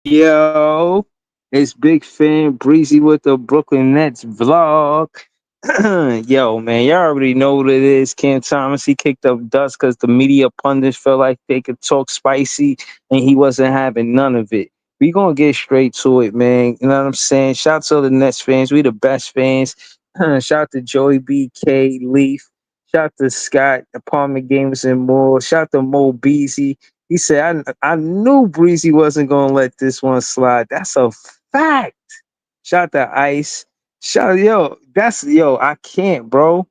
Yo, it's Big Fan Breezy with the Brooklyn Nets vlog. Yo, man, y'all already know what it is. Cam Thomas, he kicked up dust because the media pundits felt like they could talk spicy and he wasn't having none of it. We gonna get straight to it, man. You know what I'm saying? Shout out to the Nets fans. We the best fans. Shout out to Joey BK Leaf. Shout out to Scott, Apartment Gamers and more. Shout out to Mo Beasy. He said, I knew Breezy wasn't gonna let this one slide. That's a fact. Shout out to Ice. I can't, bro.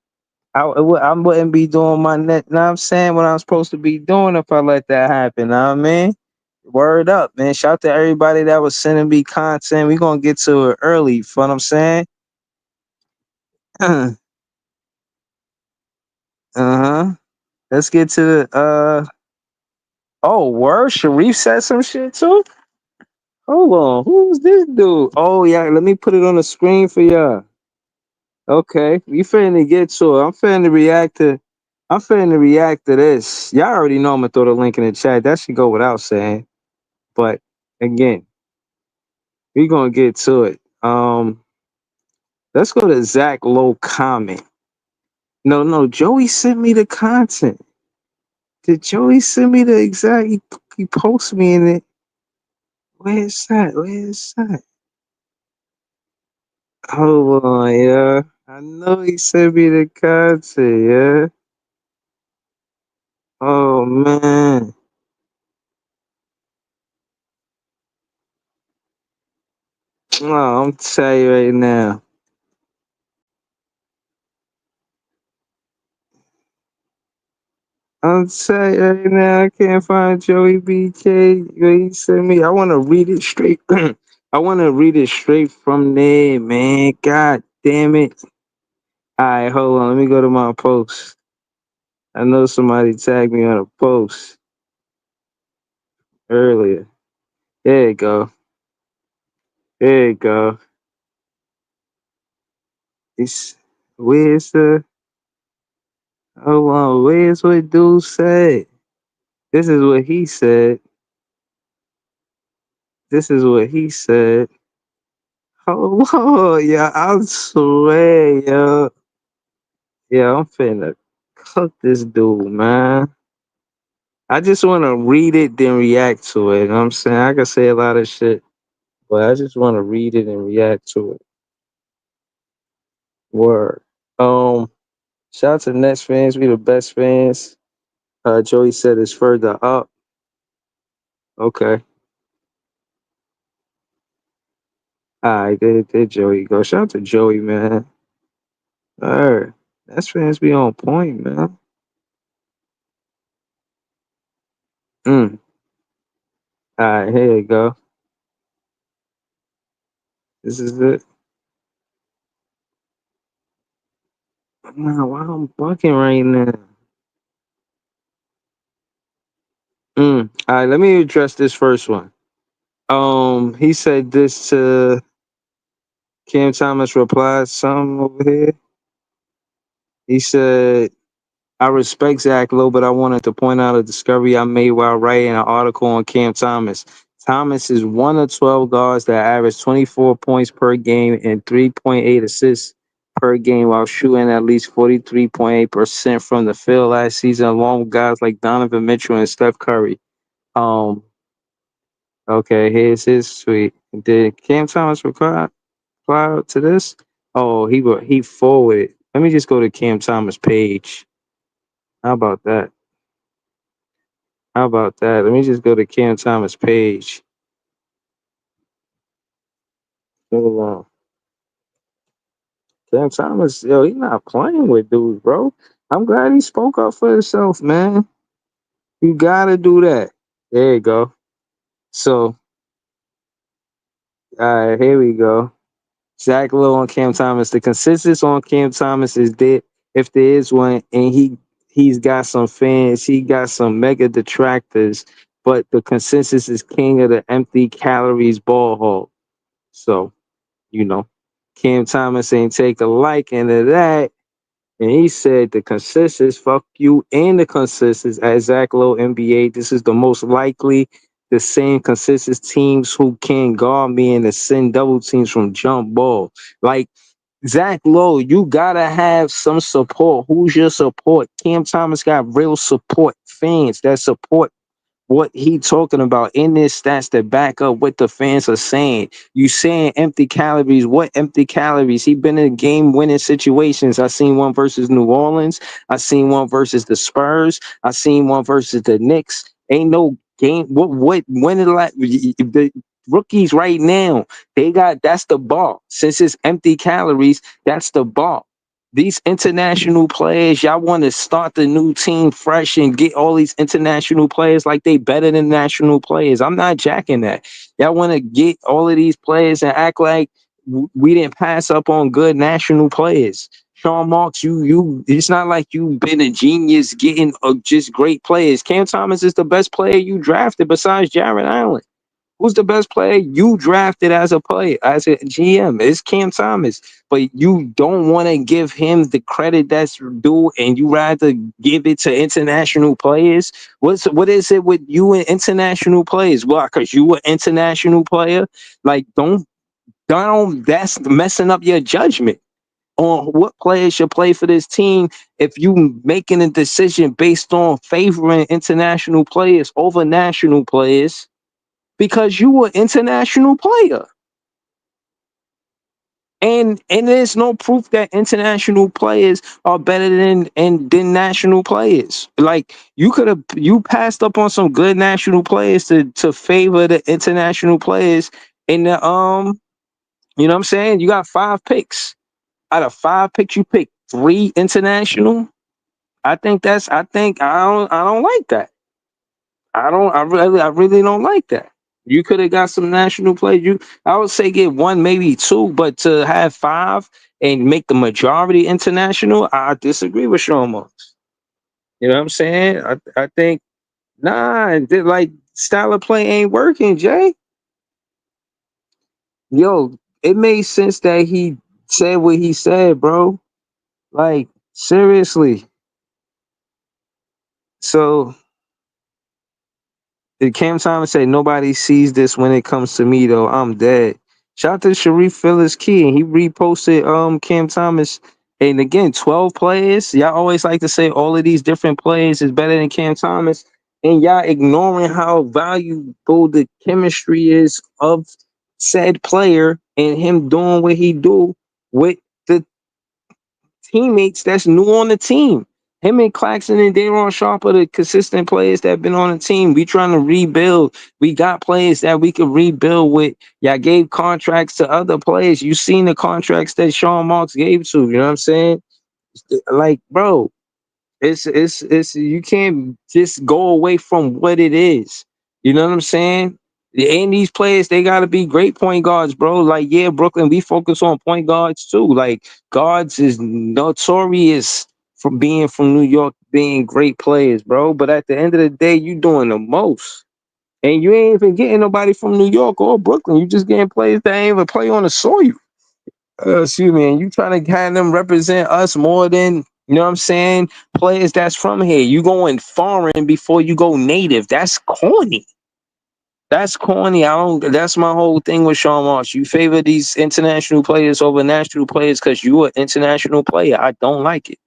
I wouldn't be doing my net. Know what I'm saying what I'm supposed to be doing if I let that happen. Know what I mean? Word up, man. Shout out to everybody that was sending me content. We gonna get to it early. You know what I'm saying? Uh-huh. Let's get to the oh, word. Sharif said some shit too. Hold on, who's this dude? Oh yeah, let me put it on the screen for y'all. Okay, we finna get to it. I'm finna react to this. Y'all already know I'm gonna throw the link in the chat. That should go without saying. But again, we gonna get to it. Let's go to Zach Low comment. No, Joey sent me the content. Did Joey send me the exact? He posted me in it. Where's that? Where's that? Hold on, yeah. I know he sent me the content, yeah. Oh man. Oh, I'm telling you right now. I'm telling you right now, I can't find Joey BK. He sent me. I wanna read it straight. I wanna read it straight from there, man. God damn it. Alright, hold on. Let me go to my post. I know somebody tagged me on a post earlier. There you go. There you go. It's where's the hold on, where's what dude said? This is what he said. This is what he said. Hold on, yeah, I swear, yo. Yeah, I'm finna cook this dude, man. I just wanna read it, then react to it. You know what I'm saying? I can say a lot of shit, but I just wanna read it and react to it. Word. Shout out to Nets fans, we the best fans. Joey said it's further up. Okay. Alright, there Joey go. Shout out to Joey, man. Alright. Nets fans be on point, man. Mm. Alright, here you go. This is it. Nah, why I'm bucking right now? All right, let me address this first one. He said this to Cam Thomas replied something over here. He said, I respect Zach Lowe, but I wanted to point out a discovery I made while writing an article on Cam Thomas. Thomas is one of 12 guards that average 24 points per game and 3.8 assists per game while shooting at least 43.8% from the field last season, along with guys like Donovan Mitchell and Steph Curry. Um, okay, here's his tweet. Did Cam Thomas reply to this? Oh, he forwarded. Let me just go to Cam Thomas page. How about that? How about that? Let me just go to Cam Thomas page. Hold on. Cam Thomas, yo, he not playing with dudes, bro. I'm glad he spoke up for himself, man. You gotta do that. There you go. So, all right, here we go. Zach Lowe on Cam Thomas. The consensus on Cam Thomas is that if there is one, and he's got some fans, he got some mega detractors, but the consensus is king of the empty calories ball hog. So, you know, Cam Thomas ain't take a liking to that. And he said the consensus, fuck you and the consensus at Zach Lowe NBA. This is the most likely the same consistent teams who can guard me and to send double teams from jump ball. Like Zach Lowe, you gotta have some support. Who's your support? Cam Thomas got real support fans that support what he talking about in this stats that back up what the fans are saying. You saying empty calories. What empty calories? He been in game winning situations. I seen one versus New Orleans. I seen one versus the Spurs. I seen one versus the Knicks. Ain't no game. What when did the rookies right now, they got, that's the bar. Since it's empty calories, that's the bar. These international players, y'all want to start the new team fresh and get all these international players like they better than national players. I'm not jacking that. Y'all want to get all of these players and act like we didn't pass up on good national players. Sean Marks, it's not like you've been a genius getting just great players. Cam Thomas is the best player you drafted besides Jared Allen. Who's the best player you drafted as a player, as a GM? It's Cam Thomas. But you don't want to give him the credit that's due, and you rather give it to international players. What is it with you and international players? Well, because you an international player, like don't that's messing up your judgment on what players should play for this team if you making a decision based on favoring international players over national players because you an international player. And there's no proof that international players are better than national players. Like you passed up on some good national players to favor the international players in the you know what I'm saying? You got 5 picks. Out of 5 picks, you pick 3 international. I think I don't like that. I really don't like that. You could have got some national players. I would say get one, maybe two, but to have 5 and make the majority international, I disagree with Sean Marks. You know what I'm saying? I think like style of play ain't working, Jay. Yo, it made sense that he said what he said, bro. Like seriously. So Cam Thomas said nobody sees this when it comes to me though. I'm dead. Shout out to Sharif Phillips Key and he reposted Cam Thomas. And again, 12 players. Y'all always like to say all of these different players is better than Cam Thomas. And y'all ignoring how valuable the chemistry is of said player and him doing what he do with the teammates that's new on the team. Him and Claxton and Daron Sharp are the consistent players that have been on the team. We trying to rebuild. We got players that we could rebuild with. Y'all gave contracts to other players. You seen the contracts that Sean Marks gave to. You know what I'm saying? Like, bro, it's you can't just go away from what it is. You know what I'm saying? And these players, they gotta be great point guards, bro. Like, yeah, Brooklyn, we focus on point guards too. Like, guards is notorious for being from New York, being great players, bro. But at the end of the day, you doing the most. And you ain't even getting nobody from New York or Brooklyn. You just getting players that ain't even play on the soil. Excuse me, and you trying to have them represent us more than, you know what I'm saying, players that's from here. You going foreign before you go native. That's corny. That's corny. I don't. That's my whole thing with Sean Marsh. You favor these international players over national players because you an international player. I don't like it.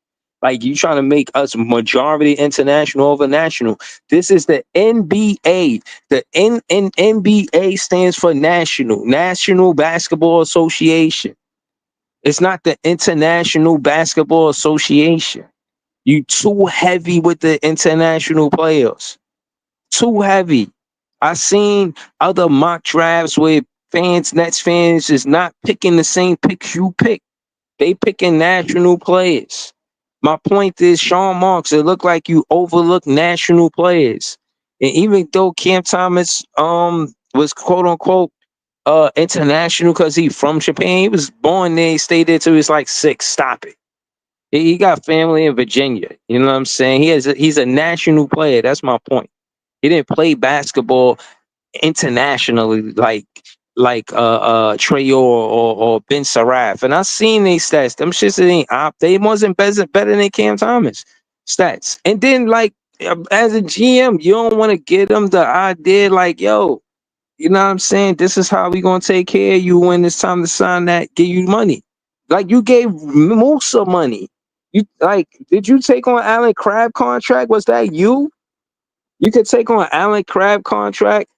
Like you trying to make us majority international over national. This is the NBA. The NBA stands for National Basketball Association. It's not the International Basketball Association. You too heavy with the international players. Too heavy. I seen other mock drafts where Nets fans is not picking the same picks you pick. They picking national players. My point is, Sean Marks, it looked like you overlooked national players. And even though Cam Thomas was quote unquote international because he from Japan, he was born there, he stayed there till he was like 6. Stop it. He got family in Virginia. You know what I'm saying? He's a national player. That's my point. He didn't play basketball internationally like Trey or Ben Saraf. And I seen these stats. Them shits ain't op. They wasn't better than Cam Thomas stats. And then like As a GM, you don't want to give them the idea like, yo, you know what I'm saying? This is how we gonna take care of you when it's time to sign that, give you money. Like you gave Musa money. You like, did you take on Allen Crab contract? Was that you? You could take on Allen Crab contract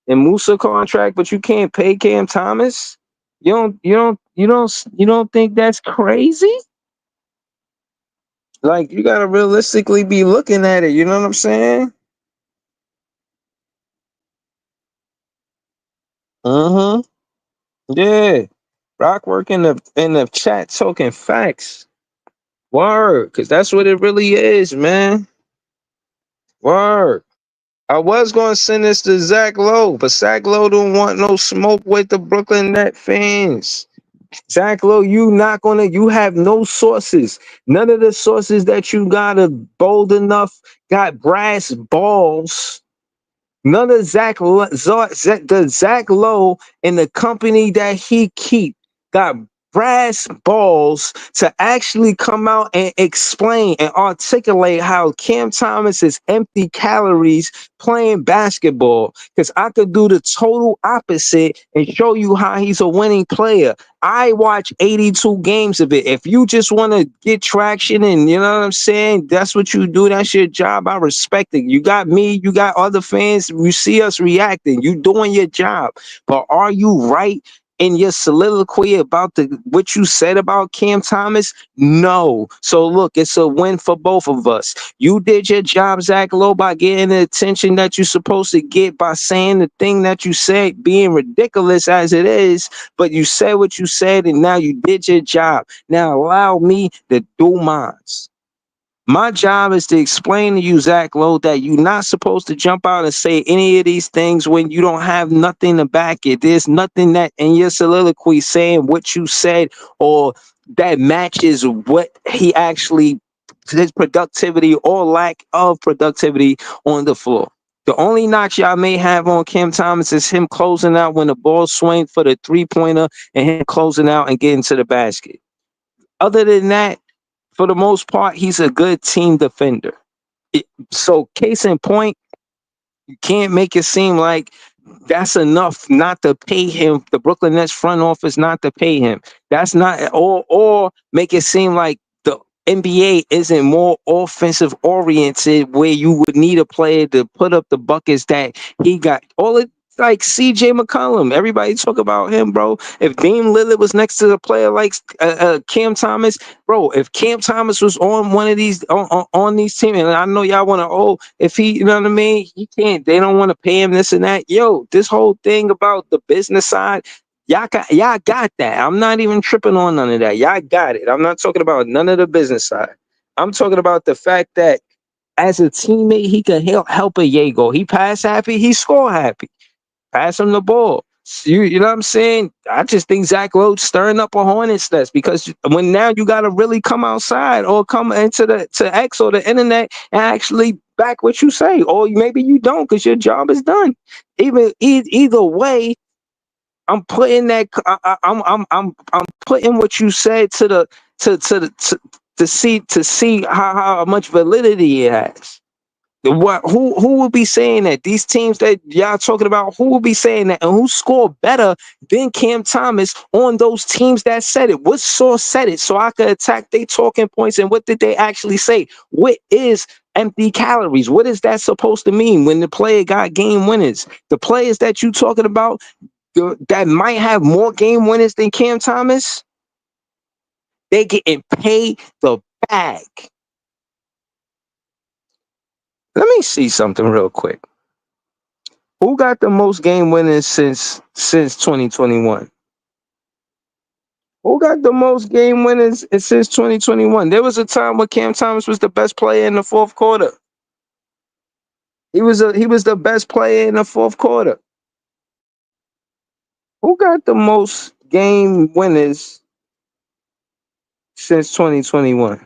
and Musa contract, but you can't pay Cam Thomas. You don't think that's crazy? Like you gotta realistically be looking at it. You know what I'm saying? Uh-huh. Yeah. Rockwork in the chat talking facts. Word. Cause that's what it really is, man. Word. I was gonna send this to Zach Lowe, but Zach Lowe don't want no smoke with the Brooklyn Net fans. Zach Lowe, you have no sources. None of the sources that you got are bold enough, got brass balls. None of the Zach Lowe and the company that he keep got brass balls to actually come out and explain and articulate how Cam Thomas is empty calories playing basketball. Because I could do the total opposite and show you how he's a winning player. I watch 82 games of it. If you just want to get traction and you know what I'm saying, that's what you do. That's your job. I respect it. You got me, you got other fans. You see us reacting. You doing your job. But are you right in your soliloquy about what you said about Cam Thomas? No. So look, it's a win for both of us. You did your job, Zach Lowe, by getting the attention that you're supposed to get by saying the thing that you said, being ridiculous as it is, but you said what you said, and now you did your job. Now allow me to do mine. My job is to explain to you, Zach Lowe, that you're not supposed to jump out and say any of these things when you don't have nothing to back it. There's nothing that in your soliloquy saying what you said or that matches what he actually, his productivity or lack of productivity on the floor. The only notch y'all may have on Cam Thomas is him closing out when the ball swing for the three-pointer and him closing out and getting to the basket. Other than that, for the most part, he's a good team defender. So, case in point, you can't make it seem like that's enough not to pay him. The Brooklyn Nets front office not to pay him. That's not, or make it seem like the NBA isn't more offensive oriented, where you would need a player to put up the buckets that he got. All it like CJ McCollum. Everybody talk about him, bro. If Dame Lillard was next to a player like Cam Thomas, bro, if Cam Thomas was on one of these on these teams, and I know y'all want to, if he, you know what I mean, he can't. They don't want to pay him this and that. Yo, this whole thing about the business side, y'all got that. I'm not even tripping on none of that. Y'all got it. I'm not talking about none of the business side. I'm talking about the fact that as a teammate, he could help a Yago. He pass happy, he score happy. Pass him the ball. You know what I'm saying? I just think Zach Lowe stirring up a hornet's nest, because when now you got to really come outside or come into to X or the internet and actually back what you say, or maybe you don't because your job is done. Either way, I'm putting that. I'm putting what you said to the to see how much validity it has. What who will be saying that? These teams that y'all talking about, who will be saying that, and who scored better than Cam Thomas on those teams that said it? What source said it so I could attack their talking points? And what did they actually say? What is empty calories? What is that supposed to mean when the player got game winners? The players that you talking about that might have more game winners than Cam Thomas, they getting paid the bag. Let me see something real quick. Who got the most game winners since 2021? Who got the most game winners since 2021? There was a time when Cam Thomas was the best player in the fourth quarter. He was the best player in the fourth quarter. Who got the most game winners since 2021?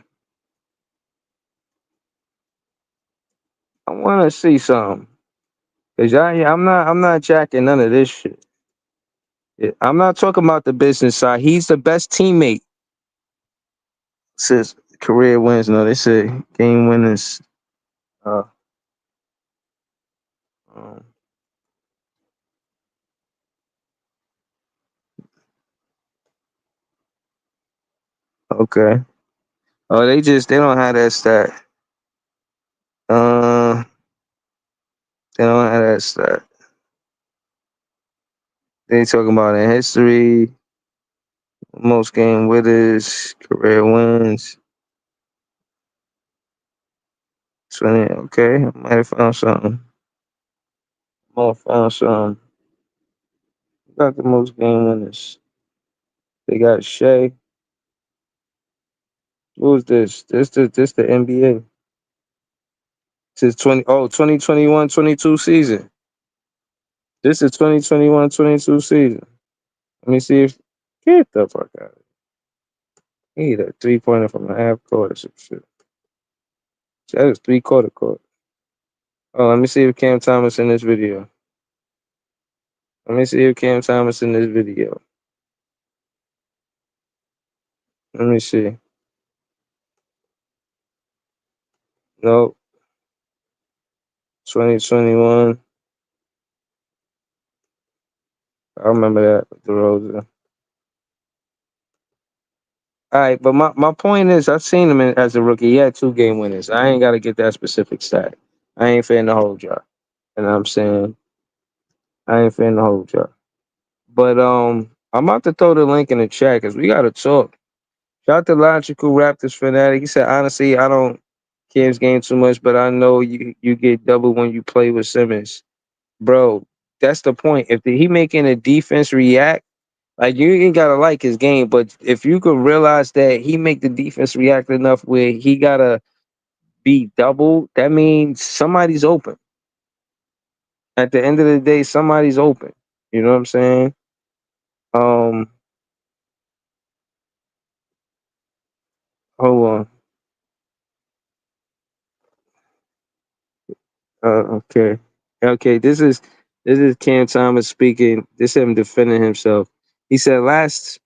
I want to see some. Cause I'm not jacking none of this shit. Yeah, I'm not talking about the business side. He's the best teammate since career wins. No, they say game winners. Um, okay. Oh, they don't have that stat. Uh, they don't have that stat. They talking about in history, most game winners, career wins. 20. Okay, I might have found something. Might have found something. Got the most game winners. They got Shea. Who's this? This the NBA. This is 2021-22 season. This is 2021-22 season. Let me see if get the fuck out of here. He hit a 3-pointer from a half court or some shit. That was 3-quarter court. Oh, let me see if Cam Thomas in this video. Let me see if Cam Thomas in this video. Let me see. Nope. 2021. I remember that with the Rosa. All right, but my point is, I've seen him as a rookie. He had 2 game winners. I ain't got to get that specific stat. I ain't finna the whole job. And I'm saying I ain't finna the whole job. But I'm about to throw the link in the chat because we gotta talk. Shout out to Logical Raptors fanatic. He said, honestly, I don't Cam's game too much, but I know you get double when you play with Simmons. Bro, that's the point. If he making a defense react, like you ain't gotta like his game, but if you could realize that he make the defense react enough where he gotta be double, that means somebody's open. At the end of the day, somebody's open. You know what I'm saying? Um, hold on. Okay. Okay, this is Cam Thomas speaking. This is him defending himself. He said last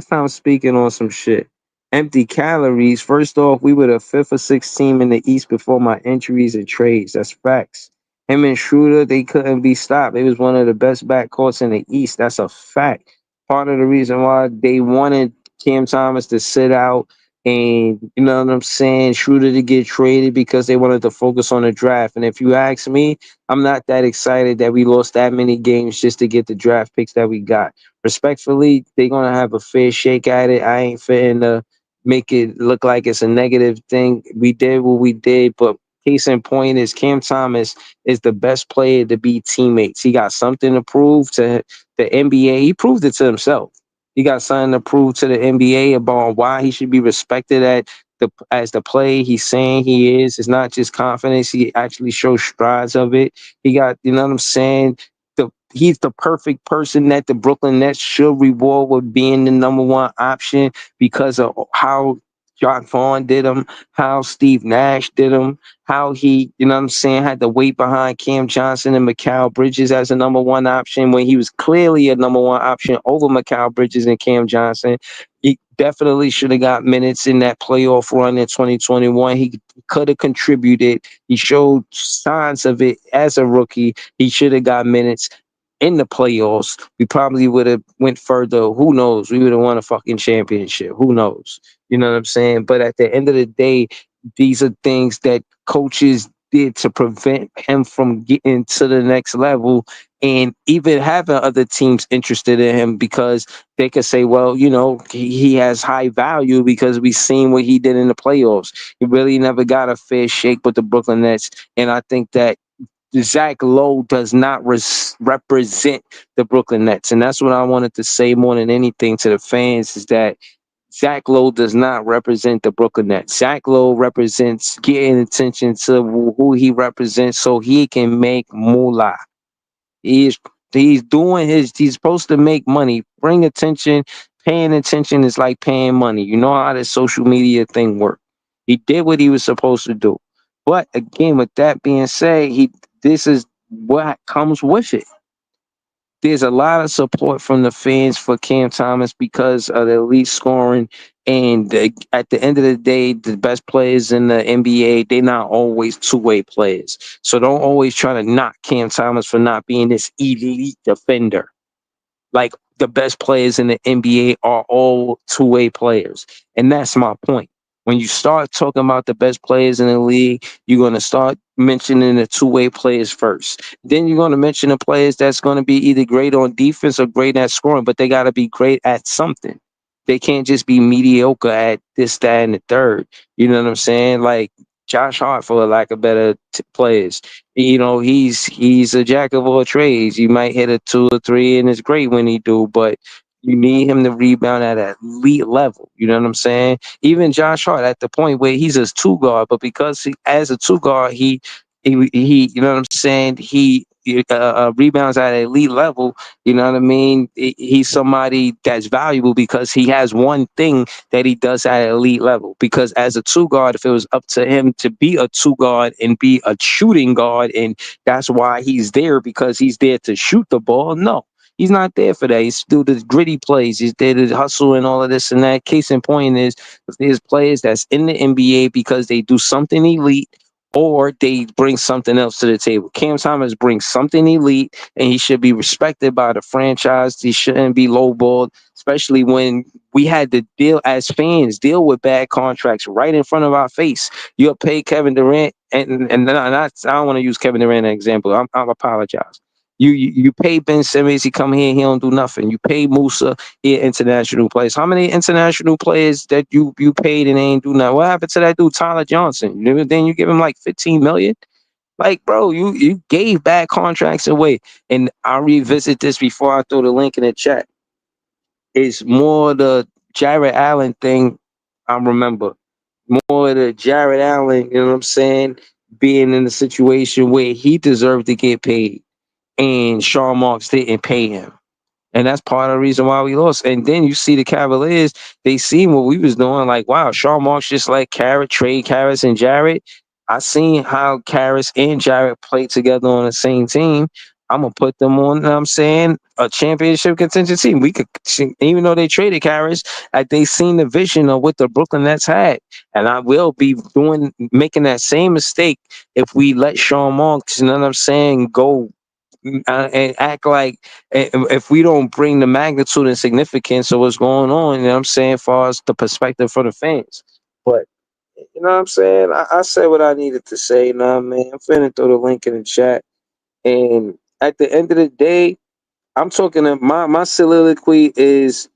time speaking on some shit. Empty calories. First off, we were the fifth or sixth team in the East before my injuries and trades. That's facts. Him and Schroeder, they couldn't be stopped. It was one of the best backcourts in the East. That's a fact. Part of the reason why they wanted Cam Thomas to sit out and you know what I'm saying, Schroeder to get traded because they wanted to focus on the draft. And if you ask me, I'm not that excited that we lost that many games just to get the draft picks that we got. Respectfully, they're gonna have a fair shake at it. I ain't fitting to make it look like it's a negative thing. We did what we did, but case in point is Cam Thomas is the best player to be teammates. He got something to prove to the NBA. He proved it to himself. He got something to prove to the NBA about why he should be respected as the play he's saying he is. It's not just confidence. He actually shows strides of it. He got, you know what I'm saying? He's the perfect person that the Brooklyn Nets should reward with being the number one option because of how Jock Vaughn did him, how Steve Nash did him, how he, you know what I'm saying, had to wait behind Cam Johnson and Mikal Bridges as a number one option when he was clearly a number one option over Mikal Bridges and Cam Johnson. He definitely should have got minutes in that playoff run in 2021. He could have contributed. He showed signs of it as a rookie. He should have got minutes in the playoffs. We probably would have went further. Who knows? We would have won a fucking championship. Who knows? You know what I'm saying? But at the end of the day, these are things that coaches did to prevent him from getting to the next level and even having other teams interested in him because they could say, well, you know, he has high value because we've seen what he did in the playoffs. He really never got a fair shake with the Brooklyn Nets. And I think that Zach Lowe does not represent the Brooklyn Nets. And that's what I wanted to say more than anything to the fans is that Zach Lowe does not represent the Brooklyn Nets. Zach Lowe represents getting attention to who he represents so he can make moolah. He's he's doing he's supposed to make money. Bring attention. Paying attention is like paying money. You know how this social media thing works. He did what he was supposed to do. But again, with that being said, this is what comes with it. There's a lot of support from the fans for Cam Thomas because of the elite scoring And at the end of the day, the best players in the NBA, they're not always two-way players. So don't always try to knock Cam Thomas for not being this elite defender. Like the best players in the NBA are all two-way players. And that's my point. When you start talking about the best players in the league, you're going to start mentioning the two-way players first. Then you're going to mention the players that's going to be either great on defense or great at scoring, but they got to be great at something. They can't just be mediocre at this, that, and the third. You know what I'm saying? Like Josh Hart, for lack of better players. You know, he's a jack of all trades. You might hit a 2 or 3, and it's great when he do, but you need him to rebound at an elite level. You know what I'm saying? Even Josh Hart at the point where he's a two guard, but because as a two guard, you know what I'm saying? He rebounds at an elite level. You know what I mean? He's somebody that's valuable because he has one thing that he does at an elite level. Because as a two guard, if it was up to him to be a two guard and be a shooting guard, and that's why he's there because he's there to shoot the ball, no. He's not there for that. He's still the gritty plays. He's there to hustle and all of this and that. Case in point is there's players that's in the NBA because they do something elite or they bring something else to the table. Cam Thomas brings something elite, and he should be respected by the franchise. He shouldn't be lowballed, especially when we had to deal as fans, deal with bad contracts right in front of our face. You'll pay Kevin Durant, and I don't want to use Kevin Durant as an example. I apologize. You pay Ben Simmons, he come here, he don't do nothing. You pay Musa, he an international players. How many international players that you paid and they ain't do nothing? What happened to that dude Tyler Johnson? Then you give him like 15 million. Like, bro, you gave bad contracts away. And I'll revisit this before I throw the link in the chat. It's more the Jared Allen thing. I remember more the Jared Allen. You know what I'm saying? Being in a situation where he deserved to get paid, and Sean Marks didn't pay him. And that's part of the reason why we lost. And then you see the Cavaliers, they seen what we was doing. Like, wow, Sean Marks just like trade Karras and Jarrett. I seen how Karras and Jarrett played together on the same team. I'm gonna put them on, you know what I'm saying, a championship contention team. We could, even though they traded Karras, like they seen the vision of what the Brooklyn Nets had. And I will be making that same mistake if we let Sean Marks, you know what I'm saying, go and act like if we don't bring the magnitude and significance of what's going on, you know what I'm saying, as far as the perspective for the fans. But you know what I'm saying? I said what I needed to say, you know what I mean? I'm finna throw the link in the chat. And at the end of the day, I'm talking to my soliloquy is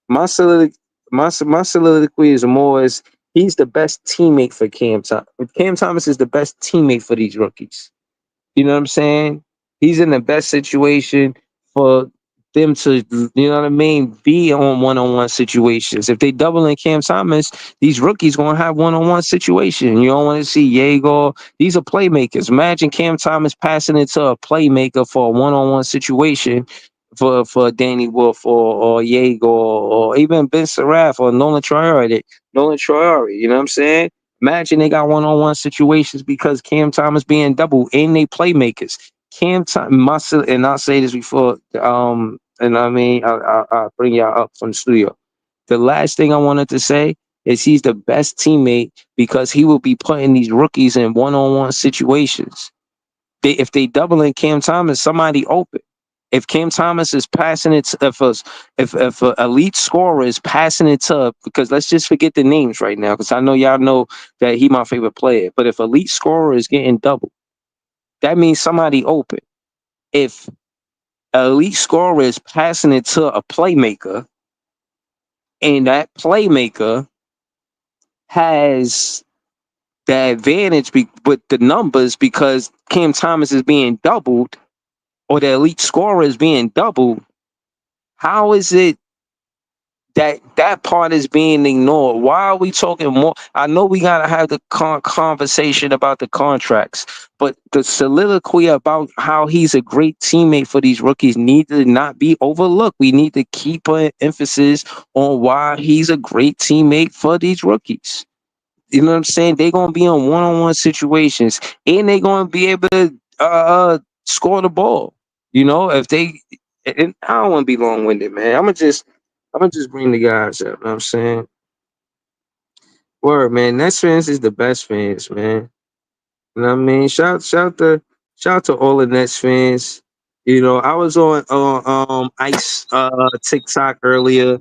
my soliloquy my soliloquy is more as he's the best teammate for Cam Thomas. Cam Thomas is the best teammate for these rookies. You know what I'm saying? He's in the best situation for them to, you know what I mean, be on one-on-one situations. If they double in Cam Thomas, these rookies gonna have one-on-one situation. You don't want to see Jaeger. These are playmakers. Imagine Cam Thomas passing it to a playmaker for a one-on-one situation for Danny Wolf or Jaeger or even Ben Seraph or Nolan Triori. You know what I'm saying? Imagine they got one-on-one situations because Cam Thomas being double and they playmakers. Cam Thomas, and I'll say this before, and I mean, I'll bring y'all up from the studio. The last thing I wanted to say is he's the best teammate because he will be putting these rookies in one-on-one situations. If they double in Cam Thomas, somebody open. If Cam Thomas is passing it, if an elite scorer is passing it to, because let's just forget the names right now, because I know y'all know that he my favorite player. But if elite scorer is getting double, that means somebody open. If an elite scorer is passing it to a playmaker, and that playmaker has the advantage with the numbers because Cam Thomas is being doubled, or the elite scorer is being doubled, how is it that part is being ignored? Why are we talking more? I know we gotta have the conversation about the contracts, but the soliloquy about how he's a great teammate for these rookies need to not be overlooked. We need to keep an emphasis on why he's a great teammate for these rookies. You know what I'm saying? They're gonna be in one-on-one situations, and they're gonna be able to score the ball. You know, if they, and I don't want to be long-winded, man. I'm gonna just bring the guys up. You know what I'm saying? Word, man. Nets fans is the best fans, man. You know what I mean? Shout to all the Nets fans. You know, I was on Ice TikTok earlier.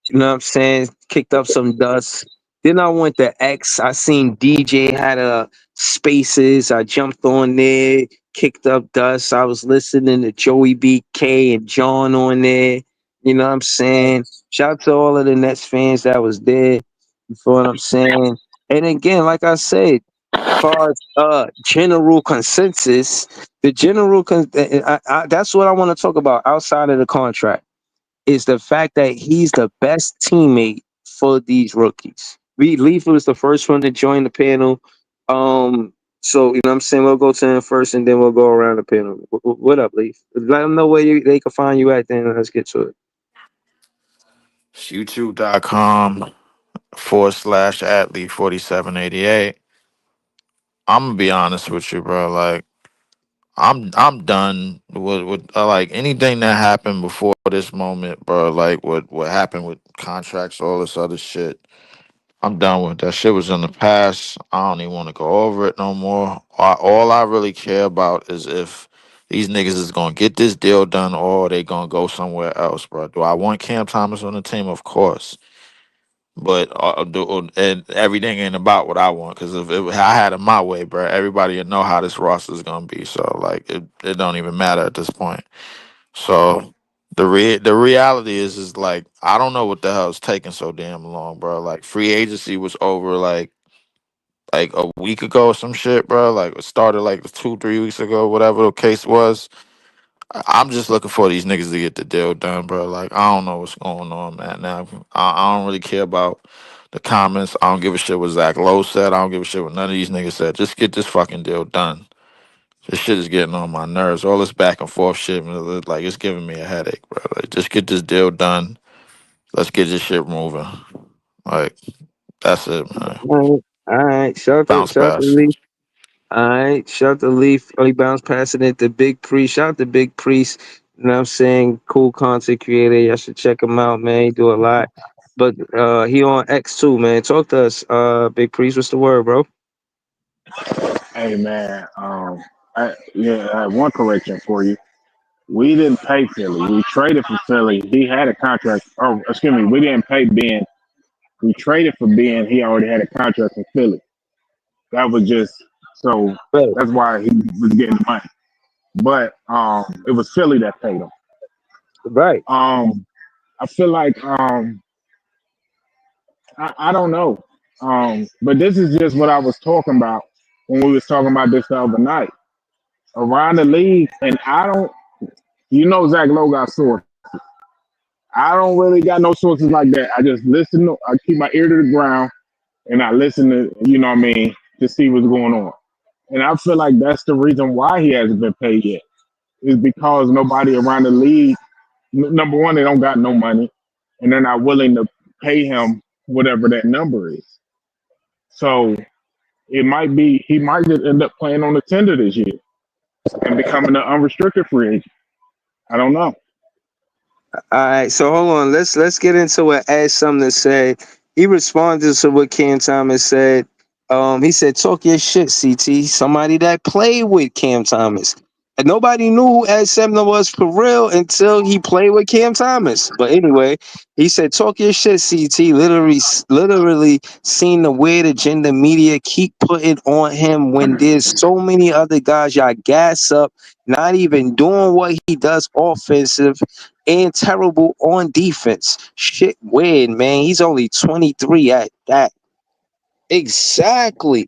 You know what I'm saying? Kicked up some dust. Then I went to X. I seen DJ had a spaces. I jumped on there, kicked up dust. I was listening to Joey BK and John on there. You know what I'm saying? Shout out to all of the Nets fans that was there. You feel what I'm saying? And again, like I said, far as general consensus, the that's what I want to talk about outside of the contract is the fact that he's the best teammate for these rookies. Leaf was the first one to join the panel. So you know what I'm saying, we'll go to him first and then we'll go around the panel. What up, Leaf? Let them know where they can find you at, then let's get to it. It's youtube.com/athlete4788. I'm gonna be honest with you, bro. Like I'm done with like anything that happened before this moment, bro. Like what happened with contracts, all this other shit. I'm done with that. Shit was in the past. I don't even want to go over it no more. All I really care about is if these niggas is gonna get this deal done or they gonna go somewhere else, bro. Do I want Cam Thomas on the team? Of course. But and everything ain't about what I want. Because if I had it my way, bro, everybody would know how this roster is gonna be. So like, it don't even matter at this point. So the reality is like I don't know what the hell is taking so damn long, bro. Like free agency was over like a week ago or some shit, bro. Like it started like 2 3 weeks ago, whatever the case was. I'm just looking for these niggas to get the deal done, bro. Like I don't know what's going on, man. Now I don't really care about the comments. I don't give a shit what Zach Lowe said. I don't give a shit what none of these niggas said. Just get this fucking deal done. This shit is getting on my nerves. All this back and forth shit, man, like it's giving me a headache, bro. Like just get this deal done. Let's get this shit moving. Like that's it, man. All right. Bounce Shout to pass. Leaf. All right, shout the Leaf, early bounce passing it to Big Priest. Shout out to Big Priest. You know what I'm saying? Cool content creator. Y'all should check him out, man. He do a lot. But he on X too, man. Talk to us. Big Priest, what's the word, bro? Hey man, I have one correction for you. We didn't pay Philly. We traded for Philly. He had a contract. Oh, excuse me. We didn't pay Ben. We traded for Ben. He already had a contract for Philly. That was just so. Right. That's why he was getting the money. But it was Philly that paid him. Right. I feel like I don't know. But this is just what I was talking about when we was talking about this the other night around the league, and I don't. You know, Zach Lowe got sources. I don't really got no sources like that. I just listen. I keep my ear to the ground and I listen to, you know what I mean, to see what's going on. And I feel like that's the reason why he hasn't been paid yet. Is because nobody around the league, number one, they don't got no money, and they're not willing to pay him whatever that number is. So it might be he might just end up playing on the tender this year and becoming an unrestricted free agent. I don't know. All right, so hold on. Let's get into what Ed Sumner said. He responded to what Cam Thomas said. He said, "Talk your shit, CT." Somebody that played with Cam Thomas. And nobody knew who Ed Sumner was for real until he played with Cam Thomas. But anyway, he said, "Talk your shit, CT." Literally seen the weird agenda media keep putting on him when there's so many other guys y'all gas up, not even doing what he does offensive and terrible on defense. Shit weird, man. He's only 23 at that. Exactly.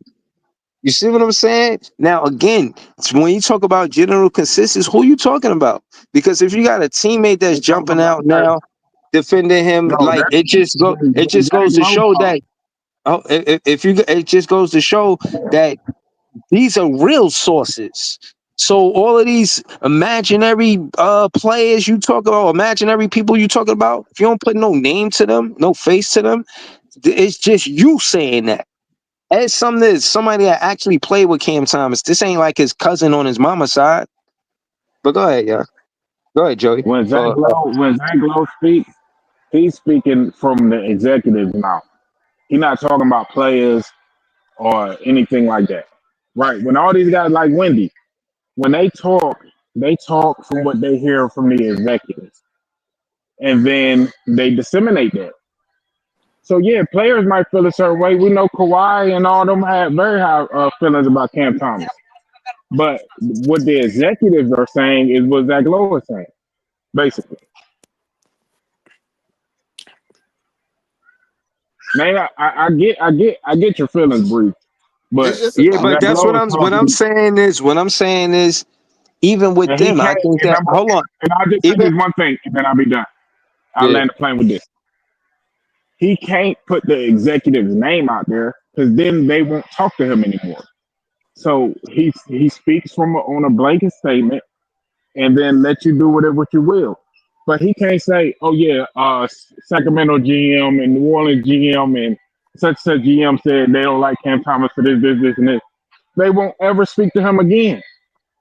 You see what I'm saying? Now, again, when you talk about general consistency, who you talking about? Because if you got a teammate that's I'm talking jumping about out that. now, defending him, No, like it that's just goes Zach to Lowe show fault. that if you it just goes to show that these are real sources. So all of these imaginary players you talk about, imaginary people you talking about, if you don't put no name to them, no face to them, it's just you saying that. As somebody that actually played with Cam Thomas. This ain't like his cousin on his mama's side. But go ahead, yeah. Go ahead, Joey. When Zach Lowe speaks, he's speaking from the executive's mouth. He's not talking about players or anything like that. Right. When all these guys like Wendy, when they talk from what they hear from the executives. And then they disseminate that. So yeah, players might feel a certain way. We know Kawhi and all them had very high feelings about Cam Thomas. But what the executives are saying is what Zach Lowe is saying, basically. Man, I get your feelings, Bree. But It's just Yeah, but Zach that's Lowe is what I'm talking, saying is even with and he them, I can't. think And, that hold on, and I'll just say even this one thing, and then I'll be done. I'll yeah. land the plane with this. He can't put the executive's name out there because then they won't talk to him anymore. So he speaks from on a blanket statement and then let you do whatever what you will. But he can't say, "Oh yeah, Sacramento GM and New Orleans GM and such GM said they don't like Cam Thomas for this, and this." They won't ever speak to him again.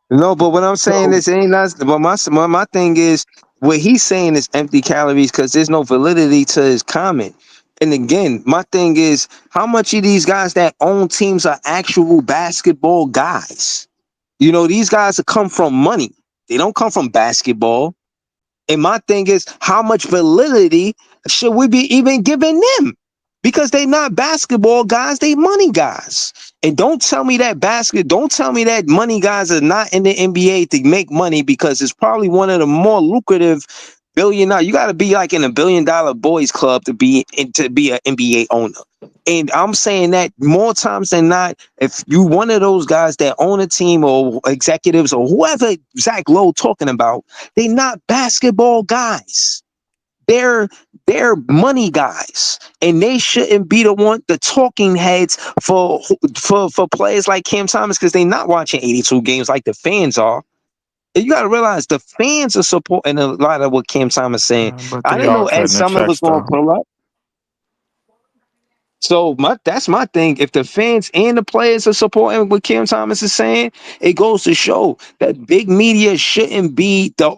No, but what I'm saying So is ain't not. But my thing is what he's saying is empty calories because there's no validity to his comment. And again, my thing is how much of these guys that own teams are actual basketball guys. You know, these guys have come from money. They don't come from basketball. And my thing is, how much validity should we be even giving them? Because they not basketball guys, they money guys. And don't tell me that money guys are not in the NBA to make money because it's probably one of the more lucrative billionaire. You got to be like in $1 billion boys club to be an NBA owner. And I'm saying that more times than not, if you one of those guys that own a team or executives or whoever Zach Lowe talking about, they not basketball guys. They're money guys, and they shouldn't be the talking heads for players like Cam Thomas because they're not watching 82 games like the fans are. And you got to realize the fans are supporting a lot of what Cam Thomas saying. But I they didn't are know Ed cutting the Sumner was checks going to though. pull up. So that's my thing. If the fans and the players are supporting what Cam Thomas is saying, it goes to show that big media shouldn't be the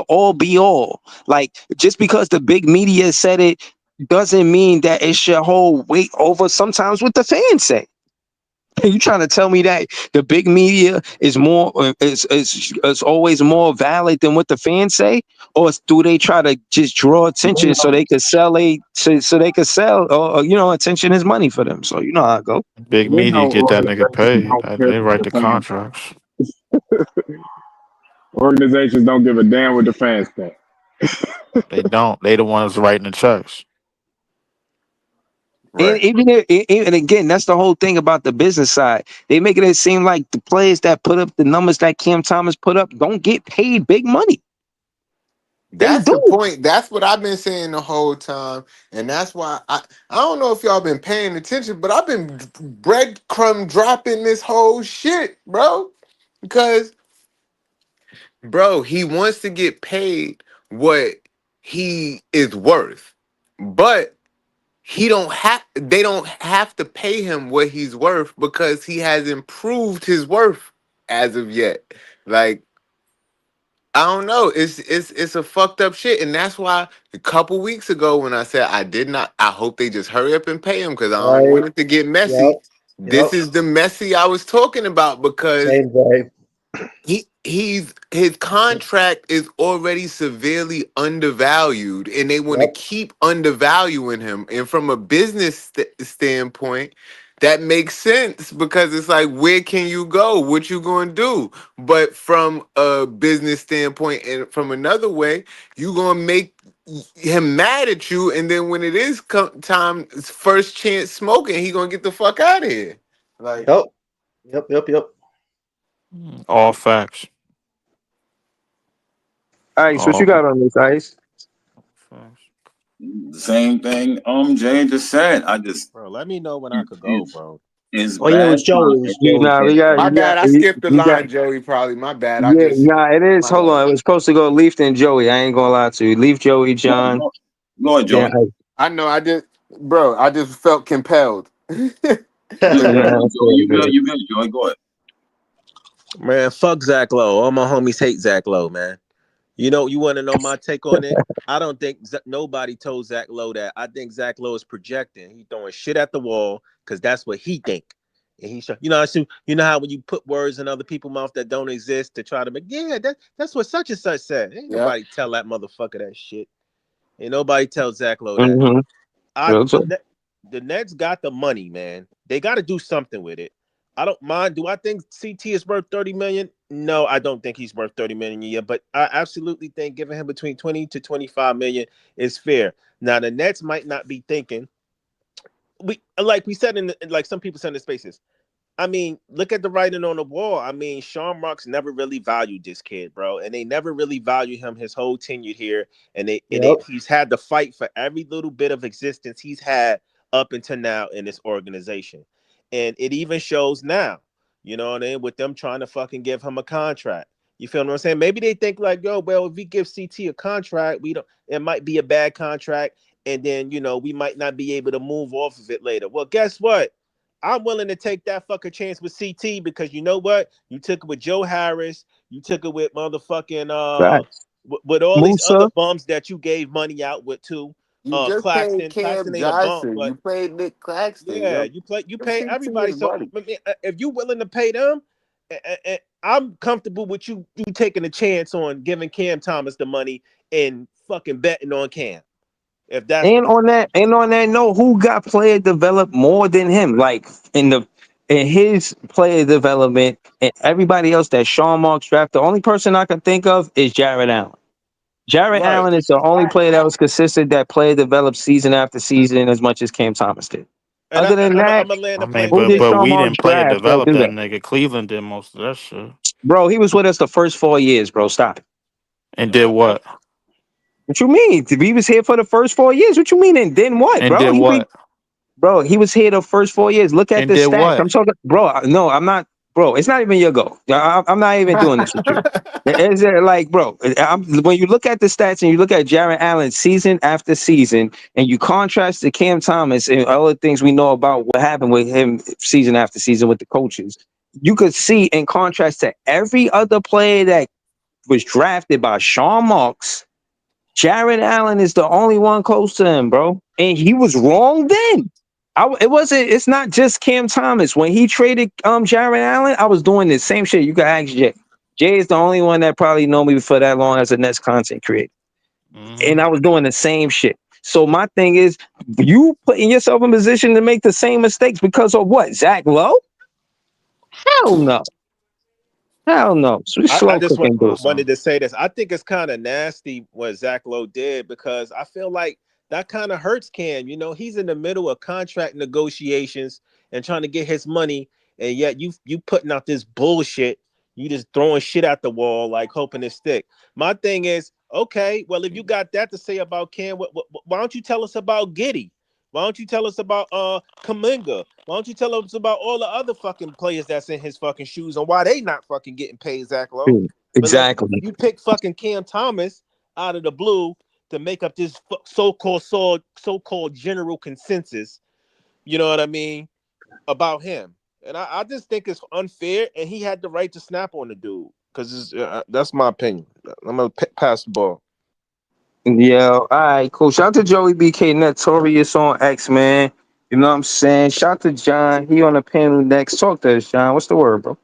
all be all. Like just because the big media said it doesn't mean that it should hold weight over sometimes what the fans say. You trying to tell me that the big media is more is always more valid than what the fans say, or do they try to just draw attention so they could sell so they could sell, or attention is money for them. So you know how I go. Big we media know get that nigga organizations paid. don't care They what write the the fans contracts. think. Organizations don't give a damn what the fans think. They don't. They the ones writing the checks. And right. and again, that's the whole thing about the business side. They making it seem like the players that put up the numbers that Cam Thomas put up don't get paid big money. They That's the do. point. That's what I've been saying the whole time, and that's why I don't know if y'all been paying attention, but I've been breadcrumb dropping this whole shit, bro. Because bro, he wants to get paid what he is worth, but they don't have to pay him what he's worth because he has improved his worth as of yet. Like I don't know. It's a fucked up shit, and that's why a couple weeks ago when I said I did not, I hope they just hurry up and pay him because I don't Right. want it to get messy. Yep. This Yep. is the messy I was talking about because Same way. his contract is already severely undervalued and they want to Yep. keep undervaluing him, and from a business standpoint that makes sense because it's like where can you go, what you going to do, but from a business standpoint and from another way you going to make him mad at you, and then when it is time first chance smoking he going to get the fuck out of here like Yep. Yep. Yep. Yep. All facts. Ice, what you All got on this, Ice? facts. The same thing Jay just said. I just Bro, let me know when I could go, it's bro. it's Oh yeah, it was bad Joey. It was timing. Joey. Nah, Jay. my bad, I skipped the line, Joey. Probably my bad. I yeah, just nah, it is. my Hold bad. on, it was supposed to go Leaf and Joey. I ain't gonna lie to you. Leaf, Joey, Go, John. go, go ahead, Then Joey. Ice. I know. I just, bro. I just felt compelled. Yeah, Nah, you good, that's Joey. what You it good, is. you good, Joey. Go ahead. Man, fuck Zach Lowe. All my homies hate Zach Lowe, man. You want to know my take on it? I don't think nobody told Zach Lowe that. I think Zach Lowe is projecting. He throwing shit at the wall because that's what he think. And you know how when you put words in other people's mouth that don't exist to try to make, that's what such and such said. Ain't Yep. nobody tell that motherfucker that shit. Ain't nobody tell Zach Lowe that. Mm-hmm. The Nets got the money, man. They got to do something with it. I don't mind. Do I think CT is worth 30 million? No, I don't think he's worth 30 million a year, but I absolutely think giving him between 20 to 25 million is fair. Now the Nets might not be thinking like we said like some people said in the spaces. I mean, look at the writing on the wall. I mean, Sean Marks never really valued this kid, bro, and they never really valued him his whole tenure here. And he's had to fight for every little bit of existence he's had up until now in this organization, and it even shows now. You know what I mean? With them trying to fucking give him a contract. You feel what I'm saying? Maybe they think like, yo, well, if we give CT a contract, it might be a bad contract, and then we might not be able to move off of it later. Well, guess what? I'm willing to take that fucking chance with CT because you know what? You took it with Joe Harris. You took it with motherfucking with all these Musa. other bums that you gave money out with too. You just Claxton. paid Cam Claxton ain't a bum, Johnson. but You paid Nick Claxton. yeah, Yo. you pay everybody. is So money. if you willing to pay them, I'm comfortable with you taking a chance on giving Cam Thomas the money and fucking betting on Cam. If that's And on that note, who got player developed more than him? Like in his player development and everybody else that Sean Marks drafted, the only person I can think of is Jared Allen. Jared Right. Allen is the only player that was consistent that player developed season after season as much as Cam Thomas did. And Other than that, I'm gonna land I the mean, plane with who did this. but Sean we Marks didn't play to draft that develop do that that? nigga. Cleveland did most of that shit. Bro, he was with us the first 4 years, bro. Stop it. And did what? What you mean? He was here for the first 4 years. What you mean? And then what, And bro? did what? Bro, he was here the first 4 years. Look at And the did stats. what? I'm talking, bro. No, I'm not, bro. It's not even your go. I'm not even doing this with you. Is it like, bro? When you look at the stats and you look at Jared Allen season after season, and you contrast to Cam Thomas and all the things we know about what happened with him season after season with the coaches, you could see in contrast to every other player that was drafted by Sean Marks, Jared Allen is the only one close to him, bro. And he was wrong then. It's not just Cam Thomas. When he traded Jared Allen, I was doing the same shit. You can ask Jay. Jay is the only one that probably know me for that long as a Nets content creator. Mhm. And I was doing the same shit. So my thing is, you putting yourself in position to make the same mistakes because of what? Zach Lowe? Hell no. Hell no. So slow I just cooking, dude. wanted to say this. I think it's kind of nasty what Zach Lowe did because I feel like that kind of hurts Cam. He's in the middle of contract negotiations and trying to get his money, and yet you putting out this bullshit. You just throwing shit at the wall like hoping to stick. My thing is, okay, well, if you got that to say about Cam, why don't you tell us about Giddey? Why don't you tell us about Kuminga? Why don't you tell us about all the other fucking players that's in his fucking shoes and why they not fucking getting paid, Zach Lowe? Exactly. But you pick fucking Cam Thomas out of the blue to make up this so-called general consensus. You know what I mean about him, and I just think it's unfair. And he had the right to snap on the dude because that's my opinion. I'm gonna pass the ball. Yeah, all right, cool. Shout out to Joey BK Notorious on X, man. You know what I'm saying? Shout out to John. He on the panel next. Talk to us, John. What's the word, bro?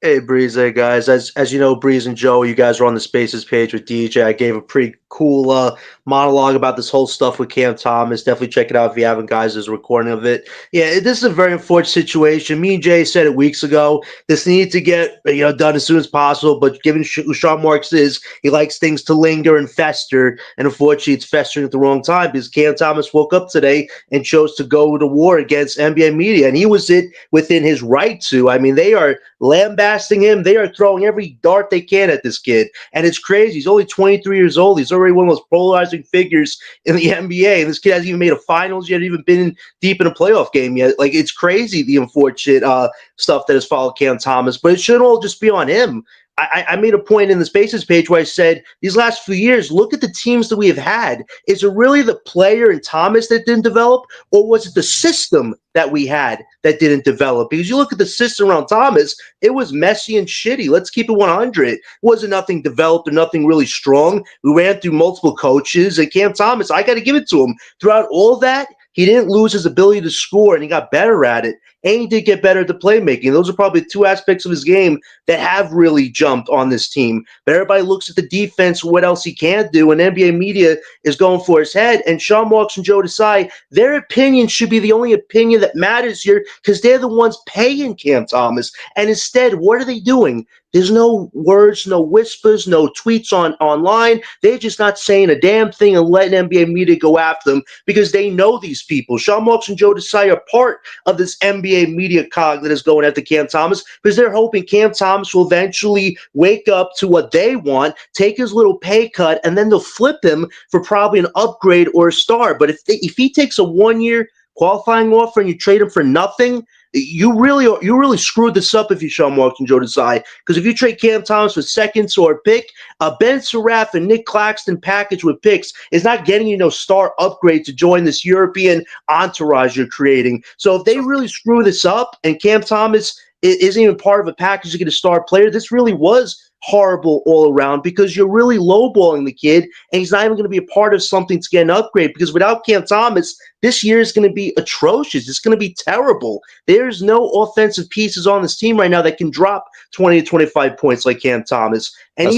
Hey Breeze, hey guys. As you know, Breeze and Joe, you guys are on the Spaces page with DJ. I gave a pretty cool monologue about this whole stuff with Cam Thomas. Definitely check it out if you haven't, guys. There's a recording of it. Yeah, this is a very unfortunate situation. Me and Jay said it weeks ago. This needs to get done as soon as possible. But given who Sean Marks is, he likes things to linger and fester. And unfortunately, it's festering at the wrong time because Cam Thomas woke up today and chose to go to war against NBA media, and he was within his right to. I mean, they are lambasting him. They are throwing every dart they can at this kid. And it's crazy. He's only 23 years old. He's already one of those polarizing figures in the NBA. And this kid hasn't even made a finals yet, even been deep in a playoff game yet. Like, it's crazy, the unfortunate stuff that has followed Cam Thomas. But it shouldn't all just be on him. I made a point in the Spaces page where I said these last few years, look at the teams that we have had. Is it really the player in Thomas that didn't develop, or was it the system that we had that didn't develop? Because you look at the system around Thomas, it was messy and shitty. Let's keep it 100. It wasn't nothing developed or nothing really strong. We ran through multiple coaches, and Cam Thomas, I got to give it to him. Throughout all that, he didn't lose his ability to score, and he got better at it. And he did get better at the playmaking. Those are probably two aspects of his game that have really jumped on this team. But everybody looks at the defense, what else he can't do, and NBA media is going for his head. And Sean Marks and Joe Desai, their opinion should be the only opinion that matters here because they're the ones paying Cam Thomas. And instead, what are they doing? There's no words, no whispers, no tweets online. They're just not saying a damn thing and letting NBA media go after them because they know these people. Sean Marks and Joe Desai are part of this NBA media cog that is going after Cam Thomas because they're hoping Cam Thomas will eventually wake up to what they want, take his little pay cut, and then they'll flip him for probably an upgrade or a star. But if he takes a 1-year qualifying offer and you trade him for nothing, you really screwed this up if you Sean Marks and Joe Desai. Because if you trade Cam Thomas for seconds or a pick, Ben Surratt and Nick Claxton package with picks is not getting you no star upgrade to join this European entourage you're creating. So if they really screw this up and Cam Thomas isn't even part of a package to get a star player, this really was horrible all around because you're really lowballing the kid and he's not even going to be a part of something to get an upgrade because without Cam Thomas, this year is going to be atrocious. It's going to be terrible. There's no offensive pieces on this team right now that can drop 20 to 25 points like Cam Thomas. And That's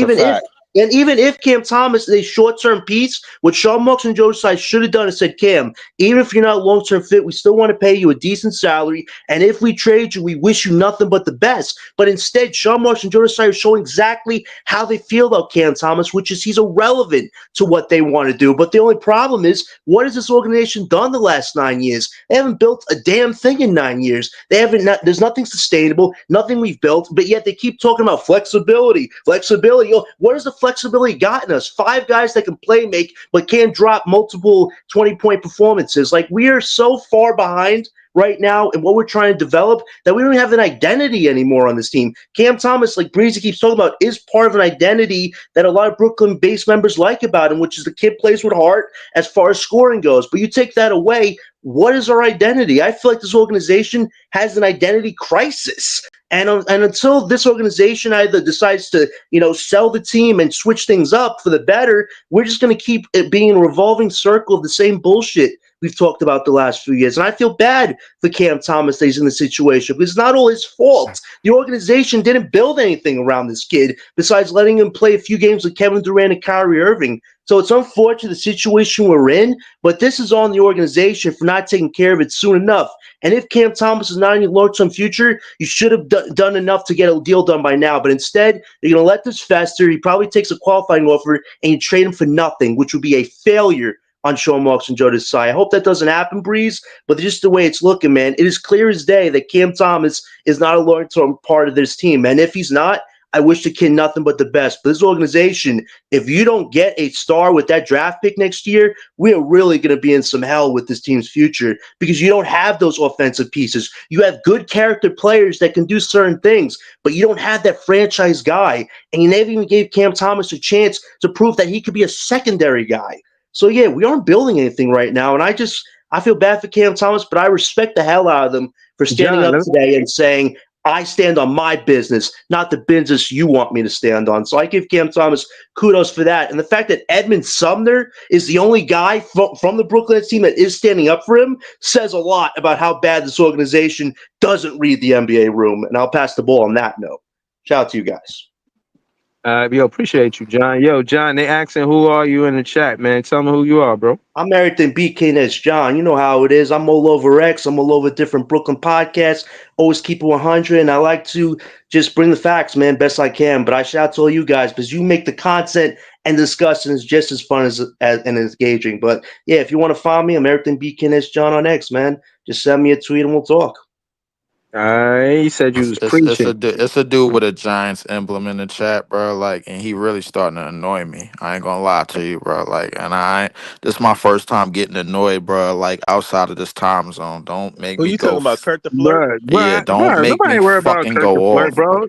even if Cam Thomas is a short-term piece, what Sean Marks and Joe Desai should have done is said, Cam, even if you're not a long-term fit, we still want to pay you a decent salary. And if we trade you, we wish you nothing but the best. But instead, Sean Marks and Joe Desai are showing exactly how they feel about Cam Thomas, which is he's irrelevant to what they want to do. But the only problem is, what has this organization done the last 9 years? They haven't built a damn thing in 9 years. There's nothing sustainable, nothing we've built, but yet they keep talking about flexibility. What is the flexibility gotten us? 5 guys that can play make but can't drop multiple 20-point performances. Like, we are so far behind right now in what we're trying to develop that we don't have an identity anymore on this team. Cam Thomas, like Breezy keeps talking about, is part of an identity that a lot of Brooklyn base members like about him, which is the kid plays with heart as far as scoring goes. But you take that away, what is our identity? I feel like this organization has an identity crisis. And until this organization either decides to, sell the team and switch things up for the better, we're just going to keep it being a revolving circle of the same bullshit we've talked about the last few years. And I feel bad for Cam Thomas that he's in this situation because it's not all his fault. The organization didn't build anything around this kid besides letting him play a few games with Kevin Durant and Kyrie Irving. So it's unfortunate the situation we're in, but this is on the organization for not taking care of it soon enough. And if Cam Thomas is not in your long-term future, you should have done enough to get a deal done by now. But instead, you're going to let this fester. He probably takes a qualifying offer, and you trade him for nothing, which would be a failure on Sean Marks and Joe Desai. I hope that doesn't happen, Breeze, but just the way it's looking, man, it is clear as day that Cam Thomas is not a long-term part of this team. And if he's not, I wish the kid nothing but the best. But this organization, if you don't get a star with that draft pick next year, we are really going to be in some hell with this team's future because you don't have those offensive pieces. You have good character players that can do certain things, but you don't have that franchise guy. And you never even gave Cam Thomas a chance to prove that he could be a secondary guy. So, yeah, we aren't building anything right now. And I feel bad for Cam Thomas, but I respect the hell out of them for standing up today and saying, I stand on my business, not the business you want me to stand on. So I give Cam Thomas kudos for that. And the fact that Edmund Sumner is the only guy from the Brooklyn Nets team that is standing up for him says a lot about how bad this organization doesn't read the NBA room. And I'll pass the ball on that note. Shout out to you guys. Appreciate you, John. Yo, John, they asking who are you in the chat, man. Tell me who you are, bro. I'm everything BK Nets, John. You know how it is. I'm all over X. I'm all over different Brooklyn podcasts. Always keep it 100. And I like to just bring the facts, man, best I can. But I shout out to all you guys because you make the content and discussion is just as fun as and engaging. But yeah, if you want to find me, I'm everything BK Nets, John on X, man. Just send me a tweet and we'll talk. He said you was preaching. It's a dude with a Giants emblem in the chat, bro. Like, and he really starting to annoy me. I ain't gonna lie to you, bro. Like, and this is my first time getting annoyed, bro. Like, outside of this time zone. Don't make Who me you go. talking about, Kurt the Flirt? Yeah, don't make nobody me worry about fucking Kurt go the Flirt, off, bro.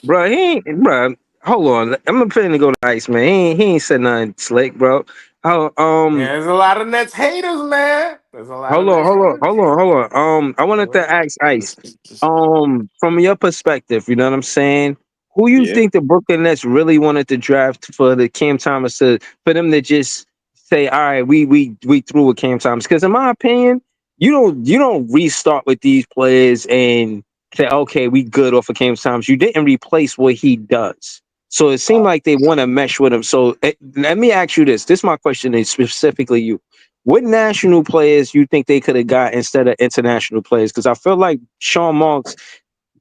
Bro, he ain't, bro. hold on. I'm finna go to Ice, man. He ain't said nothing slick, bro. Oh, Yeah, there's a lot of Nets haters, man. There's a lot of hold on, Nets hold on, haters. hold on, hold on. I wanted to ask Ice. Just From your perspective, you know what I'm saying? Who you Yeah. think the Brooklyn Nets really wanted to draft for the Cam Thomas for them to just say, all right, we through with Cam Thomas? Because in my opinion, you don't restart with these players and say, okay, we good off of Cam Thomas. You didn't replace what he does. So it seemed like they want to mesh with him. So let me ask you this. This is my question is specifically you. What national players you think they could have got instead of international players? Because I feel like Sean Marks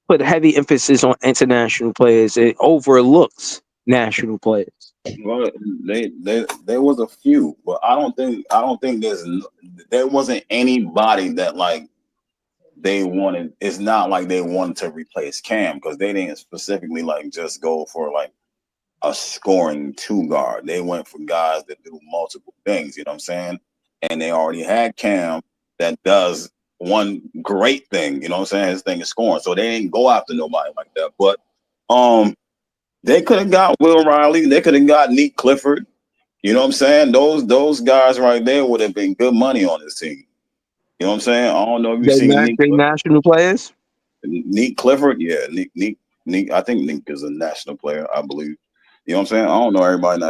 put heavy emphasis on international players. It overlooks national players. Well, there was a few, but I don't think there wasn't anybody that like they wanted. It's not like they wanted to replace Cam because they didn't specifically like just go for like a scoring two guard. They went for guys that do multiple things. You know what I'm saying? And they already had Cam that does one great thing. You know what I'm saying? His thing is scoring. So they didn't go after nobody like that. But they could have got Will Riley. They could have got Nick Clifford. You know what I'm saying? Those guys right there would have been good money on this team. You know what I'm saying? I don't know if you've seen They national players. Nick Clifford. Yeah, Nick. I think Nick is a national player, I believe. You know what I'm saying? I don't know everybody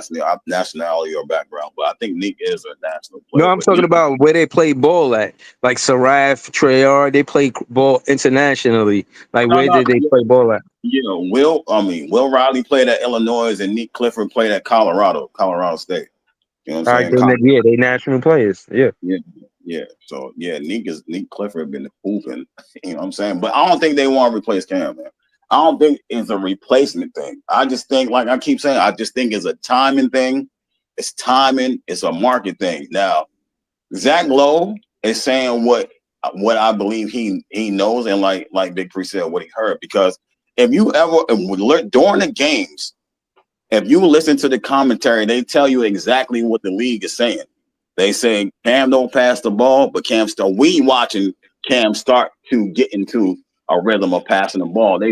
nationality or background, but I think Nick is a national No, player. I'm But talking about where they play ball at, like Saraf, Treyarch. They play ball internationally. Like where no, did they play ball at? Will Riley played at Illinois and Nick Clifford played at Colorado State. You know what All I'm right, saying? yeah, they national players. Yeah. Yeah, yeah. So yeah, Nick Clifford been hooping. You know what I'm saying? But I don't think they want to replace Cam, man. I don't think it's a replacement thing. I just think, like I keep saying, I just think it's a timing thing. It's timing. It's a market thing. Now, Zach Lowe is saying what I believe he knows, and like Big Free said, what he heard. Because if you ever during the games, if you listen to the commentary, they tell you exactly what the league is saying. They say Cam don't pass the ball, but we watching Cam start to get into a rhythm of passing the ball. They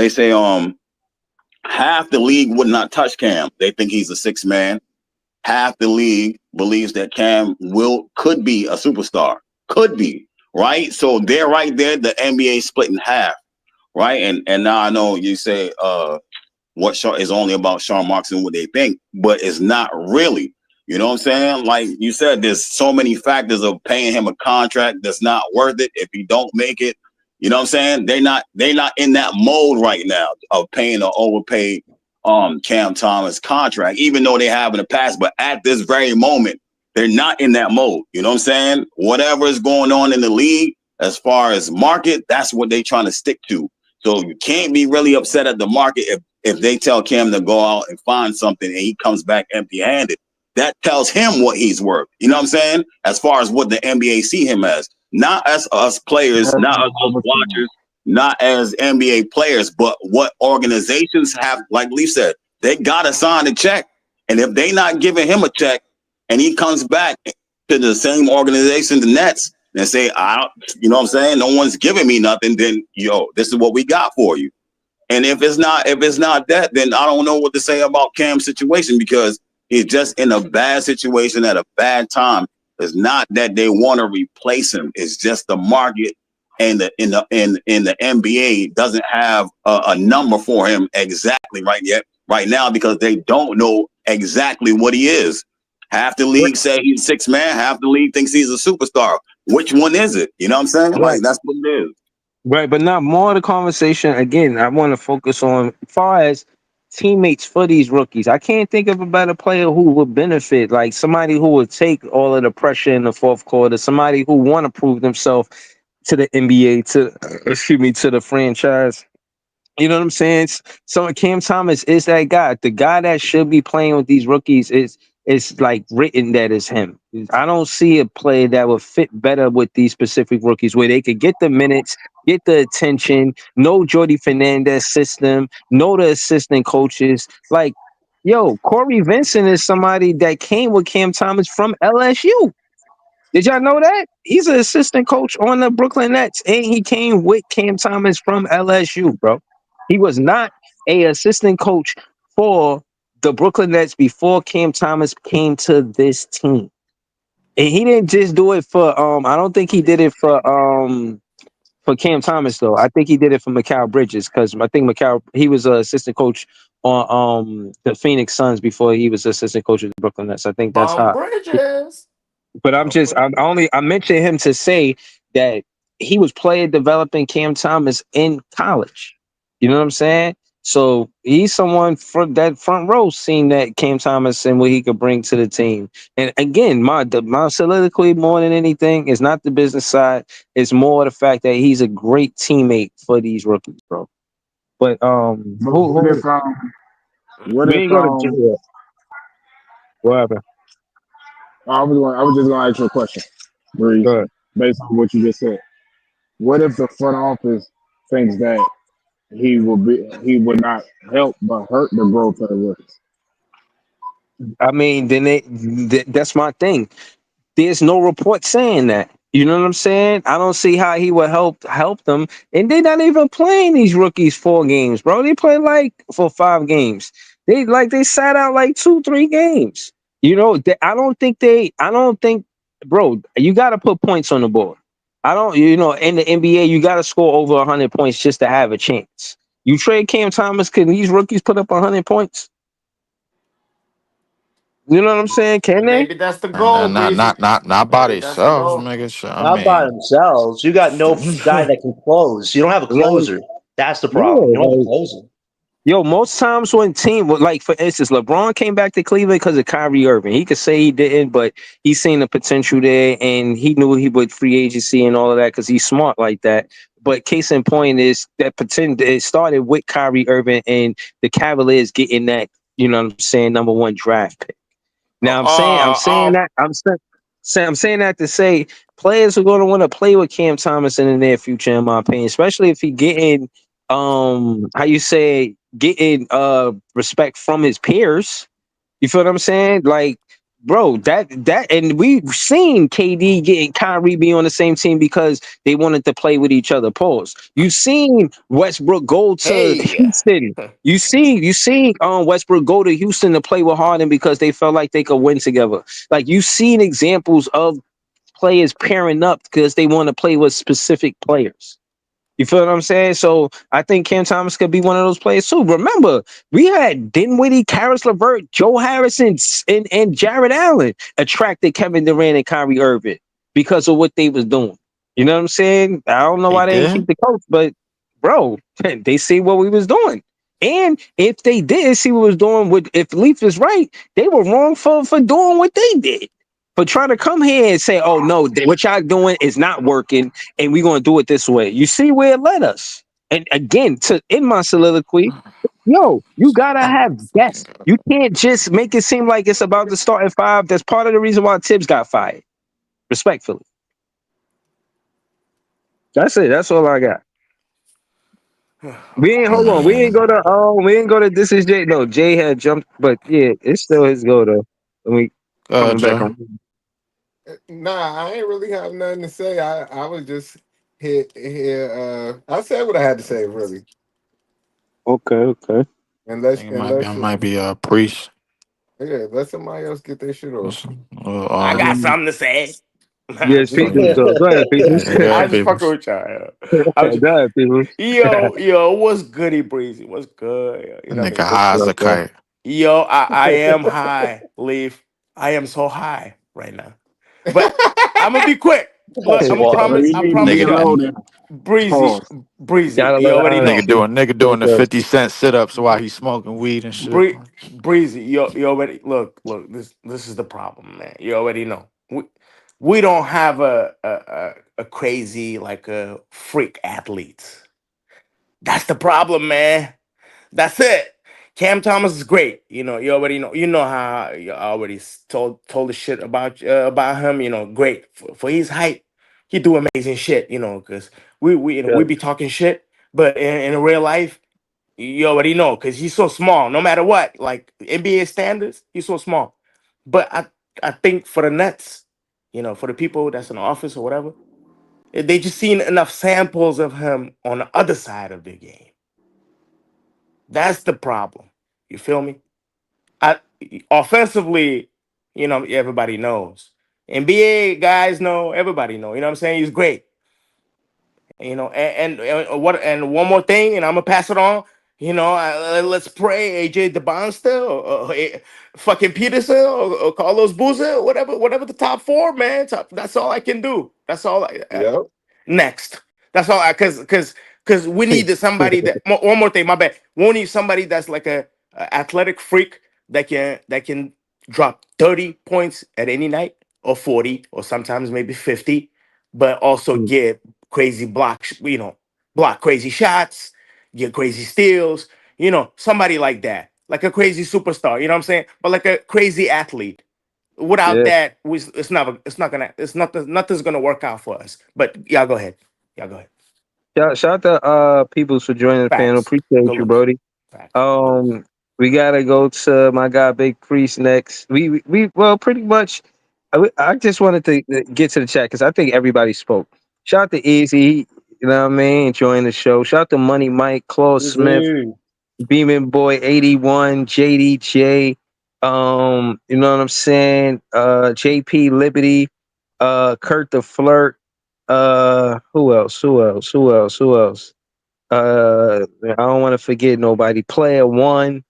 say half the league would not touch Cam. They think he's a six man. Half the league believes that Cam could be a superstar. Could be, right? So they're right there, the NBA split in half, right? And now I know you say what is only about Sean Marks and what they think, but it's not really. You know what I'm saying? Like you said, there's so many factors of paying him a contract that's not worth it if he don't make it. You know what I'm saying? They're not in that mode right now of paying an overpaid Cam Thomas contract, even though they have in the past. But at this very moment, they're not in that mode. You know what I'm saying? Whatever is going on in the league as far as market, that's what they're trying to stick to. So you can't be really upset at the market if they tell Cam to go out and find something and he comes back empty-handed. That tells him what he's worth. You know what I'm saying? As far as what the NBA see him as. Not as us players, not as us watchers, not as NBA players, but what organizations have, like Lee said, they got to sign a check. And if they not giving him a check and he comes back to the same organization, the Nets, and say, you know what I'm saying? No one's giving me nothing, then, this is what we got for you. And if it's not that, then I don't know what to say about Cam's situation because he's just in a bad situation at a bad time. It's not that they want to replace him. It's just the market and the NBA doesn't have a number for him exactly right now because they don't know exactly what he is. Half the league say he's six man. Half the league thinks he's a superstar. Which one is it? You know what I'm saying? Like that's what it is. Right, but not more of the conversation. Again, I want to focus on as far as teammates for these rookies. I can't think of a better player who would benefit, like somebody who would take all of the pressure in the fourth quarter, somebody who want to prove themselves to the NBA, to the franchise. You know what I'm saying? So Cam Thomas is that guy. The guy that should be playing with these rookies is like written that is him. I don't see a play that would fit better with these specific rookies where they could get the minutes, get the attention, know Jordy Fernandez system, know the assistant coaches. Like, Corey Vincent is somebody that came with Cam Thomas from LSU. Did y'all know that? He's an assistant coach on the Brooklyn Nets, and he came with Cam Thomas from LSU, bro. He was not a assistant coach for the Brooklyn Nets before Cam Thomas came to this team. And he didn't just do it for I don't think he did it for Cam Thomas though. I think he did it for Mikal Bridges because I think Mikal he was an assistant coach on the Phoenix Suns before he was assistant coach of the Brooklyn Nets. I think that's how. Bridges. But Bum Bridges. I mentioned him to say that he was player developing Cam Thomas in college. You know what I'm saying? So he's someone from that front row seeing that Cam Thomas and what he could bring to the team. And again, my soliloquy more than anything is not the business side. It's more the fact that he's a great teammate for these rookies, bro. But But who what we if ain't gonna do it. Whatever. I was just gonna ask you a question, Breeze, Good. based on what you just said. What if the front office thinks that he would not help but hurt the growth of the rookies? I mean, then that's my thing. There's no report saying that. You know what I'm saying? I don't see how he would help them. And they're not even playing these rookies 4 games, bro. They play like for 5 games. They sat out like 2, 3 games. You know, I don't think, bro, you gotta put points on the board. I don't, in the NBA, you gotta score over 100 points just to have a chance. You trade Cam Thomas, can these rookies put up 100 points? You know what I'm saying? Can they? Maybe that's the And goal, then Breezy. not by Maybe that's the themselves, goal. nigga. Sure, I Not by mean, themselves. You got no guy that can close. You don't have a Like, closer. That's the yeah, problem. You don't have a like, closer. yo, most times when like for instance, LeBron came back to Cleveland because of Kyrie Irving. He could say he didn't, but he seen the potential there, and he knew he would free agency and all of that because he's smart like that. But case in point is that it started with Kyrie Irving and the Cavaliers getting that, you know what I'm saying, #1 draft pick. Now I'm saying Um, that I'm saying that to say players are going to want to play with Cam Thomas in the near future, in my opinion, especially if he getting how you say getting respect from his peers. You feel what I'm saying? Like, bro, and we've seen KD getting Kyrie be on the same team because they wanted to play with each other. Pause. You've seen Westbrook go to hey. Houston. You see Westbrook go to Houston to play with Harden because they felt like they could win together. Like you've seen examples of players pairing up because they want to play with specific players. You feel what I'm saying? So I think Cam Thomas could be one of those players too. Remember, we had Dinwiddie, Karis LeVert, Joe Harrison, and Jared Allen attracted Kevin Durant and Kyrie Irving because of what they was doing. You know what I'm saying? I don't know they why they didn't keep did. the coach, but bro, they see what we was doing. And if they did see what was doing, if Leaf is right, they were wrong for doing what they did. For trying to come here and say, "Oh no, what y'all doing is not working," and we're gonna do it this way. You see where it led us. And again, to in my soliloquy, yo, you gotta Oh my have fucking guests. god. You can't just make it seem like it's about the starting five. That's part of the reason why Tibbs got fired. Respectfully. That's it. That's all I got. We ain't hold on. Man, We ain't go to this is Jay. No, Jay had jumped, but yeah, it's still his go though. When we go ahead, coming back Joe. on. Nah, I ain't really have nothing to say. I was just here. I said what I had to say, really. Okay, okay. I think I might be a priest. Yeah, let somebody else get their shit off. Listen, I got Mm, something to say. yeah, Just people's fucking, go. Go ahead, people's. yeah, I just fucking peoples. with y'all. I'm just, Go ahead, people's. what's goody breezy? What's good? You That know what I nigga mean? high as a Okay. kite. I am high, Leaf. I am so high right now. But I'm gonna be quick. Look, That's So wild. you I need to promise be y'all. Nigga, loaded. Breezy, Pause. breezy. Gotta You let already know. honesty. nigga Yes, doing the sir. 50 Cent sit ups while he's smoking weed and shit. Breezy, you already look. This is the problem, man. You already know. We don't have a crazy like a freak athlete. That's the problem, man. That's it. Cam Thomas is great. You already know. You know how you already told the shit about him. Great for his height. He do amazing shit. Because Yeah. we be talking shit, but in real life, you already know because he's so small. No matter what, like NBA standards, he's so small. But I think for the Nets, for the people that's in the office or whatever, they just seen enough samples of him on the other side of the game. That's the problem. You feel me? I, offensively, everybody knows. NBA guys know, everybody know. You know what I'm saying? He's great. And one more thing, and I'm gonna pass it on. Let's pray AJ DeBonsta or fucking Peterson or Carlos Boozer, whatever the top four, man. That's all I can do. That's all. Yep. Next. That's all. Because we need somebody that. One more thing, my bad. We need somebody that's like a athletic freak that can drop 30 points at any night or 40 or sometimes maybe 50, but also get crazy blocks. Block crazy shots, get crazy steals. Somebody like that, like a crazy superstar. You know what I'm saying? But like a crazy athlete. Without Yeah. that, nothing's gonna work out for us. But y'all go ahead. Shout out to Peoples for joining the panel. Facts. Appreciate Go you, loose. Brody. Facts. We gotta go to my guy Big Priest next. We well, pretty much. I just wanted to get to the chat because I think everybody spoke. Shout out to Easy, you know what I mean, enjoying the show. Shout out to Money Mike, Claude Smith, Beeman Boy 81, JDJ. You know what I'm saying? JP Liberty, Kurt the Flirt. Who else? I don't want to forget nobody. Player One.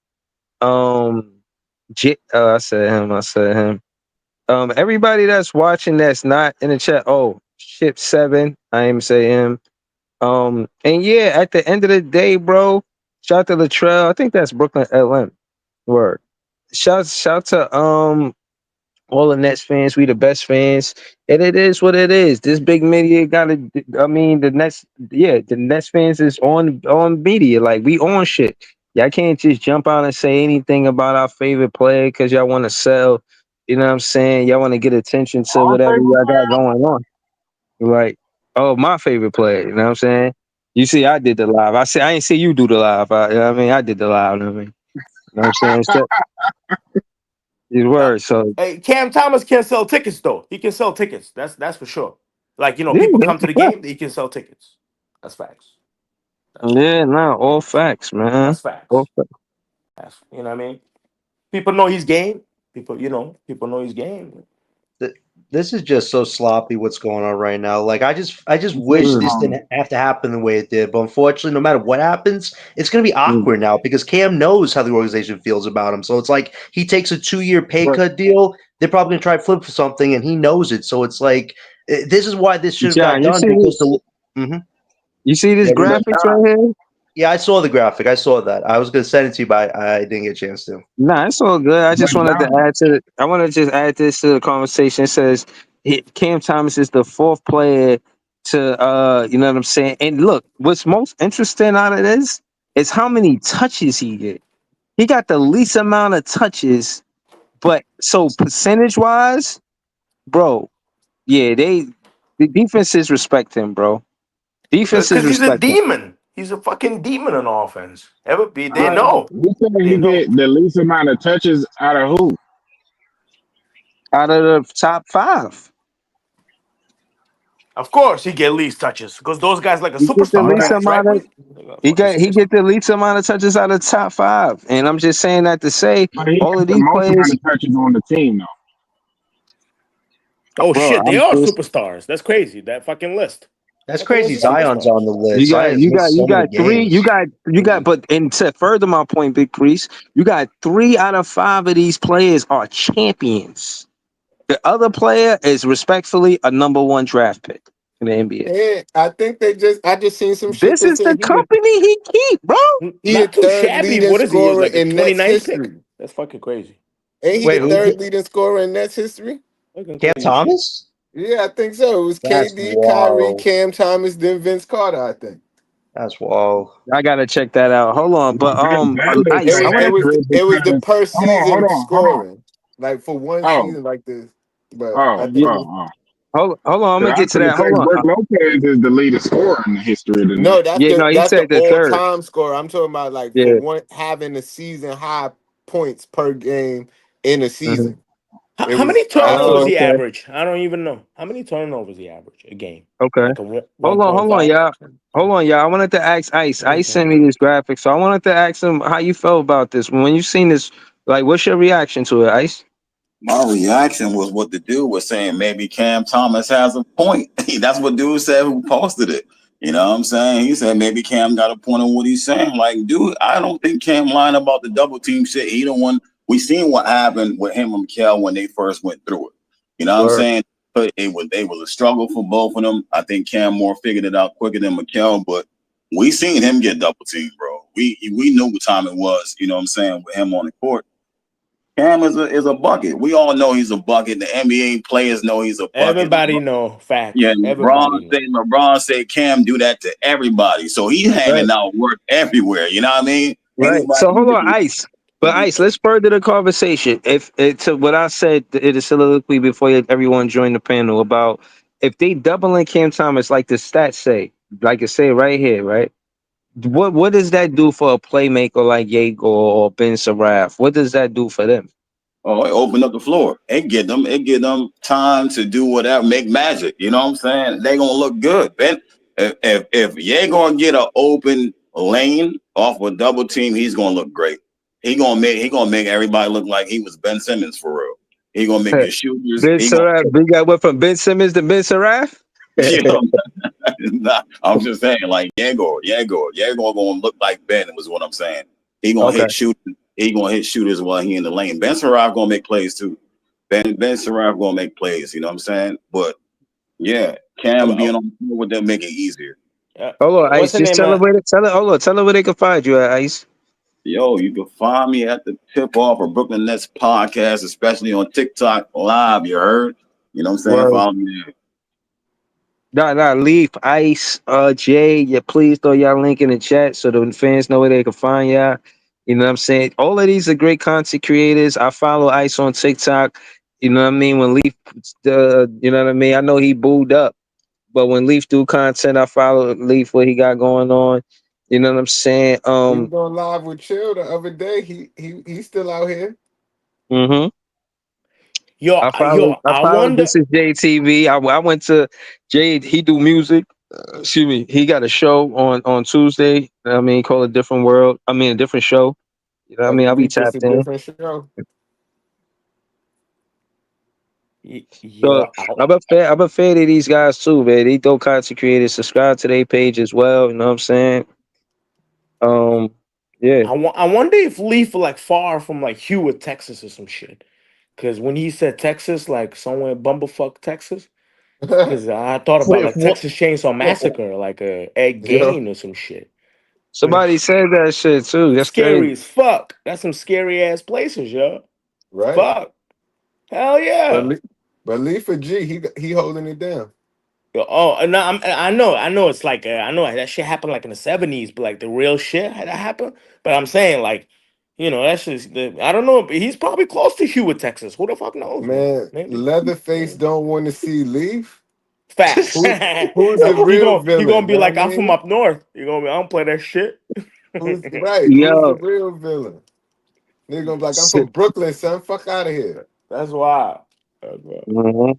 I said him. Everybody that's watching that's not in the chat. Oh, Ship 7. I ain't say him. And yeah, at the end of the day, bro, shout out to Latrell. I think that's Brooklyn LM. Word. Shout to all the Nets fans. We the best fans. And it is what it is. This big media gotta the Nets fans is on media. Like we on shit. Y'all can't just jump out and say anything about our favorite player because y'all want to sell. You know what I'm saying? Y'all want to get attention to Our whatever favorite y'all got player? going on. Like, oh, my favorite player. You know what I'm saying? You see, I did the live. I ain't see you do the live. You know what I mean? I did the live. You know what I'm saying? So, his word. So, Hey, Cam Thomas can sell tickets though. He can sell tickets. That's for sure. Like yeah, people that's come to a the fact. game, he can sell tickets. That's facts. Yeah, no, all facts, man. That's facts. All facts. You know what I mean? People know he's game. People know he's game. This is just so sloppy what's going on right now. Like I just wish Mm, this didn't have to happen the way it did. But unfortunately, no matter what happens, it's gonna be mm. awkward now because Cam knows how the organization feels about him. So it's like he takes a 2-year pay But cut deal. They're probably gonna try to flip for something, and he knows it. So it's like this is why this should have got John, done because the. Mhm. you see this Yeah, but graphics right here? yeah, I saw the graphic. I saw that. I was gonna send it to you, but I didn't get a chance to. Nah, it's all good. I just wanted to John, add to. I want to just add this to the conversation. It says Cam Thomas is the fourth player to, you know what I'm saying. And look, what's most interesting out of this is how many touches he get. He got the least amount of touches, but so percentage wise, bro, yeah, the defenses respect him, bro. Defenses Because he's a respect him. demon. He's a fucking demon on offense. They I, know. you said They he know. get the least amount of touches out of who? Out of the top five, Of course, he get least touches because those guys like a he get the superstar least pass, right? amount of. He get the least amount of touches out of the top five, and I'm just saying that to say But he all got of the these most amount players, of touches on the team, though. Oh bro. shit, they I'm are just superstars. That's crazy. That fucking list. That's Fucking crazy. list of Zion's on superstars. the list. Zion's missed you so many got three, games. but and to further my point, Big Priest, you got 3 out of 5 of these players are champions. The other player is respectfully a number 1 draft pick in the NBA. Yeah, I just seen some shit This that is the said company he keep, bro. he the Not too third shabby. leading What is he? Is scorer like the in Nets 29th pick? history. That's fucking crazy. Ain't he Fucking the Wait, who's crazy. third leading scorer in Nets history? Fucking Cam crazy shit. Thomas? Yeah, I think so. It was That's KD, Kyrie, wild. Cam Thomas, then Vince Carter, I think. That's wild. I gotta check that out. Hold on, Well, but that list It Ice, I ain't was want it to was accurate it was the because per season hold on. scoring. Like for one Oh, season like this. But I oh, think oh, oh. hold on. I'm 'Cause gonna I get was to gonna that. Hold say on. Brooke Lopez is the leading scorer in the history of the no, Nets. Yeah, no, he that's the said the all third. time score. I'm talking about like for Yeah. one having the season high points per game in a Mhm. season. How, It how many was I turnovers Oh, thought he okay. average? I don't even know. How many turnovers he average a game? Okay. Like a 1.5. Y'all. Hold on, y'all. I wanted to ask Ice. Ice sent me this graphic, so I wanted to ask him how you felt about this. When you seen this, like, what's your reaction to it, Ice? My reaction was what the dude was saying. Maybe Cam Thomas has a point. That's what dude said who posted it. You know what I'm saying? He said maybe Cam got a point on what he's saying. Like, dude, I don't think Cam lying about the double team shit. He don't want. We seen what happened with him and Mikel when they first went through it. You know what I'm Word. saying? But it was a struggle for both of them. I think Cam more figured it out quicker than Mikel, but we seen him get double teamed, bro. We knew what time it was. You know what I'm saying, with him on the court. Cam is a bucket. We all know he's a bucket. The NBA players know he's a bucket. Everybody know facts. Yeah, Everybody know. LeBron said Cam do that to everybody. So he's Right. handing out work everywhere. You know what I mean? Right. Anybody So can hold get on, Ice. But Ice, let's further the conversation. If to what I said in the soliloquy before everyone joined the panel about if they doubling Cam Thomas like the stats say, like it say right here, right? What does that do for a playmaker like Yago or Ben Saraf? What does that do for them? Oh, it opened up the floor. It get them time to do whatever, make magic. You know what I'm saying? They gonna look good. Ben, if Ye gonna get an open lane off a double team, he's gonna look great. He gonna make everybody look like he was Ben Simmons for real. He gonna make your shooters. Ben He gonna Saraf, big guy went from Ben Simmons to Ben Saraf. you know. Nah, I'm just saying, like Yegor gonna look like Ben. Was what I'm saying. He gonna Okay. hit shoot. He gonna hit shooters while he in the lane. Ben Saraf gonna make plays too. Ben Saraf gonna make plays. You know what I'm saying? But yeah, Cam being on the floor with them make it easier. Hold on, What's Ice. the Just name? tell her where. Hold on. Tell her where they can find you at, Ice. Yo, you can find me at the Tip Off or Brooklyn Nets podcast, especially on TikTok live. You heard? You know what I'm saying? Word. Follow me there. Leaf, Ice, Jay, yeah, please throw y'all link in the chat so the fans know where they can find y'all. You know what I'm saying? All of these are great content creators. I follow Ice on TikTok. You know what I mean? When Leaf, you know what I mean? I know he booed up, but when Leaf do content, I follow Leaf what he got going on. You know what I'm saying? he was going live with Chill the other day. He's still out here. Mm-hmm. Yo, I I followed. wonder. This is JTV. I went to Jade. He do music. Excuse me. He got a show on Tuesday. I mean, call it Different World. I mean, a different show. You know what I Every mean? I'll be week it's a tapped in. different show. So Yo, I'm a fan of these guys too, man. They dope content creators. Subscribe to their page as well. You know what I'm saying? Yeah. I wonder if Leaf like far from like Hewitt, Texas or some shit. Cause when he said Texas, like somewhere in Bumblefuck, Texas. Cause I thought about Wait, like what? Texas Chainsaw Massacre, like a Ed Yo, Gain or some shit. Somebody said that shit too. That's Scary crazy. as fuck. That's some scary ass places, yo. right. Fuck. Hell But yeah. but Lee for G, he holding it down. Oh, no, I know. It's like I know that shit happened like in the '70s, but like the real shit had that happen. But I'm saying like, that's just I don't know. But he's probably close to Hewitt, Texas. Who the fuck knows, man? Man, Maybe. Leatherface don't want to see Leaf. Facts. Who's the real He gonna villain? be Know like, what I I'm from mean? up north. You gonna be, I don't play that shit. Who's right? Who's the Yo. real villain? Nigga gonna be like, I'm si- from Brooklyn, son. Fuck out of here. That's wild. That's wild. Mhm.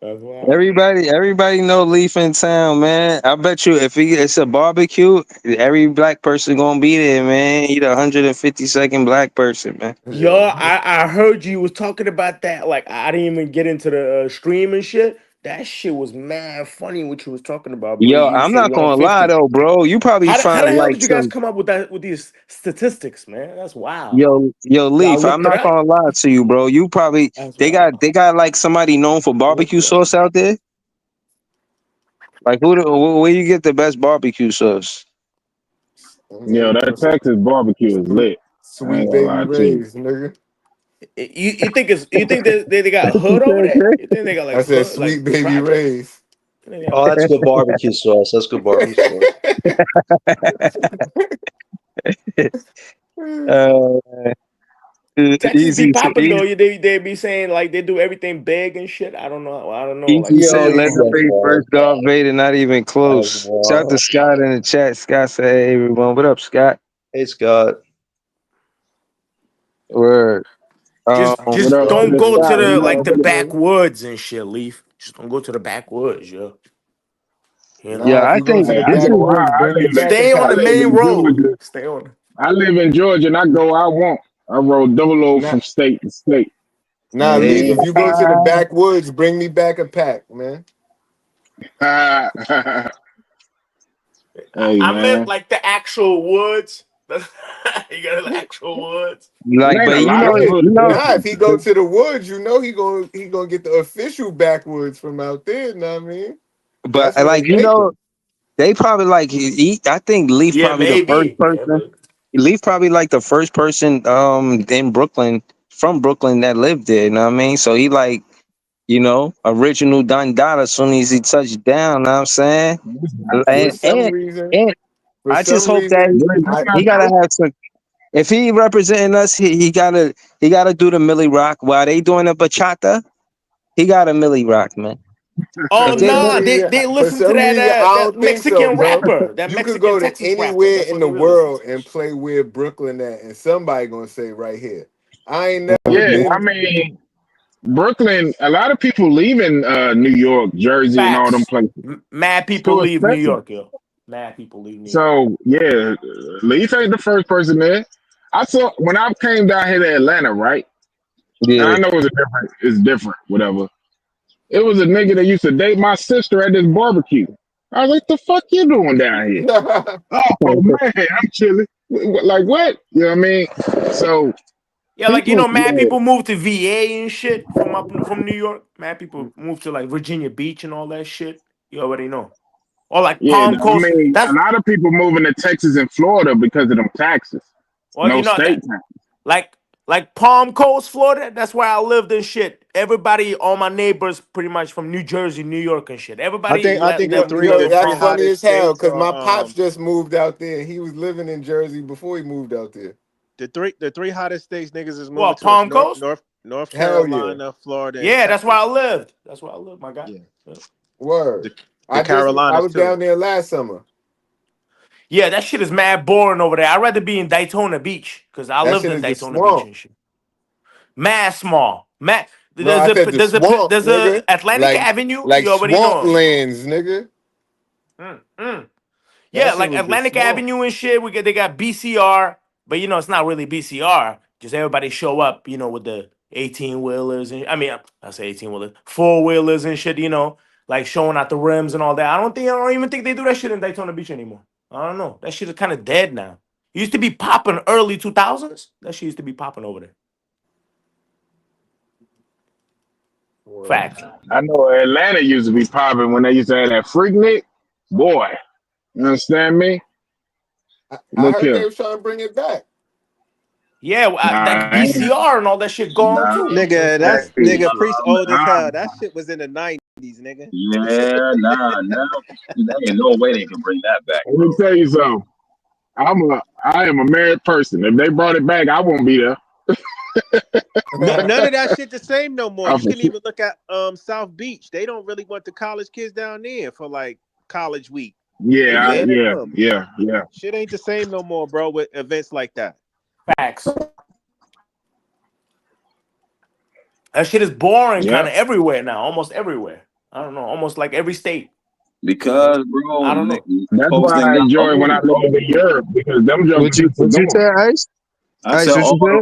That's wild. Everybody know Leaf in town, man. I bet you if it's a barbecue, every black person gonna be there, man. He the 152nd black person, man. Yo, Yeah. I heard you was talking about that. Like, I didn't even get into the stream and shit. That shit was mad funny what you was talking about, Bree. Yo, You I'm said not you gonna lie 150. though, bro. You probably How the find hell like did you guys some come up with these statistics, man? That's wild. yo Y'all Leaf. I'm looked it not up? gonna lie to you, bro. You probably That's they wild. got like somebody known for I looked barbecue it up. sauce out there. Like where you get the best barbecue sauce? I Yo, mean, that Texas barbecue is sweet, lit. I sweet ain't gonna baby lie to you. rays, nigga. You think they got hood over there? You think they got like I said hood sweet like baby projects? rays. They got Oh, that's good barbecue sauce. That's good barbecue sauce. uh, Texas be easy, popping easy, though. They be saying like they do everything big and shit. I don't know. I don't know. Like easy Yo, said yeah, that's Leatherface wild. first Darth Vader, not even That's close. Shout out to wild. Scott in the chat. Scott said, "Hey everyone, what up, Scott?" Hey, Scott. Word. What Just up, don't Chris go to Scott? the You like know, the backwoods and shit, Leaf. Just don't go to the backwoods, yo. You know, Yeah, Nah, if I you go think to hey, the I this is go backwoods, out. bring me back a stay on I the pack. live main in road. Georgia. Stay on. I live in Georgia, and I go I want. I roll double O Nah, from state to state. You know nah, what I leave. mean? If you go to the backwoods, bring me back a pack, man. Hey I meant man, like the actual woods. You got the actual woods. it like, ain't but a lot of Yeah. woods there. Nah, if he go to the woods, you know he gonna get the official backwoods from out there. Know what I mean? but That's where they like take him. they probably like I think Leaf Yeah, probably the first maybe. Yeah, person. but Leaf probably like the first person in Brooklyn from Brooklyn that lived there. You know what I mean? So he like original Don Dada as soon as he touched down. Know what I'm saying? For And some and reason, and for I just some hope that reason, I he gotta have some. If he representing us, he gotta do the Millie Rock while they doing the bachata. He got a Millie Rock, man. oh If for they some nah, let, they reason, they for listen to some reason, I that don't think so, Mexican bro. rapper, that You could Mexican go to Texas rapper. anywhere That's in what the they really listen world to. and play where Brooklyn at, and somebody gonna say right here. I ain't never Yeah, I been. mean Brooklyn. A lot of people leaving New York, Jersey, and all them Facts. places. Mad It's people too leave New expensive. York, yo. Mad people leave New York. So yeah, Leaf ain't the first person there. I saw when I came down here to Atlanta, right? And yeah, I know it's different, whatever. It was a nigga that used to date my sister at this barbecue. I was like, the fuck you doing down here? Oh man, I'm chilling. Like what? You know what I mean? So Yeah, like people, mad yeah, people move to VA and shit from New York. Mad people move to like Virginia Beach and all that shit. You already know. Or like yeah. Palm I Coast. mean, a That's lot of people moving to Texas and Florida because of them taxes. or No state that tax. like Palm Coast, Florida. That's where I lived and shit. Everybody, all my neighbors, pretty much from New Jersey, New York and shit. Everybody I think Yo, the left New three yo, the York that's three from. funny hottest as hell. states Cause my are pops just moved out there. He was living in Jersey before he moved out there. the three hottest states niggas is moving What, to is Palm Coast? North Hell yeah, Carolina, Florida, and Yeah, that's where I Texas. lived. That's where I lived, my guy. Yeah. Yeah. word. The the I Carolinas was too. down there last summer. Yeah, that shit is mad boring over there. I'd rather be in Daytona Beach because I That lived shit in is the Daytona Beach swamp. and shit. Mad small. Mad. No, I said the swamp, There's a nigga. Atlantic Avenue. Like You already swamp know. lands, nigga. Mm, mm. That Yeah, shit like was the Atlantic swamp. Avenue and shit. They got BCR, but it's not really BCR. Just everybody show up, with the 18 wheelers and I say 18 wheelers, 4 wheelers and shit. Like showing out the rims and all that. I don't even think they do that shit in Daytona Beach anymore. I don't know. That shit is kind of dead now. It used to be popping early 2000s. That shit used to be popping over there. Word. Fact. I know Atlanta used to be popping when they used to have that Freaknik. Boy, you understand me? I Look heard they here. was trying to bring it back. Yeah, like Nah, BCR and all that shit gone Nah, too. Nigga, That's that's crazy nigga shit. priest old as nah, hell. That shit was in the 90s, nigga. yeah, nah. There ain't no way they can bring that back, let bro. me tell you something. I am a married person. If they brought it back, I won't be there. But none of that shit the same no more. Oh, You for can sure. even look at South Beach. They don't really want the college kids down there for like college week. They Yeah, banning yeah, them. yeah, yeah. Shit ain't the same no more, bro, with events like that. Facts. That shit is boring kind Yep. of everywhere now, almost everywhere. I don't know, almost like every state. Because, bro, I don't know. That's folks why then I got enjoy when I older, live bro. in Europe because them what jokers you used to what you go. said, Ice? I Ice, said what you said?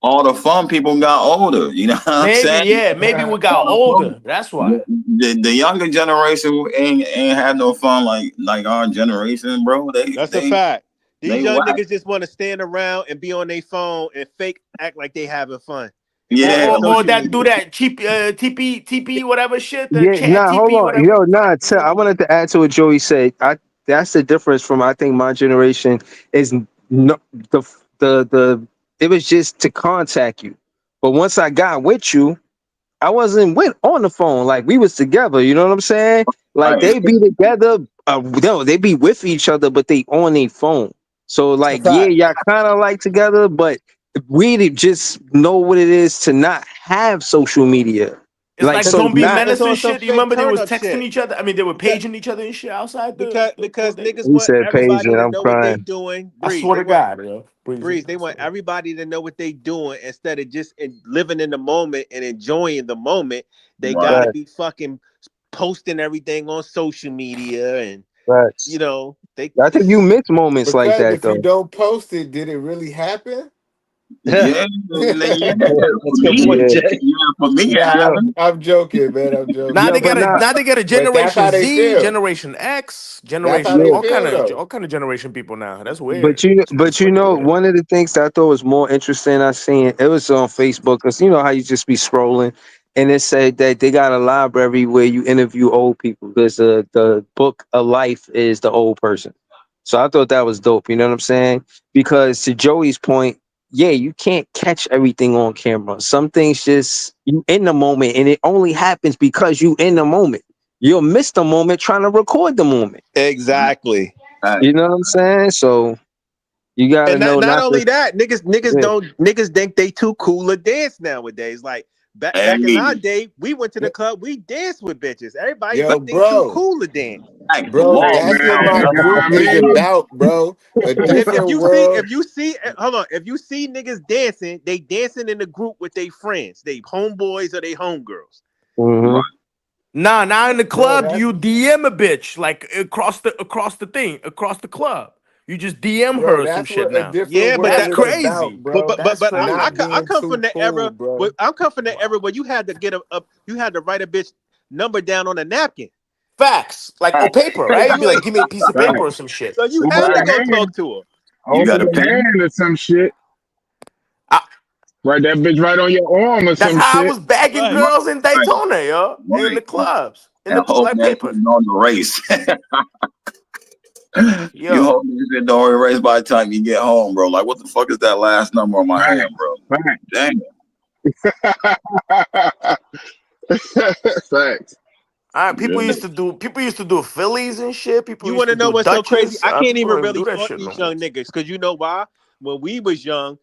all the fun people got older. You know what I'm Maybe, saying? yeah, maybe we got older. That's why. The younger generation ain't have no fun like our generation, bro. That's a fact. They These young whack. niggas just want to stand around and be on their phone and fake act like they having fun. And Or be Yeah, on or, or social that do media. that cheap TP whatever shit, the Yeah, chat nah, hold TP on. whatever. Yo, nah, I wanted to add to what Joey said. That's the difference from I think my generation is no the it was just to contact you. But once I got with you, I wasn't with on the phone. Like we was together, you know what I'm saying? Like right. they be together, no, they be with each other, but they on their phone. So It's a like, yeah, fact. y'all kind of like together, but we just know what it is to not have social media. It's Like like so Zombie not. Menace It's on and some shit. You fake remember they turn was up texting shit. each other? I mean, they were Because paging each other and shit outside the because bodega. niggas He want said everybody paging. to I'm know what they crying. doing. I Breeze. swear They to want God, yo. Breezy. Breeze. They want everybody to know what they doing instead of just living in the moment and enjoying the moment. They Right. gotta Right. be fucking posting everything on social media and Right. they I think you miss moments But like Craig, that if you though. don't post it, did it really happen? Yeah, yeah. That's For a good me, point, Yeah. Jay. yeah, for me, it Nah, Yo, happened. I'm joking, man. I'm Now yo, they joking. but got a not. now they got a But that's Generation how they Z, feel. Generation X, That's how Generation they Yeah. feel, though. all kind of generation people now. That's But weird. you, It's fucking weird. one of the things that I thought was more interesting, I seen it was on Facebook because you know how you just be scrolling, and it said that they got a library where you interview old people because the book of life is the old person. So I thought that was dope. You know what I'm saying? Because to Joey's point, yeah, you can't catch everything on camera. Some things just you in the moment, and it only happens because you in the moment. You'll miss the moment trying to record the moment. exactly. Right. You know what I'm saying? So you gotta And know not not to. only that, Yeah. niggas think they too cool to dance nowadays. Like back in our Hey, day, we went to the club, we danced with bitches. Everybody Yo, think they too bro. cool to dance. like the Bro, wall, that's man. what Man, my you know group what I is mean? about, bro. A If different if world. you see hold on, if you see niggas dancing, they dancing in the group with their friends, they homeboys or they homegirls. Right. Mm-hmm. Nah, now in the Bro, club, that's you DM a bitch like across the club. You just DM bro, her or some that's shit what a now. different Yeah, but That's world is about, crazy. bro. That's I, Not crazy. I being come too from the cool, era. bro. I'm come from the era where you had to you had to write a bitch number down on a napkin. Facts. Like Right. on paper, So right? You'd you be like, give me a piece of Right. paper or some shit. so you Hold had to the go hand, talk to her. You hold got a the pen? hand or some shit. I, Right, that bitch right on your arm or that's some how I shit. was bagging Right. Right. girls in Right. Daytona, yo. In Right. the clubs. In And the hope like that paper. shit don't erase. You Yo. hope this shit don't erase by the time you get home, bro. Like, what the fuck is that last number on my hand, Facts, bro? facts, Damn. facts. All right, Yeah. people used to do Phillies and shit. People You used want to to know do what's so crazy? Dutchess. I can't People even don't even really do that fault shit no these more. young niggas because you know why? When we was young,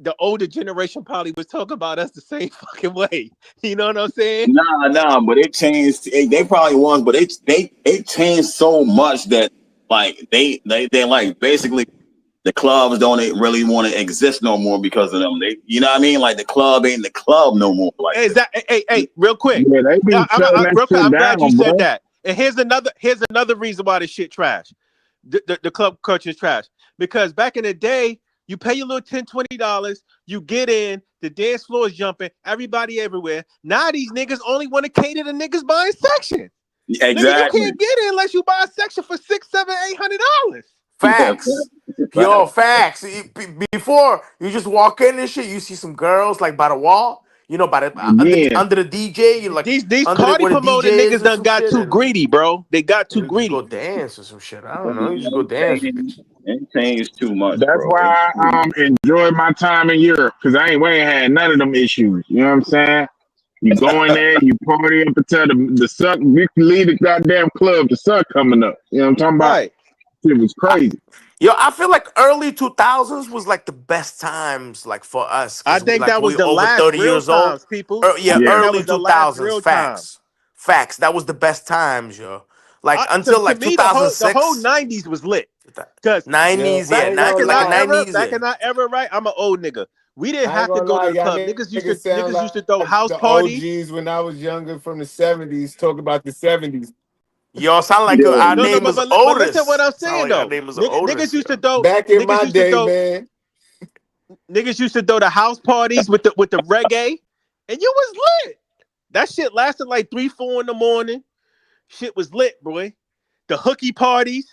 the older generation probably was talking about us the same fucking way. You know what I'm saying? Nah, but it changed. They probably was, but it changed so much that like they like basically the clubs don't really want to exist no more because of them. You know what I mean? Like the club ain't the club no more. Like Hey, is that hey, real quick. Yeah, they be shutting that Real quick, shit I'm glad you down, said bro. that. And here's another reason why this shit trash. The club culture is trash. Because back in the day, you pay your little $10, $20, you get in, the dance floor is jumping, everybody everywhere. Now these niggas only want to cater to niggas buying section. Nigga, you exactly. can't get in unless you buy a section for $600, $700, $800. Yeah, Facts. fact. Yo, facts. Before you just walk in and shit, you see some girls like by the wall, by the Again, under the DJ, you like These under the party where the DJ promoter is niggas or done some got shit, too and greedy, bro. They got too you just go greedy. dance or some shit. I don't know. You just go It dance with changed, bitches. it changed too much, that's bro. why I enjoy my time in Europe because we ain't had none of them issues. You know what I'm saying? You go in there, you party up until the sun. You can leave the goddamn club. The sun coming up. You know what I'm talking about? Right. It was crazy. Yo, I feel like early 2000s was like the best times, like for us, I because think like that was we the over last 30 real years old. times, people. Yeah, I Yeah. think that early was the last 2000s. real time. Facts. That was the best times, yo. Like until To like me, the whole 2006. '90s was lit. Cause 90s, I yeah, ain't gonna like the lie. 90s, back yeah. in our era, right? I'm an old nigga. We didn't I ain't have to gonna go to lie. the Y'all club. niggas sound Niggas like used to throw house the parties. OGs when I was younger from the 70s talk about the 70s. Yo, sound like Yeah, our No, name but is but listen what Otis. I'm Sound saying like our though. name is Niggas Otis, used to yo. throw Back in my day, man. niggas used to throw the house parties with the reggae, and you was lit. That shit lasted like 3, 4 in the morning. Shit was lit, boy. The hooky parties.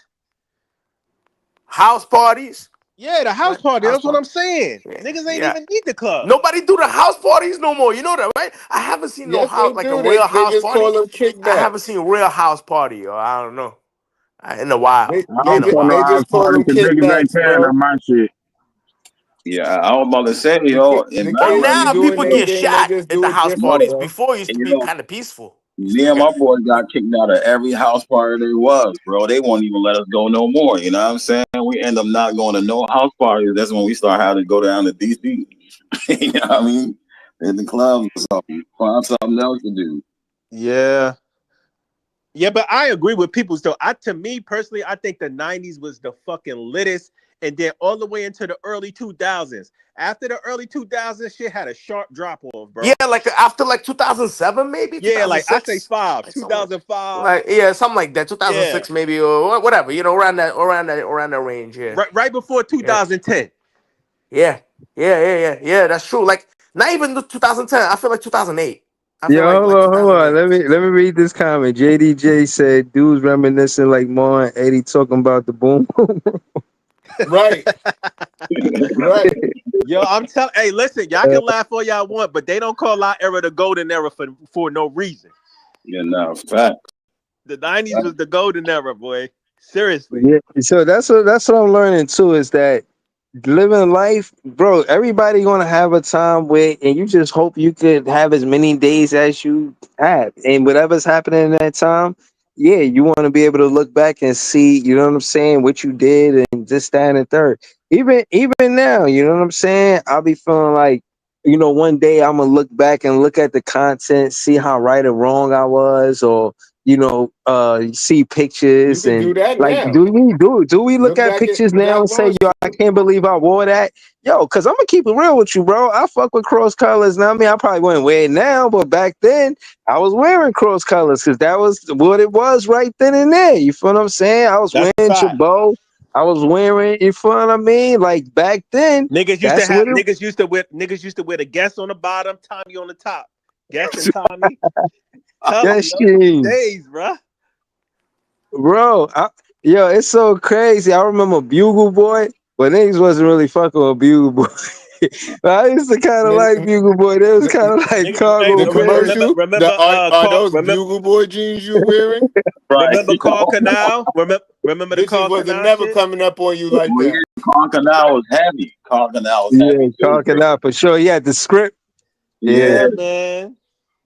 House parties. Yeah, the house What? party. House That's what party. I'm saying. Yeah. Niggas ain't Yeah. even need the club. Nobody do the house parties no more. You know that, right? I haven't seen no Yes, they house like a do. real They house just call party. them I haven't kickbacks. seen a real house party, yo. I don't know. In a while. I In don't a throw no while. They house just call party them because niggas ain't kickbacks, paying bro. on my shit. yeah. I was about to say, yo, and The back Well, kids like be now doing people their get thing. They shot just at do the it house different, yo, parties. bro. Before it used to and, be kind of peaceful. Used to me be and kind my of boys got kicked out of every house party there was, bro. They won't even let us go no more. You know what I'm saying? We end up not going to no house parties. That's when we start having to go down to DC. You know what I mean? in the clubs or something. Find something else to do. Yeah. Yeah, but I agree with people. So to me personally, I think the 90s was the fucking littest. And then all the way into the early 2000s. After the early 2000s, shit had a sharp drop off, bro. Yeah, like after like 2007, maybe Yeah, like I 2006. say five, Like 2005. like yeah, something like that. 2006 Yeah. maybe or whatever. You know, around that range. Yeah, Right before yeah, 2010. yeah. That's true. Like not even the 2010. I feel like 2008. I feel Yo, like hold on. 2008. Let me read this comment. JDJ said, "Dudes reminiscing like Mar and Eddie talking about the boom." Right, right. Yo, I'm telling. Hey, listen, y'all can laugh all y'all want, but they don't call our era the golden era for no reason. Yeah, no, fact. The 90s was the golden era, boy. Seriously. Yeah, so that's what I'm learning too is that living life, bro. Everybody gonna have a time where, and you just hope you could have as many days as you have, and whatever's happening in that time, yeah, you want to be able to look back and see, you know what I'm saying, what you did, and this, that, and the third. Even now, you know what I'm saying. I'll be feeling like, one day I'm gonna look back and look at the content, see how right or wrong I was, or see You pictures can and do that like, now. do we look Look at back at pictures now Jack and say, Boss. yo, I can't believe I wore that? Yo, cause I'm gonna keep it real with you, bro. I fuck with cross colors. Now, I mean, I probably wouldn't wear it now, but back then I was wearing cross colors because that was what it was right then and there. You feel what I'm saying? I was That's a wearing fact. Jabot. I was wearing, you feel what I mean? Like back then, Niggas used to that's have what it niggas used to wear the guest on the bottom, Tommy on the top. Guest and Tommy. Tell them, that those were the shit, days, bro. bro. Yo, it's so crazy. I remember Bugle Boy, but niggas wasn't really fucking with Bugle Boy. But I used to kind of like The, Bugle Boy. They was kind the, of like Nigga, hey, cargo the pants. commercial, are Carl, those Bugle Boy jeans you wearing? Right. remember Carl Canal? Remember the Bitches Carl wasn't Canal never shit? coming up on you like Well, that. yeah, Concanal was heavy. Concanal was Yeah, heavy too, talking bro. out for sure. Yeah, the script. Yeah, Yeah, Yeah. man.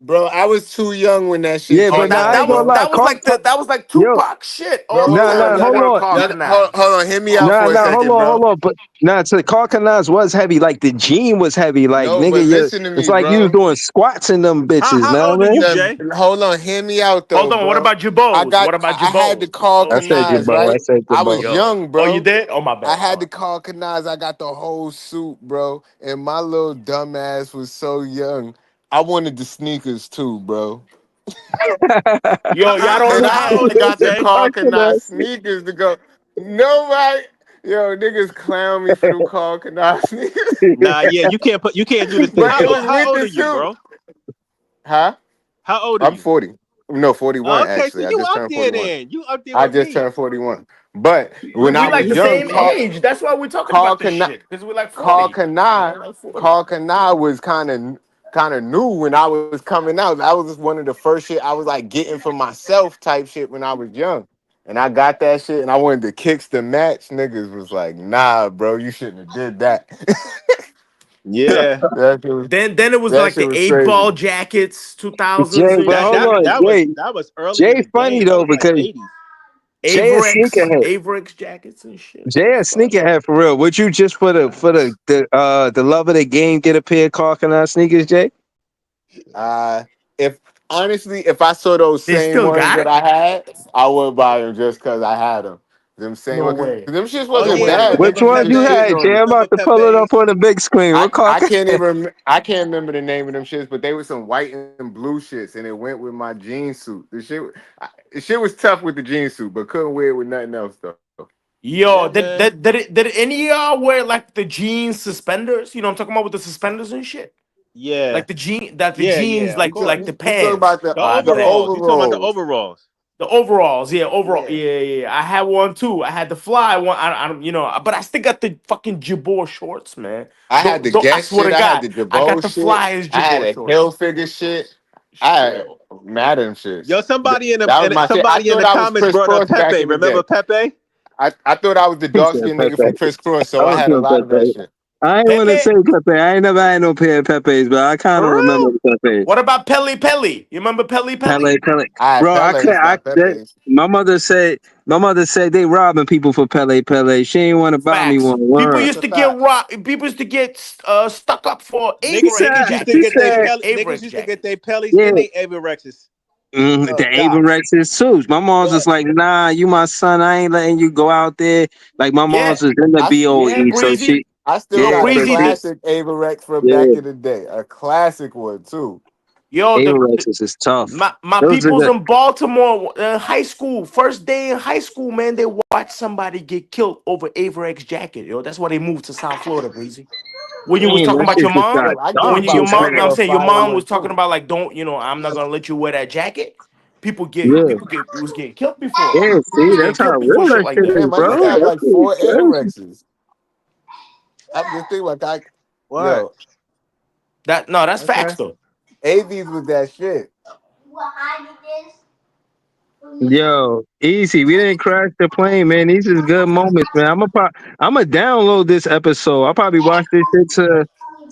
Bro, I was too young when that shit yeah, Oh, but came now that I out, ain't that was gonna bro. lie. that was like Yo, Tupac shit Bro, all the hold time. nah, on. That hold one on. Carl Canal. Hold on. Hear me out Nah, for a hold second, on, bro. hold on. But nah, so Carcanaz was heavy. Like the jean was heavy. Like No, but nigga, listen to it's me, like you was bro. doing squats in them bitches. How Know old what are I mean? you, Jay? Hold on. Hear me out though, Hold on. What bro. about Jabos? What about I had to Jabos? call I said Kanaz, Jabot. I right? said I was Jabot. Yo. young, Oh, you bro. did? Oh, my I bad. had All to call Kanaz. I got the whole suit, bro. And my little dumbass was so young. I wanted the sneakers too, bro. Yo, y'all don't And How I old understand. are you, got the Jay? call Kanaz Carcanaz. sneakers to go. Nobody, yo, niggas clown me for them call Kanaz sneakers. Nah, yeah, you can't do this thing. But it was How with old the are you, suit. bro? Huh? How old are I'm you? 40. No, 41 Okay, so actually. I you just up turned there 41. then. You up there I with just me. turned 41. But when I We was like the young, same age. That's why we're talking Carl about this Kana, shit. Because we're like Carl 40. Kana, We're like 40. Carl Kana was kind of new when I was coming out. That was just one of the first shit I was like getting for myself type shit when I was young. And I got that shit and I wanted the kicks to match. Niggas was like, nah, bro, you shouldn't have did that. Yeah. that shit was Then it was that like shit the was eight crazy. ball jackets, 2000s Jay, and but That hold that shit. on, that was Jay. that was early in Jay the funny game. That though was like because 80s. Jay a Averex, sneakerhead. Averex jackets and shit. Jay a sneakerhead for real. Would you just for the love of the game get a pair of Carcanaz sneakers, Jay? If honestly, if I saw those They same still ones got that it? I had, I would buy them just because I had them. Them same No ones, 'cause way. them shits Oh No wasn't yeah, way. bad. Which Niggas ones kept you Pepe's. had, shitting on Jay? them. I'm Remember about to pull it up Pepe's? on the big screen. What I Carcanaz? can't even I can't remember the name of them shits, but they were some white and blue shits, and it went with my jean suit. The shit was tough with the jean suit, but couldn't wear it with nothing else though. Yo, Yeah, did, man. did, did, it, did any of y'all wear like the jeans suspenders? You know what I'm talking about with the suspenders and shit? Yeah. Like the jeans Yeah. You like talk, the you talk pants. about The I'm the saying. overalls. You talking about the overalls. overalls? The overalls, yeah, overall, Yeah. yeah. I had one too. I had the fly one. I don't, but I still got the fucking Jabor shorts, man. I had the Don't. I Guess swear shit. to I had God, the I got Jabot the shit. flyest I had Jabor a shorts. Hilfiger shit. I had Shit. mad them shits. Yo, somebody That was my shit. I in thought the I was comments Chris brought up Cross back Pepe. in the day. Remember Pepe? I thought I was the He dark said skinned nigga from Pepe. Chris Cross, I so I was had a doing lot of that Pepe. shit. I ain't want to Pepe. say Pepe. I ain't never had no pair of Pepe's, but I kind of For remember real? the Pepe. What about Pele Pele? You remember Pele Pele, Pele? Pele. I Bro, I can't. Pele's got Pepe's. My mother said they robbing people for Pele Pele. She ain't want to buy me Facts. one. People Word. used That's a to get fact. People used to get stuck up for He Niggas, said. Avery niggas used to He get jackets. they said. Avery niggas used to get jackets. their pellies Yeah. and they Avirexes. The God. Averexes too. My mom's Yeah. just like, nah, you my son. I ain't letting you go out there. Like my Yeah. mom's is in the Yeah, BOE, so Breezy. she, I still Yo, yeah, got a so Breezy, she, classic Averex from back yeah, in the day. A classic one too. Averexes is tough. my Those are people's the in Baltimore, high school, first day in high school, man, they watch somebody get killed over Averex jacket. Yo, that's why they moved to South Florida, Breezy. When you was damn. talking That about shit your just mom, got Look, I give dark when your just about mom, I'm now. Pepe a saying your fire mom was one talking too. about like, don't, I'm not gonna let you wear that jacket. Yeah, People get was getting killed before. yeah. People See, was getting that's how killed before real shit that like shit that. is, Damn, I bro. used to have That like shit is 4 crazy. Averexes. I'm just thinking like What? yo, That's facts okay. though. AVs was that shit. Yo, easy. We didn't crash the plane, man. These is good moments, man. I'm gonna download this episode. I'll probably watch this shit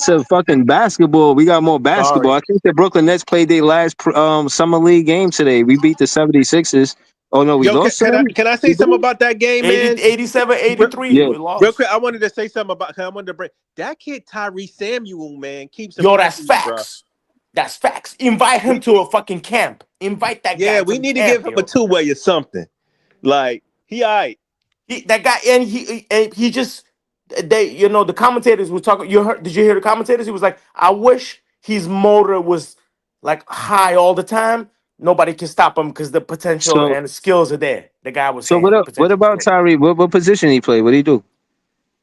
to fucking basketball. We got more basketball. Sorry. I think the Brooklyn Nets played their last summer league game today. We beat the 76ers. Oh no, we Yo, lost to them. can I say We something did? about that game, 80, man? 87, Real, 83, Yeah. we real lost. quick, I wanted to say something about. 'Cause I wanted to bring that kid Tyree Samuel, man, keeps Yo, that's impressing me, bro. facts. That's facts. Invite him We, to a fucking camp. Invite that yeah, guy to we the need to give camp, him a yo. two-way or something. Like he, all right. That guy, and he just they, the commentators were talking. You heard? Did you hear the commentators? He was like, "I wish his motor was like high all the time. Nobody can stop him because the potential So and the skills are there." The guy was so saying what potential about skills, Tyree? What position he play? What he do?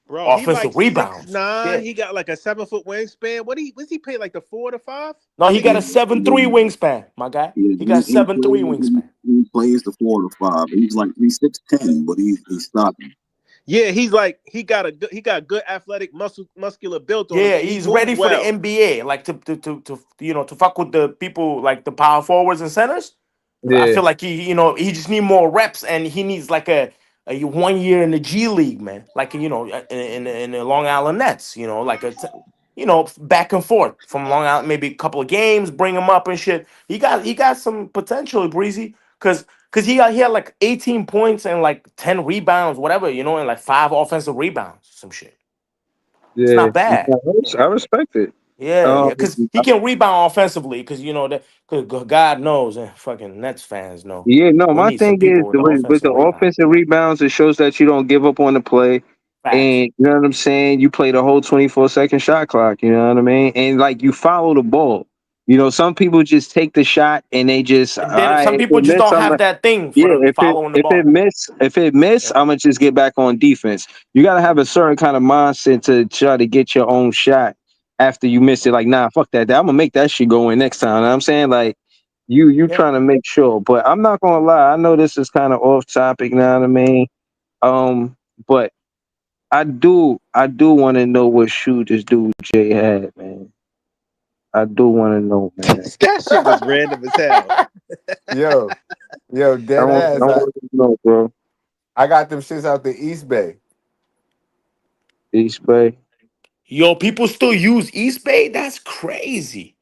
Bro, he like offensive six rebounds. nine. Yeah. He got like a 7 foot wingspan. Was he pay like the 4 to 5? No, I he think got he a 7'3" wingspan, my guy. Yeah, He got he 7'3" plays wingspan. he plays the 4 to 5. He's 6'10", but he's stocky. yeah, he got good athletic muscular built on him Yeah, and he he's moves ready for the well. NBA, like to fuck with the people like the power forwards and centers. I Yeah, feel like he just need more reps and he needs like a 1 year in the G League, man. Like in the Long Island Nets, like back and forth from Long Island, maybe a couple of games, bring him up and shit. He got some potential, Breezy, because he had like 18 points and like 10 rebounds, whatever, and like 5 offensive rebounds, some shit. It's yeah. not bad. I respect it. Yeah, Um, because he can rebound offensively. Because that, because God knows, and fucking Nets fans know, Yeah, no, we my need some thing is people with the with the offensive rebound. offensive rebounds, it shows that you don't give up on the play. Facts. And you know what I'm saying? You play the whole 24-second shot clock, you know what I mean? And like you follow the ball. Some people just take the shot and they just, all right, Some if people it just miss, don't have that thing for yeah, the following the ball. if it miss, Yeah. I'm gonna just get back on defense. You gotta have a certain kind of mindset to try to get your own shot after you miss it. Like, nah, fuck that. I'm gonna make that shit go in next time. You know what I'm saying? Like you Yeah. trying to make sure. But I'm not gonna lie, I know this is kind of off topic, you know what I mean? But I do want to know what shoe this dude Jay had, man. I do want to know, man. That shit was random as hell. yo, yo, dead I ass. want to know, bro. I got them shits out the East Bay. East Bay. Yo, people still use East Bay? That's crazy.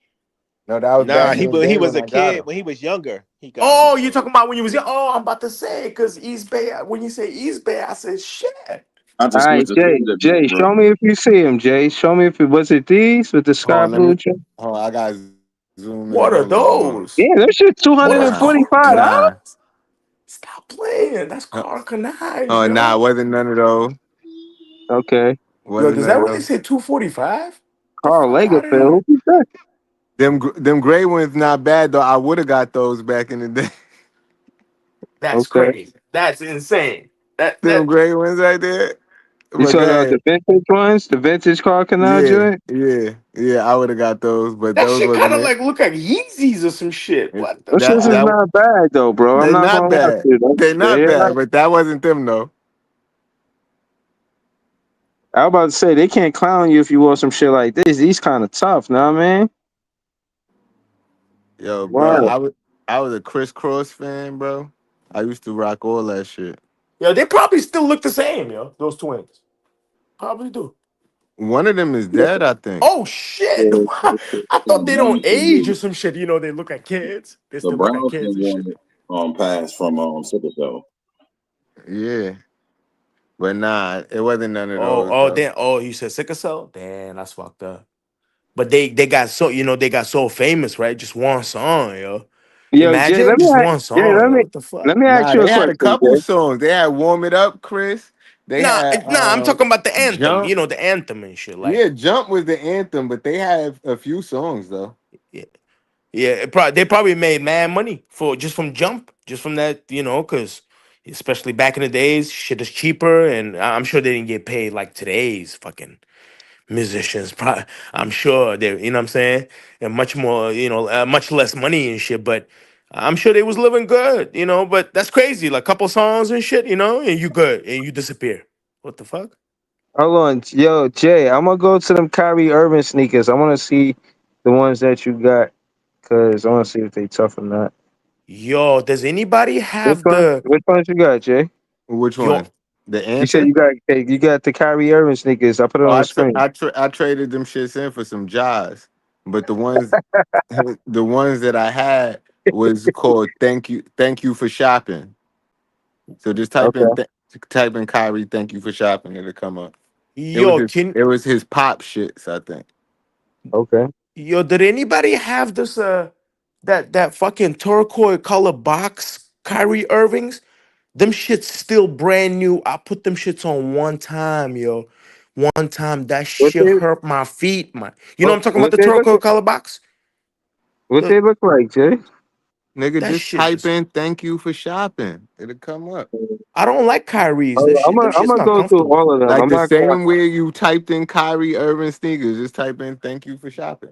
No, that was Nah, back in Crazy. the he day was when a I got kid them. when he was younger. He got them. Oh, you're talking about when you was young? Oh, I'm about to say, because East Bay, when you say East Bay, I said, shit. I All just right, switched the Jay. season, Jay, bro. show me if you see him, Jay. Show me if it was it these with the sky Hold on, blue. Jay? I got to zoom in. What are Hold on. those? Yeah, that shit Wow. $245. Nah, Stop playing. That's Uh, Carl Kanai, oh nah, yo. wasn't none of those. Okay. Yo, Wasn't does that none of really those. say 245? The Carl fuck out of Lagerfeld. here. Who is that? Them gray ones not bad though. I would have got those back in the day. That's Okay. crazy. That's insane. That Them that gray ones right there. You But talking about that the vintage ones? The vintage Carl Canal joint? yeah, I would have got those, but that those shit kind wasn't of it. like look like Yeezys or some shit. What the Those shits is That fuck? not bad though, bro. I'm they're not not gonna lie to bad. you. They're not bad, but that wasn't them though. I was about to say they can't clown you if you wore some shit like this. These kind of tough, know what I mean? Yo, bro, Wow. I was a Crisscross fan, bro. I used to rock all that shit. Yo, they probably still look the same, yo. Those twins probably do. One of them is dead, I think. Oh shit! I thought they don't age or some shit. You know, they look at kids. They The still look at Browns kids can and shit. one pass from sickle cell. Yeah. But nah, it wasn't none of Oh, those, oh, bro. damn. Oh, you said sickle cell? Damn, that's fucked up. But they got so they got so famous, right? Just one song, yo. Yo, Jay, Imagine just one song, yo. What the fuck? let me ask Nah, you a they had a question, couple Jay. songs. They had Warm It Up, Chris. They had Nah, I'm talking about the anthem. Jump. You know, the anthem and shit. Like, Yeah, Jump was the anthem, but they had a few songs though. yeah, yeah. They probably made mad money for just from Jump, just from that, because especially back in the days, shit is cheaper, and I'm sure they didn't get paid like today's fucking musicians. Probably, I'm sure they, you know what I'm saying, and much more, much less money and shit. But I'm sure they was living good, But that's crazy. Like couple songs and shit, and you good and you disappear. What the fuck? Hold on, yo, Jay. I'm gonna go to them Kyrie Irving sneakers. I want to see the ones that you got, cause I want to see if they tough or not. Yo, does anybody Which have one? the Which ones you got, Jay? Which yo? one? The You said anthem? you got the Kyrie Irving sneakers. I put it Oh, on the screen. I traded them shits in for some Jazz, but the ones the ones that I had was called Thank You for Shopping. So just Okay. type in Kyrie, thank you for shopping, it'll come up. Yo, It was his pop shits, I think. Okay. did anybody have this that fucking turquoise color box Kyrie Irvings? Them shits still brand new. I put them shits on one time, yo. One time that What shit they hurt my feet, man. You know what I'm talking about, what the they look turquoise color box? what The, they look like, Jay? Nigga, that just shit type just in thank you for shopping. It'll come up. I don't like Kyrie's. That shit, them I'm shit's gonna not go through comfortable. all of them. Like I'm the not gonna. same way you typed in Kyrie Irving sneakers, just type in thank you for shopping.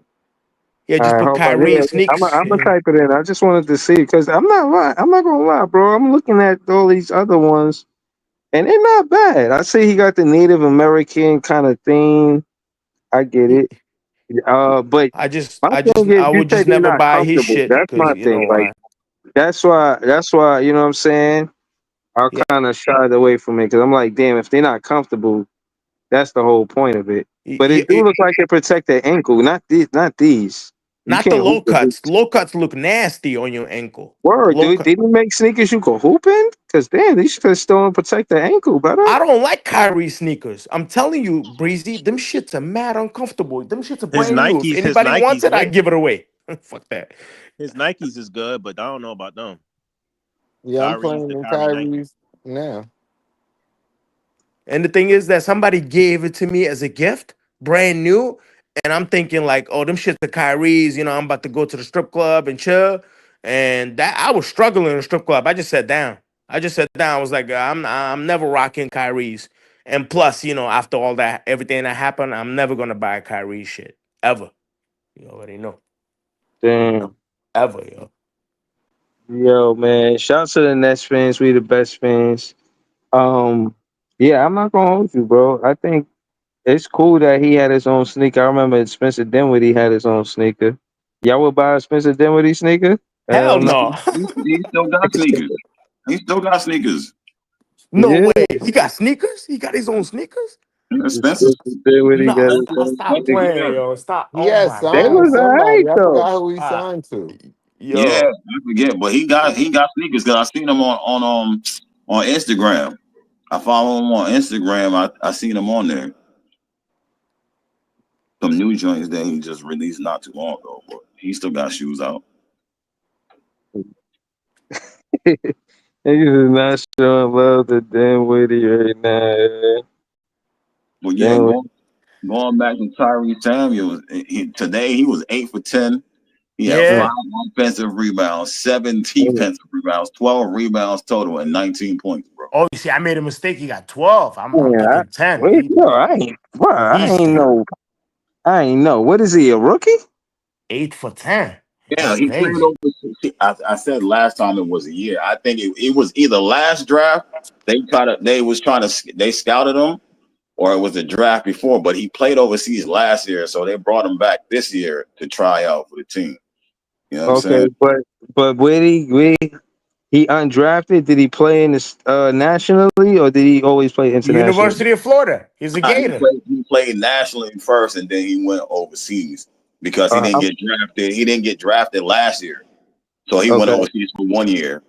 Yeah, All just right, put hold on. Kyrie sneaks. I'm gonna type it in. I just wanted to see because I'm not lying. I'm not gonna lie, bro. I'm looking at all these other ones, and they're not bad. I see he got the Native American kind of theme. I get it. But my thing is, I you would said just they're never not buy his comfortable. shit That's because my you thing. know Like why. that's why you know what I'm saying. I Yeah, kind of shied away from it because I'm like, damn, if they're not comfortable, that's the whole point of it. But it do look like it protect their ankle, not these. Not these. You not the can't hoop low with cuts. this. Low cuts look nasty on your ankle. Word, Low dude. cut. Didn't he make sneakers you could hoop in? Because damn, these should still protect the ankle better. I don't like Kyrie sneakers. I'm telling you, Breezy, them shits are mad uncomfortable. Them shits are His brand new. If Nikes, his anybody wants Nikes it, I good. give it away. Fuck that. His Nikes is good, but I don't know about them. Yeah, I'm playing The in Kyrie Nikes. Kyrie's now. And the thing is that somebody gave it to me as a gift, brand new. And I'm thinking like, oh, them shits are Kyrie's. I'm about to go to the strip club and chill. And that I was struggling in the strip club. I just sat down. I was like, I'm never rocking Kyrie's. And plus, after all that, everything that happened, I'm never gonna buy a Kyrie shit ever. You already know, Damn. ever, yo. Yo, man. Shout out to the Nets fans. We the best fans. Yeah, I'm not gonna hold you, bro. I think it's cool that he had his own sneaker. I remember Spencer Dinwiddie had his own sneaker. Y'all would buy a Spencer Dinwiddie sneaker? Hell No. no, He still got sneakers. He still got sneakers. no Yeah. way. He got sneakers. He got his own sneakers. Spencer's Dinwiddie got his Nah, own stop Spencer, sneaker. playing, yeah. yo. Stop. He Oh had my They god. signed with was somebody. alright I though. forgot who he Uh, signed to. Yeah, yo, I forget, but he got sneakers because I seen him on Instagram. I follow him on Instagram. I seen him on there. Some new joints that he just released not too long ago, but he still got shoes out. Niggas is not showing love to Dinwiddie right now. But yeah, Dinwiddie. going back to Tyree Samuels, today he was 8 for 10. He had yeah. 5 offensive rebounds, 7 defensive rebounds, 12 rebounds total, and 19 points, bro. Oh, you see, I made a mistake. He got 12. I'm Yeah, thinking 10. wait, no, I He's ain't know. I ain't know. What is he, a rookie? 8 for 10. Yeah, That's he played crazy. over. I said last time it was a year. I think it was either last draft they scouted him, or it was the draft before. But he played overseas last year, so they brought him back this year to try out for the team. You know what I'm Okay, saying? but where he He undrafted. Did he play in this nationally, or did he always play internationally? University of Florida. He's a He Gator. played. He played nationally first, and then he went overseas because he Uh, didn't get drafted. He didn't get drafted last year, so he went okay. overseas for 1 year.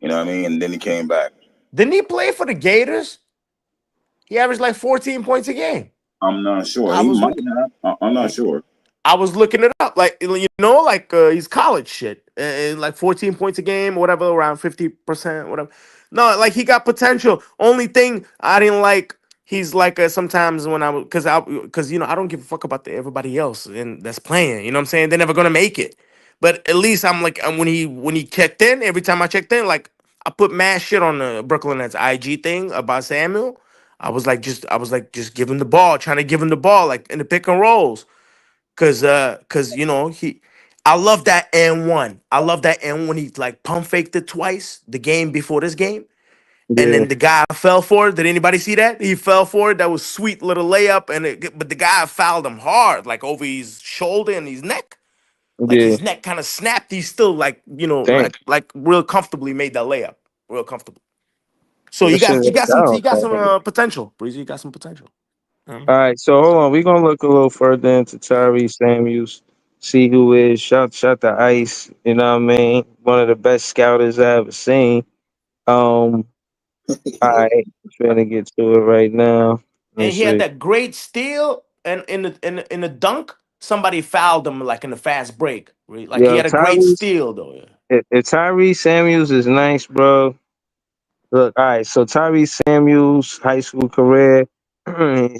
You know what I mean? And then he came back. Didn't he play for the Gators? He averaged like 14 points a game. I'm not sure. I He was might have. I'm not sure. I was looking it up, like like he's college shit, and like 14 points a game, or whatever, around 50%, whatever. No, like he got potential. Only thing I didn't like, he's like sometimes when I was, because I don't give a fuck about everybody else and that's playing. You know what I'm saying? They're never gonna make it. But at least I'm like, when he checked in, every time I checked in, like I put mad shit on the Brooklyn Nets IG thing about Samuel. I was like, just give him the ball, trying to give him the ball, like in the pick and rolls. Cause I love that N1. I love that N when he like pump faked it twice the game before this game. And Yeah, then the guy fell for it. Did anybody see that? He fell for it. That was sweet little layup. But the guy fouled him hard, like over his shoulder and his neck. Like yeah. his neck kind of snapped. He still Damn, like real comfortably made that layup. Real comfortable. So that shit you worked got some out. potential, Breezy. You got some potential. All right, so hold on. We're gonna look a little further into Tyrese Samuels, see who is shout the ice, you know what I mean? One of the best scouters I ever seen. All right, trying to get to it right now. Let me And he had see. that great steal, and in the dunk, somebody fouled him like in the fast break. Right? Like he Yo, had a great Tyrese steal though. Yeah. if Tyrese Samuels is nice, bro. Look, all right, so Tyrese Samuels' high school career,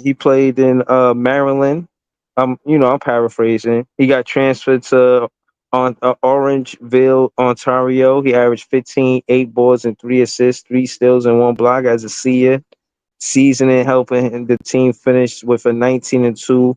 he played in Maryland. I'm paraphrasing. He got transferred to Orangeville, Ontario. He averaged 15, 8 boards and 3 assists, 3 steals, and 1 block as a senior. Seasoning helping the team finish with a 19-2.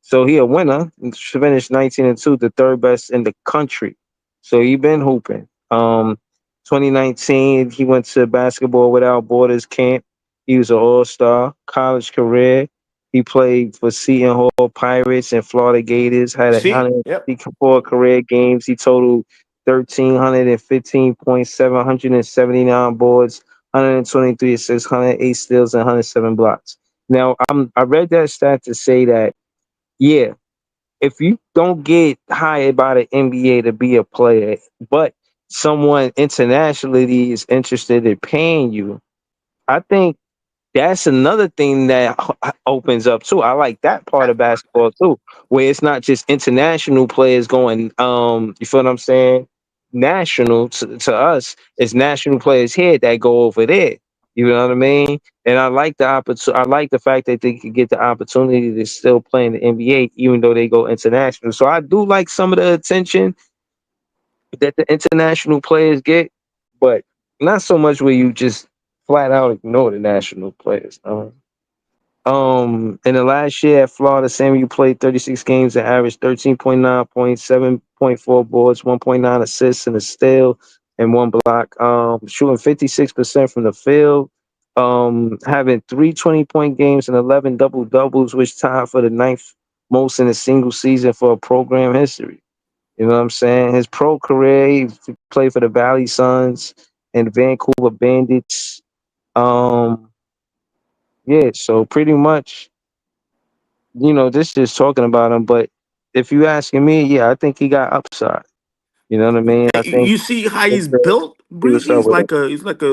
So he a winner. Finished 19-2, the third best in the country. So he been hooping. 2019, he went to Basketball Without Borders camp. He was an all-star. College career, he played for Seton Hall Pirates and Florida Gators. Had See, yep. 154 career games. He totaled 1,315 points, 779 boards, 123 assists, 108 steals, and 107 blocks. Now, I read that stat to say that, yeah, if you don't get hired by the NBA to be a player, but someone internationally is interested in paying you, I think that's another thing that opens up too. I like that part of basketball too, where it's not just international players going. You feel what I'm saying? National to us, it's national players here that go over there. You know what I mean? And I like the opportunity. I like the fact that they could get the opportunity to still play in the NBA, even though they go international. So I do like some of the attention that the international players get, but not so much where you just flat out ignore the national players. In the last year at Florida, Samuel played 36 games and averaged 13.9 points, 7.4 boards, 1.9 assists, and a steal and 1 block. Shooting 56% from the field. Having 3 20-point games and 11 double doubles, which tied for the ninth most in a single season for program history. You know what I'm saying? His pro career, he played for the Valley Suns and Vancouver Bandits. Um, yeah, so pretty much, this is talking about him. But if you asking me, yeah, I think he got upside. You know what I mean? I think You see how that's he's built, see what's Breezy. up He's with it. like a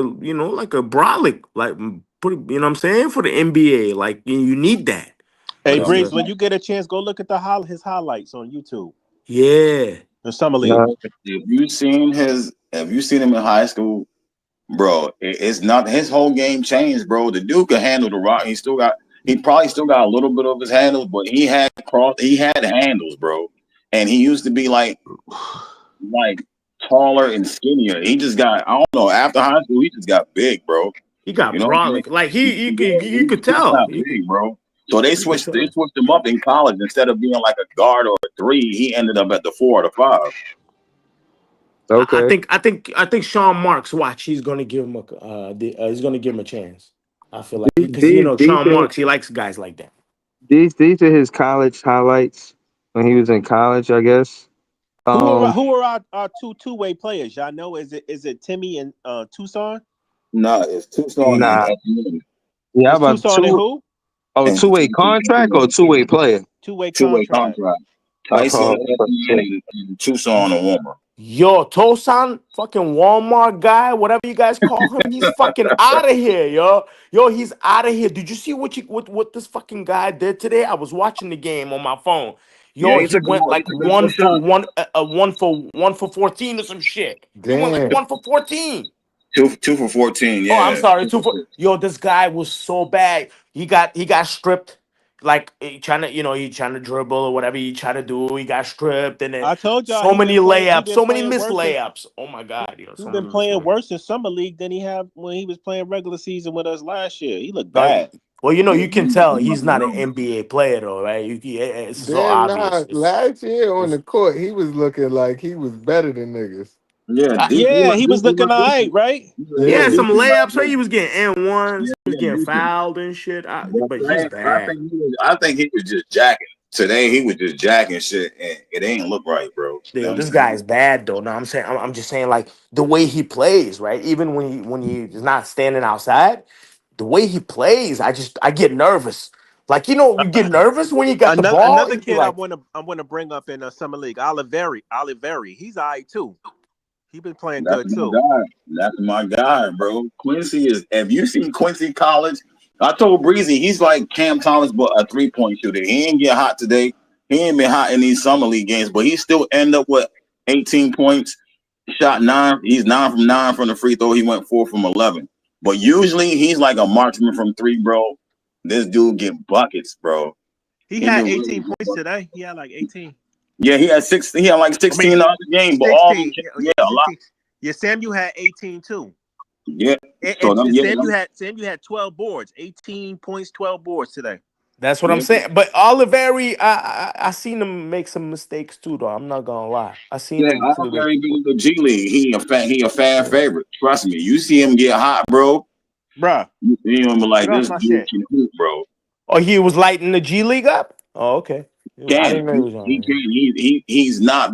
like a brolic, like pretty. You know what I'm saying, for the NBA. Like you need that. Hey, Cause Breeze, when you get a chance, go look at his highlights on YouTube. yeah, The summer league. No, If you seen him in high school, bro, it's not his whole game changed, bro. The dude could handle the rock. He probably still got a little bit of his handles, but he had handles, bro. And he used to be like taller and skinnier. He just got, I don't know, after high school, he just got big, bro. he got You know what I'm saying? brolic. Like you could He tell. got big, bro. So they You could switched tell. him up in college. Instead of being like a guard or a three, he ended up at the 4 or the 5. okay. I think Sean Marks. Watch, he's gonna give him he's gonna give him a chance. I feel like These, because these, these, Sean are, Marks, he likes guys like that. these are his college highlights when he was in college, I guess. Um, who are our two-way players? Y'all know? Is it Timmy and Tucson? No, it's Tucson and nah. Etienne. Yeah, how It's about Tucson and who? And two-way contract or two-way player? Two-way two-way contract. contract. Tyson, Oh, Etienne, and Tucson and Warmer. Yo, Tosan, fucking Walmart guy, whatever you guys call him, he's fucking out of here, yo. Yo, he's out of here. Did you see what this fucking guy did today? I was watching the game on my phone. Yeah, Yo, he went he like took a couple shots. 1 for 14 or some shit. He went like Damn. 1 for 14. Two for 14. Oh, I'm Yeah. sorry, 2 for. Yo, this guy was so bad. He got stripped. Like he trying to dribble or whatever he tried to do. He got stripped, and then I told y'all so he many been playing. He layups, been so many playing missed worse. layups. Oh my god, yo, He's so been many playing missed layups. worse in summer league than he had when he was playing regular season with us last year. He looked No, bad. well, Yeah, you can tell he's not an yeah, NBA player though, right? It's so Damn, obvious. nah. Last year on the court, he was looking like he was better than niggas. Yeah, he was looking all right, right? Yeah, Yeah. some layups. Right? He was getting N1s. He was getting decent. fouled and shit. But But he's bad. I think he was just jacking. Today he was just jacking shit, and it ain't look right, bro. You know Dude, what I'm this saying? guy's bad though. No, I'm just saying like the way he plays, right? Even when he's not standing outside, the way he plays, I get nervous. Like you get nervous when you got the ball. Another You be kid I like, want to bring up in summer league, Oliveri. He's all right too. He been playing That's good my too. guy. That's my guy, bro. Quincy is. Have you seen Quincy College? I told Breezy he's like Cam Thomas, but a 3-point shooter. He ain't get hot today. He ain't been hot in these summer league games, but he still end up with 18 points. Shot 9. He's 9 from 9 from the free throw. He went 4 from 11. But usually he's like a marksman from 3, bro. This dude get buckets, bro. He had 18 points today. He had like 18. Yeah, he had 16. He had like 16 on the game, but all 16. a lot. Yeah, Samuel had 18 too. Yeah. And So Samuel had 12 boards, 18 points, 12 boards today. that's what I'm saying. But Oliveri, I seen him make some mistakes too, though. I'm not gonna lie. I seen him. Very good in the G League. He a fan favorite. Trust me. You see him get hot, bro. Bruh. You see him like Get off this my dude shit. can hoop, bro. Oh, he was lighting the G League up. Oh, okay. I Can didn't know he was on. he can he's not